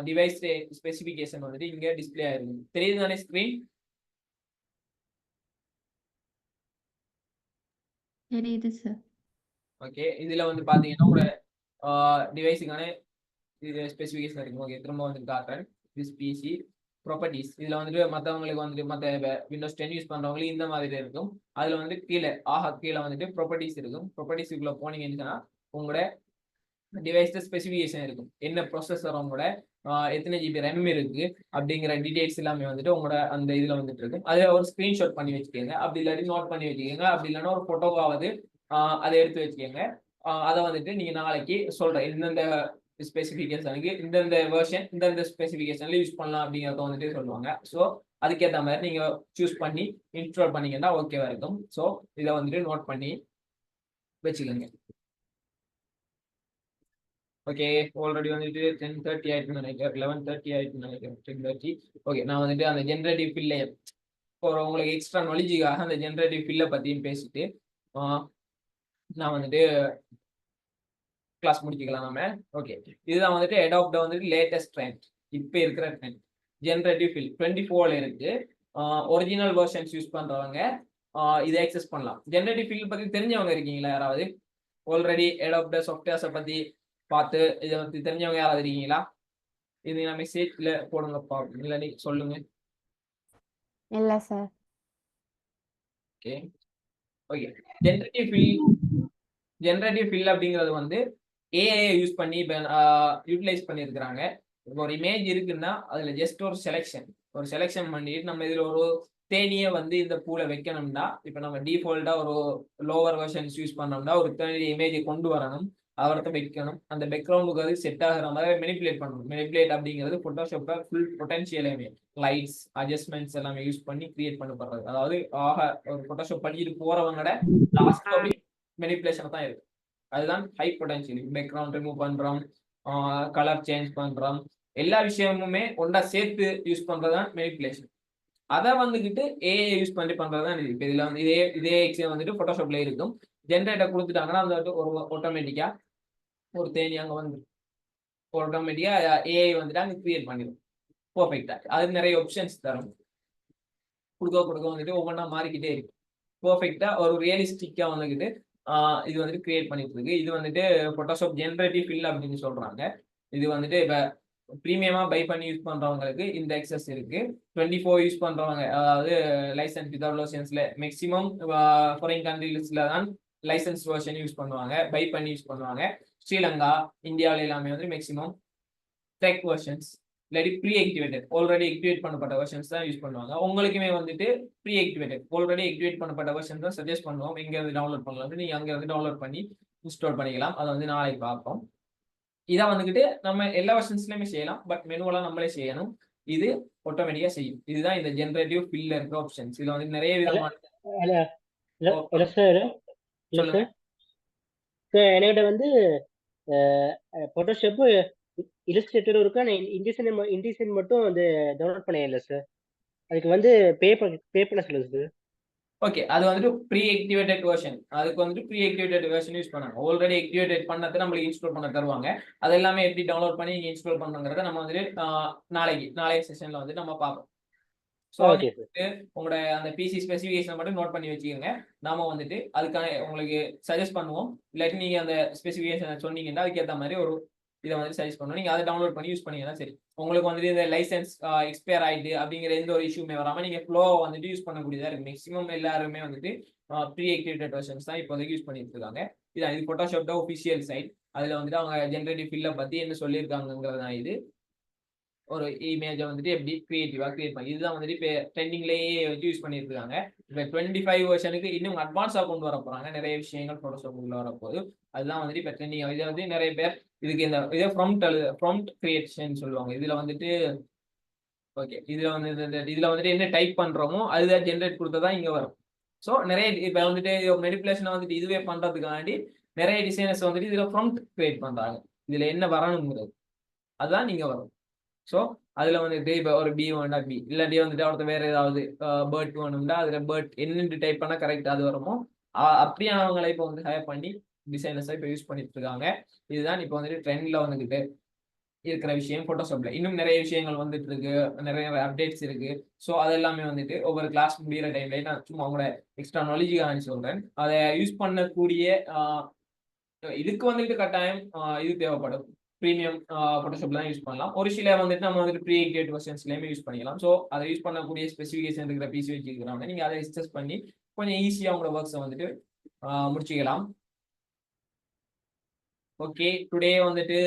டிவைஸ் ஸ்பெசிஃபிகேஷன் வந்துட்டு இங்க டிஸ்பிளே ஆயிருக்கும். தெரியுது தானே ஸ்கிரீன்? தெரியுது சார். ஓகே, இதுல வந்து பாத்தீங்கன்னா உங்களோட டிவைஸுக்கான இது ஸ்பெசிஃபிகேஷன் இருக்கும். ஓகே, திரும்ப வந்து காட்டுறேன். திஸ் பிசி ப்ராப்பர்ட்டிஸ் இதுல வந்துட்டு மற்றவங்களுக்கு வந்துட்டு மற்ற விண்டோஸ் 10 யூஸ் பண்றவங்களுக்கு இந்த மாதிரி இருக்கும். அதுல வந்து கீழே வந்துட்டு ப்ராப்பர்ட்டிஸ் இருக்கும். ப்ராப்பர்ட்டிஸ்க்குள்ள போனீங்கன்னா உங்களோட டிவைஸ் ஸ்பெசிஃபிகேஷன் இருக்கும். என்ன ப்ராசஸர், உங்களோட எத்தனை ஜிபி ரேம் இருக்கு அப்படிங்கிற டீடைல்ஸ் எல்லாமே வந்துட்டு உங்களோட அந்த இதுல வந்துட்டு இருக்கும். அதை ஒரு ஸ்கிரீன்ஷாட் பண்ணி வச்சுக்கோங்க. அப்படி இல்லாட்டி நோட் பண்ணி வச்சுக்கோங்க. அப்படி இல்லைன்னா ஒரு போட்டோவாவது அதை எடுத்து வச்சுக்கோங்க. அதை வந்துட்டு நீங்க நாளைக்கு சொல்றேன் இந்தந்த ஸ்பெசிஃபிகேஷனுக்கு இந்தந்த வெர்ஷன் இந்தந்த ஸ்பெசிஃபிகேஷன்ல யூஸ் பண்ணலாம் அப்படிங்கிறத வந்துட்டு சொல்லுவாங்க. ஸோ அதுக்கேற்ற மாதிரி நீங்க சூஸ் பண்ணி இன்ஸ்டால் பண்ணீங்கன்னா ஓகேவா இருக்கும். ஸோ இதை வந்துட்டு நோட் பண்ணி வச்சுக்கோங்க. ஓகே, ஆல்ரெடி வந்துட்டு 10:30 ஆயிடுச்சுன்னு நினைக்கிறேன். 11:30 ஆயிடுச்சுன்னு நினைக்கிறேன். 10:30. ஓகே, நான் வந்துட்டு அந்த ஜென்ரேட்டிவ் ஃபில்லை உங்களுக்கு எக்ஸ்ட்ரா நாலேஜுக்காக அந்த ஜென்ரேட்டிவ் ஃபில்லை பற்றியும் பேசிட்டு நான் வந்துட்டு கிளாஸ் முடிச்சுக்கலாம் நம்ம. ஓகே, இதுதான் வந்துட்டு அடாப்ட் வந்துட்டு லேட்டஸ்ட் ட்ரெண்ட், இப்போ இருக்கிற ட்ரெண்ட். ஜென்ரேட்டிவ் ஃபில் 24ல இருக்கு. ஒரிஜினல் வெர்ஷன்ஸ் யூஸ் பண்றவங்க இதை ஆக்சஸ் பண்ணலாம். ஜென்ரேட்டிவ் ஃபில் பத்தி தெரிஞ்சவங்க இருக்கீங்களா யாராவது? ஆல்ரெடி அடாப்ட் சாஃப்ட்வேர்ஸை பத்தி பார்த்து இதை பத்தி தெரிஞ்சவங்க யாராவது இருக்கீங்களா? இது நான் மெசேஜ்ல போடுங்கப்பா, இல்லை நீ சொல்லுங்க. இல்ல sir. Okay okay, generative fill அப்படிங்கிறது வந்து ஏஐ யூஸ் பண்ணி யூட்டிலைஸ் பண்ணியிருக்கிறாங்க. இப்போ ஒரு இமேஜ் இருக்குன்னா அதுல ஜஸ்ட் ஒரு செலெக்ஷன் பண்ணிட்டு நம்ம இதுல ஒரு தேனியை வந்து இந்த பூல வைக்கணும்னா, இப்போ நம்ம டிஃபால்ட்டா ஒரு லோவர் வெர்ஷன்ஸ் யூஸ் பண்ணோம்னா ஒரு தேனி இமேஜை கொண்டு வரணும், அவர்கிட்ட வைக்கணும். அந்த பேக்ரவுண்டுக்கு அது செட் ஆகிற மாதிரி மெனிப்புலேட் பண்ணணும். மெனிப்புலேட் அப்படிங்கிறது போட்டோஷாப்பை ஃபுல் பொட்டன்ஷியலையுமே லைட்ஸ் அட்ஜஸ்ட்மெண்ட்ஸ் எல்லாமே யூஸ் பண்ணி கிரியேட் பண்ணப்படுறது. அதாவது ஒரு போட்டோஷாப் பண்ணிட்டு போறவங்களோட லாஸ்ட் மெனிப்புலேஷன் தான் இருக்கு. அதுதான் ஹை பொட்டன்ஷியல். பேக்ரவுண்ட் ரிமூவ் பண்றோம், கலர் சேஞ்ச் பண்றோம், எல்லா விஷயமுமே ஒன்றா சேர்த்து யூஸ் பண்றதுதான் மெனிப்புலேஷன். அதை வந்துக்கிட்டு ஏஐ யூஸ் பண்ணி பண்றதுதான் இது. இப்போ இதுல வந்து இதே எக்ஸாம் வந்துட்டு போட்டோஷாப்ல இருக்கும். ஜென்ரேட்டர் கொடுத்துட்டாங்கன்னா அந்த ஒரு ஆட்டோமேட்டிக்கா ஒரு தேனி அங்கே வந்து ஆட்டோமேட்டிக்கா ஏஐ வந்துட்டு அங்கே கிரியேட் பண்ணிடும் பர்ஃபெக்டா. அது நிறைய ஆப்ஷன்ஸ் தரும். கொடுக்க வந்துட்டு ஒவ்வொன்றா மாறிக்கிட்டே இருக்கு. பர்ஃபெக்டா ஒரு ரியலிஸ்டிக்கா வந்துக்கிட்டு இது வந்துட்டு கிரியேட் பண்ணிட்டு இருக்கு. இது வந்துட்டு போட்டோஷாப் ஜென்ரேட்டிவ் ஃபில் அப்படின்னு சொல்றாங்க. இது வந்துட்டு இப்போ ப்ரீமியமா பை பண்ணி யூஸ் பண்றவங்களுக்கு இந்த எக்ஸஸ் இருக்கு. 24 யூஸ் பண்றவங்க, அதாவது லைசன்ஸ் வித்வுட் லைசன்ஸ்ல மேக்ஸிமம் ஃபாரின் கண்ட்ரீஸ்ல தான் லைசன்ஸ் வெர்ஷன் யூஸ் பண்ணுவாங்க, பை பண்ணி யூஸ் பண்ணுவாங்க. ஸ்ரீலங்கா, இந்தியாவில எல்லாமே வந்து மேக்ஸிமம் டெக் வெர்ஷன்ஸ் இல்லாட்டி ப்ரீ ஆக்டிவேட்டட் ஆல்ரெடி ஆக்டிவேட் பண்ணப்பட்ட வெர்ஷன்ஸ் தான் யூஸ் பண்ணுவாங்க. உங்களுக்குமே வந்துட்டு ப்ரீ ஆக்டிவேட்டட் ஆல்ரெடி ஆக்டிவேட் பண்ணப்பட்ட வெர்ஷன் தான் சஜஸ்ட் பண்ணுவோம். எங்க இருந்து டவுன்லோட் பண்ணலாம், நீங்க அங்க இருந்து டவுன்லோட் பண்ணி இன்ஸ்டால் பண்ணிக்கலாம். அதை வந்து நாளைக்கு பார்ப்போம். இதான் வந்துகிட்டு நம்ம எல்லா வெர்ஷன்ஸ்லயுமே செய்யலாம், பட் மெனுவெல்லாம் நம்மளே செய்யணும். இது ஆட்டோமேட்டிக்கா செய்யும். இதுதான் இந்த ஜெனரேட்டிவ் ஃபில்ல இருக்க ஆப்ஷன்ஸ். இதுல வந்து நிறைய விதமான இல்ல இல்ல சார், இல்ல சொல்லுங்க. சார். சார் என்கிட்ட வந்து போட்டோஷாப் இல்லஸ்ட்ரேட்டரும் இருக்கு. ஆனா இன்டிசைன் மட்டும் வந்து டவுன்லோட் பண்ண இல்லை சார். அதுக்கு வந்து பே பண்ண சொல்லுங்க சார். ஓகே, அது வந்துட்டு ப்ரீ ஆக்டிவேட்டட் வெர்ஷன். அதுக்கு வந்துட்டு ப்ரீ ஆக்டிவேட்டட் வெர்ஷன் யூஸ் பண்ணாங்க. ஆல்ரெடி ஆக்டிவேட்டட் பண்ணதை நம்மளுக்கு இன்ஸ்டால் பண்ண தருவாங்க. அது எல்லாமே எப்படி டவுன்லோட் பண்ணி நீங்க இன்ஸ்டால் பண்ணுங்கிறத நம்ம வந்துட்டு நாளைய செஷன்ல வந்து நம்ம பார்ப்போம். So okay sir. உங்களோட அந்த பிசி ஸ்பெசிஃபிகேஷன் மட்டும் நோட் பண்ணி வச்சுக்கோங்க. நாம வந்துட்டு அதுக்கான உங்களுக்கு சஜஸ்ட் பண்ணுவோம். இல்லாட்டி நீங்க அந்த ஸ்பெசிஃபிகேஷன் சொன்னீங்கன்னா அதுக்கேற்ற மாதிரி ஒரு இதை வந்து சஜஸ்ட் பண்ணுவோம். நீங்க அதை டவுன்லோட் பண்ணி யூஸ் பண்ணீங்கன்னா சரி. உங்களுக்கு வந்துட்டு இந்த லைசன்ஸ் எக்ஸ்பயர் ஆயிட்டு அப்படிங்கிற எந்த ஒரு இஷ்யூமே வராம நீங்க ஃப்ளோ வந்துட்டு யூஸ் பண்ணக்கூடியதா இருக்கு. மேக்ஸிமம் எல்லாருமே வந்துட்டு ப்ரீ ஆக்டிவேட்டட் வெர்ஷன்ஸ் தான் இப்போதைக்கு யூஸ் பண்ணிட்டு இருக்காங்க. இது போட்டோஷாப் தான் ஒஃபிஷியல் சைட். அதுல வந்துட்டு அவங்க ஜெனரேட்டிவ் ஃபில்ல பத்தி என்ன சொல்லியிருக்காங்கிறது தான் இது. ஒரு இமேஜை வந்துட்டு எப்படி கிரியேட்டிவா கிரியேட் பண்ணி இதுதான் வந்துட்டு இப்போ ட்ரெண்டிங்லேயே வச்சு யூஸ் பண்ணிட்டு இருக்காங்க. இப்போ 25 வெர்ஷனுக்கு இன்னும் அட்வான்ஸாக கொண்டு வர போறாங்க. நிறைய விஷயங்கள் போட்டோஷாப் உள்ள வரப்போகுது. அதுதான் வந்துட்டு இப்போ ட்ரெண்டிங். இதை வந்து நிறைய பேர் இதுக்கு இந்த இதை ப்ராம்ப்ட் கிரியேஷன் சொல்லுவாங்க. இதுல வந்துட்டு ஓகே, இதுல வந்துட்டு என்ன டைப் பண்றோமோ அதுதான் ஜென்ரேட் கொடுத்ததா இங்க வரும். ஸோ நிறைய இப்போ வந்துட்டு மெனிபுலேஷனை வந்துட்டு இதுவே பண்றதுக்காண்டி நிறைய டிசைனர்ஸ் வந்துட்டு இதுல ப்ராம்ப்ட் கிரியேட் பண்றாங்க. இதுல என்ன வரணுங்கிறது அதுதான் நீங்க வரும். ஸோ அதுல வந்துட்டு இப்போ ஒரு பி வேண்டா பி, இல்லாட்டி வந்துட்டு அவர்கிட்ட வேற ஏதாவது பேர்ட் வேணும்னா அதுல பேர்ட் என்னென்று டைப் பண்ணா கரெக்ட் அது வருமோ அப்படியானவங்களை இப்போ வந்து ஹையர் பண்ணி டிசைனர்ஸை இப்போ யூஸ் பண்ணிட்டு இருக்காங்க. இதுதான் இப்போ வந்துட்டு ட்ரெண்ட்ல வந்துகிட்டு இருக்கிற விஷயம் போட்டோஷாப்ல. இன்னும் நிறைய விஷயங்கள் வந்துட்டு இருக்கு, நிறைய அப்டேட்ஸ் இருக்கு. ஸோ அதெல்லாமே வந்துட்டு ஒவ்வொரு கிளாஸ் முடிகிற டைம்ல நான் சும்மா உங்களோட எக்ஸ்ட்ரா நாலேஜுக்காக சொல்றேன். அதை யூஸ் பண்ணக்கூடிய இதுக்கு வந்துட்டு கட்டாயம் இது தேவைப்படும். ப்ரீமியம் போட்டோஷாப்ல தான் யூஸ் பண்ணலாம். ஒரு சில வந்துட்டு நம்ம வந்துட்டு ப்ரீ ஆக்டிவேட் வெர்ஷன்ஸ்லயுமே யூஸ் பண்ணிக்கலாம். ஸோ அதை யூஸ் பண்ணக்கூடிய ஸ்பெசிஃபிகேஷன் இருக்கிற பிசி வச்சுக்கிறாங்க. நீங்க அதை எக்ஸஸ் பண்ணி கொஞ்சம் ஈஸியா உங்களோட ஒர்க்ஸை வந்துட்டு முடிச்சுக்கலாம். ஓகே, டுடே வந்துட்டு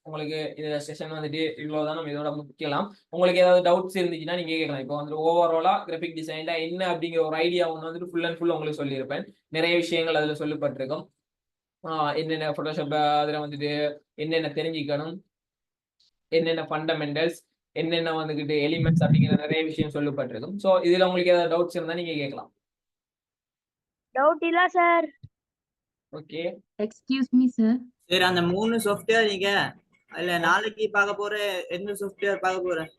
உங்களுக்கு இந்த செஷன் வந்துட்டு இவ்வளவுதான். நம்ம இதோட முடிக்கலாம். உங்களுக்கு ஏதாவது டவுட்ஸ் இருந்துச்சுன்னா நீங்க கேட்கலாம். இப்போ வந்து ஓவராலா கிராஃபிக் டிசைன்ல என்ன அப்படிங்கிற ஒரு ஐடியா ஒன்று வந்துட்டு ஃபுல் அண்ட் ஃபுல் உங்களுக்கு சொல்லியிருப்பேன். நிறைய விஷயங்கள் அதுல சொல்லப்பட்டிருக்கும். என்னென்ன போட்டோஷாப் அதில் வந்துட்டு என்னென்ன தெரிஞ்சுக்கணும், என்னென்ன ஃபண்டமெண்டல்ஸ், என்னென்ன வந்துகிட்டு எலிமெண்ட்ஸ் அப்படிங்கிற நிறைய விஷயம் சொல்லப்பட்டிருக்கும். ஸோ இதுல உங்களுக்கு ஏதாவது டவுட்ஸ் இருந்தா நீங்க கேட்கலாம். டவுட் இல்ல sir. Okay, excuse me sir. சரி, அந்த 3 சாஃப்ட்வேர் நீங்க அல்ல நாளைக்கு பார்க்க போற எந்த சாஃப்ட்வேர் பார்க்க போறேன்?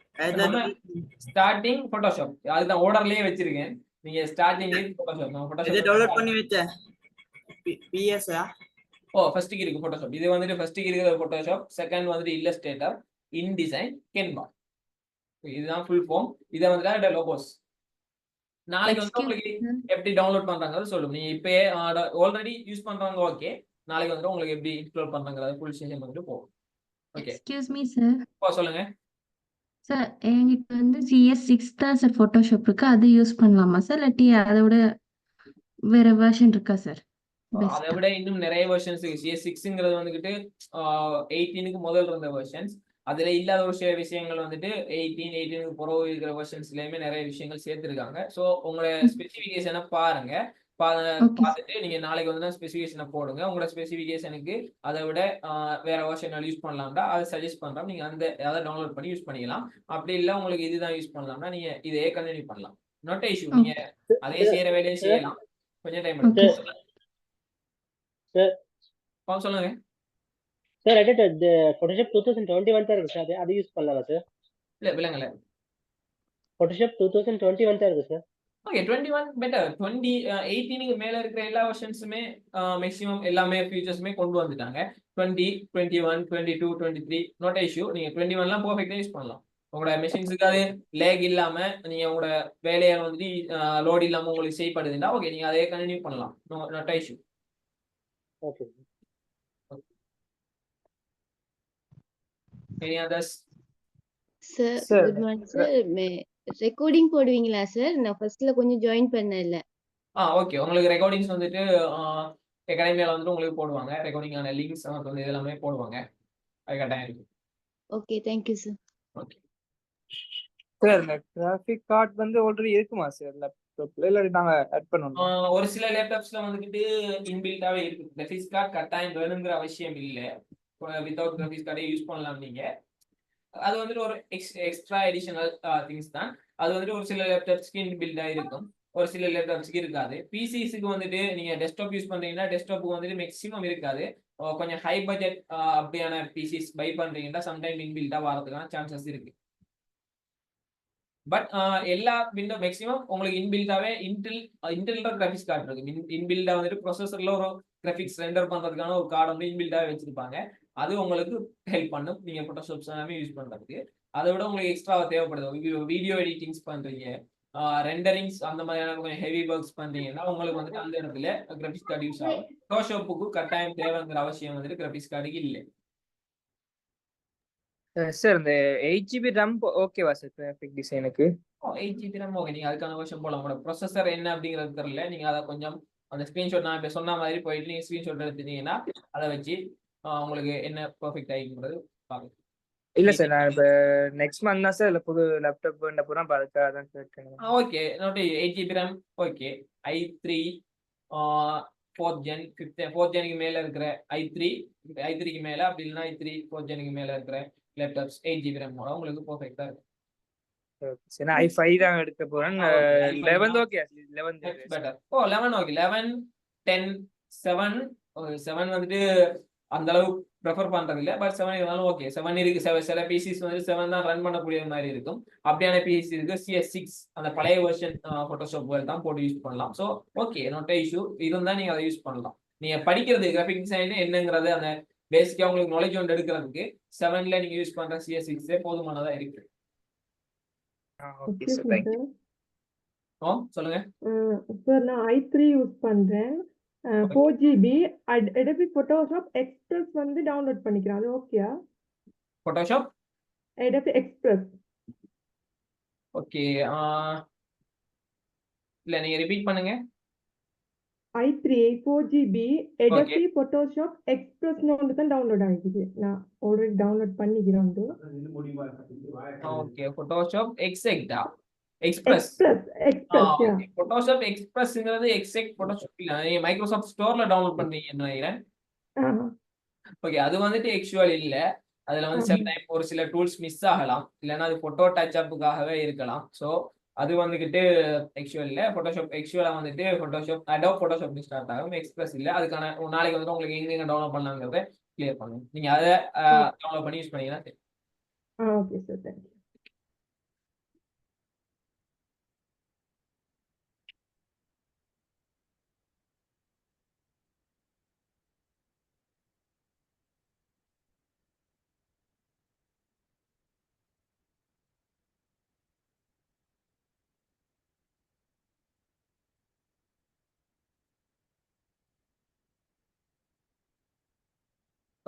ஸ்டார்டிங் போட்டோஷாப் அதுதான் ஆர்டர்லயே வச்சிருக்கேன். நீங்க ஸ்டார்டிங் போட்டோஷாப் இதை டவுன்லோட் பண்ணி வச்சேன். பிஎஸ்ஆ ஃபர்ஸ்ட்டுக்கு இருக்கு போட்டோஷாப். இது வந்துட்டு ஃபர்ஸ்ட்டுக்கு இருக்கிற போட்டோஷாப், செகண்ட் வந்துட்டு இல்லஸ்ட்ரேட்டர், இன்டிசைன், கேன்வா. இதுதான் ஃபுல் ஃபார்ம். இதை வந்துட்டு லோகோஸ். நாளைக்கு வந்து உங்களுக்கு எப்படி டவுன்லோட் பண்றாங்கிறது சொல்லுங்க. நீங்க இப்பயே ஆல்ரெடி யூஸ் பண்றாங்க, ஓகே. நாளைக்கு வந்து உங்களுக்கு எப்படி இன்ஸ்டால் பண்றாங்கிறது ஃபுல் செஷன் வந்துட்டு போகும். Okay, excuse me sir. சொல்லுங்க சார், என்கிட்ட வந்து CS6 தான் சார் போட்டோஷாப் இருக்கு. அது யூஸ் பண்ணலாமா சார், இல்லாட்டி அதோட வேற வெர்ஷன் இருக்கா சார்? அதை விட இன்னும் நிறைய வெர்ஷன்ஸ் இருக்கு. CS6ங்கிறது வந்துகிட்டு 18க்கு முதல் இருந்த வெர்ஷன்ஸ். அதுல இல்லாத ஒரு சில விஷயங்கள் வந்துட்டு 18க்கு பிறகு இருக்கிற வெர்ஷன்ஸ்லயுமே நிறைய விஷயங்கள் சேர்த்திருக்காங்க. ஸோ உங்களோட ஸ்பெசிஃபிகேஷனை பாருங்க. பார்த்துட்டு நீங்க நாளைக்கு வந்து ஸ்பெசிஃபிகேஷனை போடுங்க. உங்களோட ஸ்பெசிஃபிகேஷனுக்கு அதை விட வேற வெர்ஷன் யூஸ் பண்ணலாம்டா அதை சஜஸ்ட் பண்றோம். நீங்க அதை டவுன்லோட் பண்ணி யூஸ் பண்ணிக்கலாம். அப்படி இல்லை உங்களுக்கு இதுதான் யூஸ் பண்ணலாம்னா நீங்க இதே கண்டினியூ பண்ணலாம். Not issue. நீங்க அதே செய்யற வேலையை செய்யலாம். கொஞ்சம் டைம் எடுக்கும். சொல்லுங்க சார். அது போட்டோஷாப் 2021 தான் இருக்கு சார். அது யூஸ் பண்ணலாமா சார்? இல்ல விலங்கல போட்டோஷாப் 2021 தான் இருக்கு சார். Okay, 21 better. 18க்கு மேல இருக்கிற எல்லா வெர்ஷன்ஸுமே மேக்ஸிமம் எல்லாமே ஃபீச்சர்ஸுமே கொண்டு வந்துட்டாங்க. 20, 21, 22, 23 நாட் இஷ்யூ. நீங்க 21லாம் பெர்ஃபெக்ட்டா யூஸ் பண்ணலாம். உங்களோட மெஷின்ஸுக்கு அது லேக் இல்லாம நீங்க உங்களோட வேலையை வந்துட்டு லோட் இல்லாம உங்களுக்கு செய்யப்படுதுன்னா ஓகே, நீங்க அதே கண்டினியூ பண்ணலாம். Not issue. Okay any others? Sir good morning sir. Recording போடுவீங்களா சார்? நான் ஃபர்ஸ்ட்ல கொஞ்சம் ஜாயின் பண்ணல. ஓகே, உங்களுக்கு ரெக்கார்டிங்ஸ் வந்துட்டு அகாடமியால வந்துட்டு உங்களுக்கு போடுவாங்க. ரெக்கார்டிங்கான லிங்க்ஸ் வந்து இதெல்லாமே போடுவாங்க. அது கட்டாயம் இருக்கு. Okay, thank you sir. Okay. Sir இந்த கிராஃபிக் கார்டு வந்து ஆல்ரெடி இருக்குமா சார் லேப்டாப்ல, இல்லை நாங்க ஆட் பண்ணணுமா? ஒரு சில லேப்டாப்ஸ்ல வந்துட்டு இன்பில்டாவே இருக்கு. கிராஃபிக்ஸ் கார்டு கட்டாயம் வேணுங்கிற அவசியம் இல்லை. வித்தவுட் கிராஃபிக்ஸ் கார்டே யூஸ் பண்ணலாம் நீங்க. அது வந்துட்டு ஒரு எக்ஸ்ட்ரா எடிஷனல் திங்ஸ் தான். அது வந்துட்டு ஒரு சில லேப்டாப்ஸ்க்கு இன்பில்டா இருக்கும், ஒரு சில லேப்டாப்ஸ்க்கு இருக்காது. பிசிஸ்க்கு வந்துட்டு நீங்க டெஸ்க்டாப் யூஸ் பண்றீங்கன்னா டெஸ்க்டாப்புக்கு வந்துட்டு மேக்ஸிமம் இருக்காது. கொஞ்சம் ஹை பட்ஜெட் அப்படியான பிசிஸ் பை பண்றீங்கன்னா சம்டைம் இன்பில்டா வரதுக்கான சான்சஸ் இருக்கு. பட் எல்லா விண்டோ மேக்ஸிமம் உங்களுக்கு இன்பில்டாவே இன்டெல் கிராஃபிக்ஸ் கார்டு இருக்கு. இன்பில்டா வந்துட்டு ப்ரொசஸர்ல ஒரு கிராஃபிக்ஸ் ரெண்டர் பண்றதுக்கான ஒரு கார்டு வந்து இன்பில்டாவே வச்சிருப்பாங்க. அது உங்களுக்கு ஹெல்ப் பண்ணும் நீங்க போட்டோஷாப்ஸ் எல்லாமே யூஸ் பண்றதுக்கு. அதை விட உங்களுக்கு எக்ஸ்ட்ரா தேவைப்படுது, வீடியோ எடிட்டிங்ஸ் பண்றீங்க, ரெண்டரிங்ஸ் அந்த மாதிரியான கொஞ்சம் ஹெவி ஒர்க்ஸ் பண்றீங்கன்னா உங்களுக்கு வந்துட்டு அந்த இடத்துல கிராஃபிக்ஸ் கார்டு யூஸ் ஆகும். போட்டோஷாப்புக்கு கட்டாயம் தேவைங்கிற அவசியம் வந்துட்டு கிராஃபிக்ஸ் கார்டுக்கு இல்லை. சார் இந்த 8 GB RAM ஓகேவா சார் கிராஃபிக் டிசைனுக்கு? 8 GB RAM ஓகே. நீங்க அதுக்கான வருஷம் போலாம். உங்களோட ப்ரொசஸர் என்ன அப்படிங்கிறது தெரியல, நீங்க அதை கொஞ்சம் அந்த ஸ்கிரீன்ஷாட் நான் இப்போ சொன்ன மாதிரி போயிட்டு நீங்க ஸ்கிரீன்ஷாட் எடுத்துட்டீங்கன்னா அதை வச்சு உங்களுக்கு என்ன பெர்ஃபெக்ட் ஆகிங்கிறது பாருங்க. இல்ல சார், நான் இப்போ நெக்ஸ்ட் மந்த் தான் சார் இல்லை புது லேப்டாப் போகிறேன், அதுக்காக தான் கேட்டேன். Okay, note 8 GB RAM okay. i3 4th gen 4th ஜெனுக்கு மேல இருக்கிற i3க்கு மேல, அப்படி இல்லைன்னா i3 4th ஜெனுக்கு மேல இருக்கிற லேப்டாப்ஸ் 8 GB RAM உங்களுக்கு பெர்ஃபெக்ட்டா இருக்கும். சரி, நான் i5 தான் எடுக்க போறேன். 11 ஓகே, 11 பெட்டர். 11 ஓகே. 11 10 7 7 வந்துட்டு அந்த அளவு ப்ரிஃபர் பண்றது இல்ல, பட் 7 இருந்தாலும் ஓகே. 7 இருக்கு. சில பிசிஸ் வந்து 7 தான் ரன் பண்ணக்கூடிய மாதிரி இருக்கும். அப்படியான பிசி இருக்கு. CS6 அந்த பழைய வெர்ஷன் போட்டோஷாப் தான் போட்டு யூஸ் பண்ணலாம். So okay, note issue. இருந்தா நீங்க அதை யூஸ் பண்ணலாம். நீங்க படிக்கிறது கிராஃபிக் டிசைன் என்னங்கிறது அந்த பேசிக்கா உங்களுக்கு நாலேஜ் ஒன்று எடுக்கிறதுக்கு 7ல நீங்க யூஸ் பண்ற CS6 போதுமானதா இருக்கு. Okay sir, thank you. சொல்லுங்க சார். நான் i3 யூஸ் பண்றேன். 4 GB Adobe Photoshop Express வந்து டவுன்லோட் பண்ணிக்கிறேன், அது ஓகேயா? Photoshop Adobe Express okay. இல்ல நீங்க ரிப்பீட் பண்ணுங்க. i3 4 GB Adobe Photoshop Express ஒன்று தான் டவுன்லோட் ஆகிக்குது. நான் ஆல்ரெடி டவுன்லோட் பண்ணிக்கிறேன். ஓகே, போட்டோஷாப் எக்ஸெக்ட்டா எக்ஸ்பிரஸ். போட்டோஷாப் எக்ஸ்பிரஸ்ங்கிறது எக்ஸெக்ட் போட்டோஷாப் இல்ல, நீங்க மைக்ரோசாஃப்ட் ஸ்டோர்ல டவுன்லோட் பண்றீங்கன்னு நினைக்கிறேன். ஓகே, அது வந்துட்டு ஆக்சுவல் இல்ல. அதுல வந்து சில டைம் ஒரு சில டூல்ஸ் மிஸ் ஆகலாம், இல்லைன்னா அது போட்டோ டச் அப்புக்காகவே இருக்கலாம். ஸோ அது வந்துகிட்டு ஆக்சுவல் இல்ல. போட்டோஷாப் ஆக்சுவலா வந்துட்டு அடோப் போட்டோஷாப் ஸ்டார்ட் ஆகும், எக்ஸ்பிரஸ் இல்ல. அதுக்கான நாளைக்கு வந்து உங்களுக்கு எங்க டவுன்லோட் பண்ணலாங்கிறத கிளியர் பண்ணுங்க. நீங்க அதை டவுன்லோட் பண்ணி யூஸ் பண்ணீங்கன்னா சரி. Okay sir, thank you.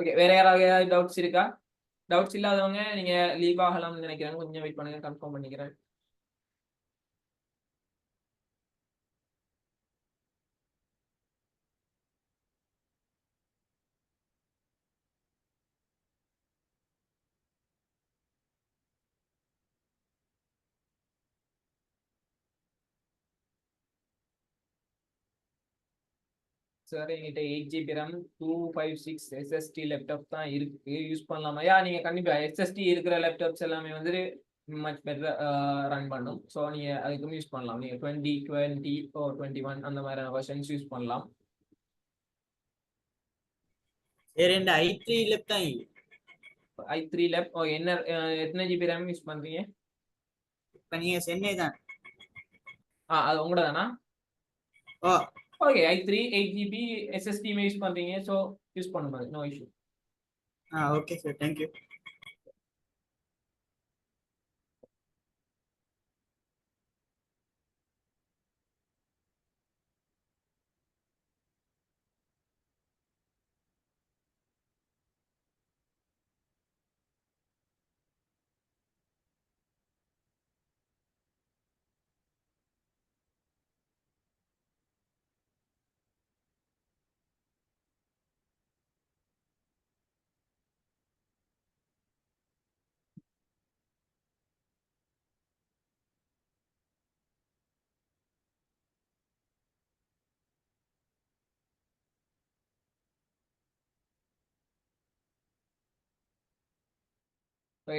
ஓகே, வேற யாராவது ஏதாவது டவுட்ஸ் இருக்கா? டவுட்ஸ் இல்லாதவங்க நீங்க லீவ் ஆகலாம்னு நினைக்கிறேன். கொஞ்சம் வெயிட் பண்ணுங்க, கன்ஃபார்ம் பண்ணிக்கிறேன். சார் என்கிட்ட 8 GB RAM 256 SSD லேப்டாப் தான் இருக்கு, யூஸ் பண்ணலாமா? நீங்க கண்டிப்பா SSD இருக்கிற லேப்டாப்ஸ் எல்லாமே வந்து மச் பெட்டர் ரன் பண்ணும். ஸோ நீங்க அதுக்கும் யூஸ் பண்ணலாம். நீங்க 2020 21 அந்த மாதிரியான வெர்ஷன்ஸ் யூஸ் பண்ணலாம். ரெண்டு i3 லேப் தான் i3 லேப் என்ன எத்தனை GB RAM யூஸ் பண்றீங்க? இப்ப நீங்க சென்னை தான். அது உங்களோட தானா? Oh okay, i3 8 GB SSD use பண்றீங்க, ஸோ யூஸ் பண்ணுங்க, no issue. Okay sir, thank you.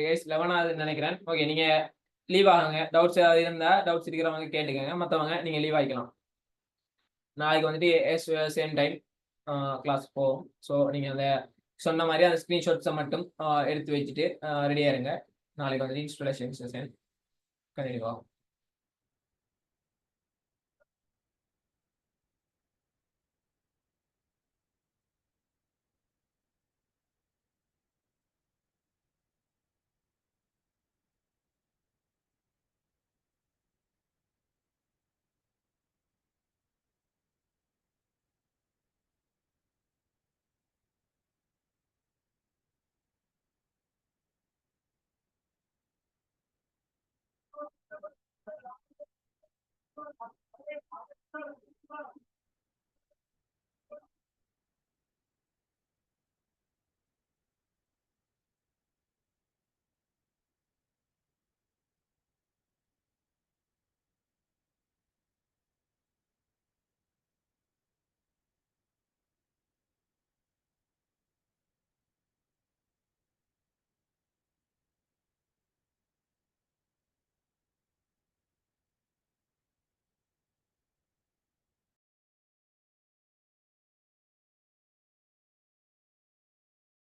Case 11வது நினைக்கிறேன். ஓகே, நீங்க லீவ் ஆகுங்க. டவுட்ஸ் ஏதாவது இருந்தா டவுட்ஸ் இருக்கிறவங்க கேட்டுக்கங்க, மற்றவங்க நீங்க லீவ் ஆகிக்கலாம். நாளைக்கு வந்துட்டு சேம் டைம் கிளாஸ் போகும். ஸோ நீங்கள் அந்த சொன்ன மாதிரி அந்த ஸ்க்ரீன்ஷாட்ஸை மட்டும் எடுத்து வச்சுட்டு ரெடியாக இருங்க. நாளைக்கு வந்துட்டு இன்ஸ்டாலேஷன் செஷன் கண்டினியூ ஆகும்.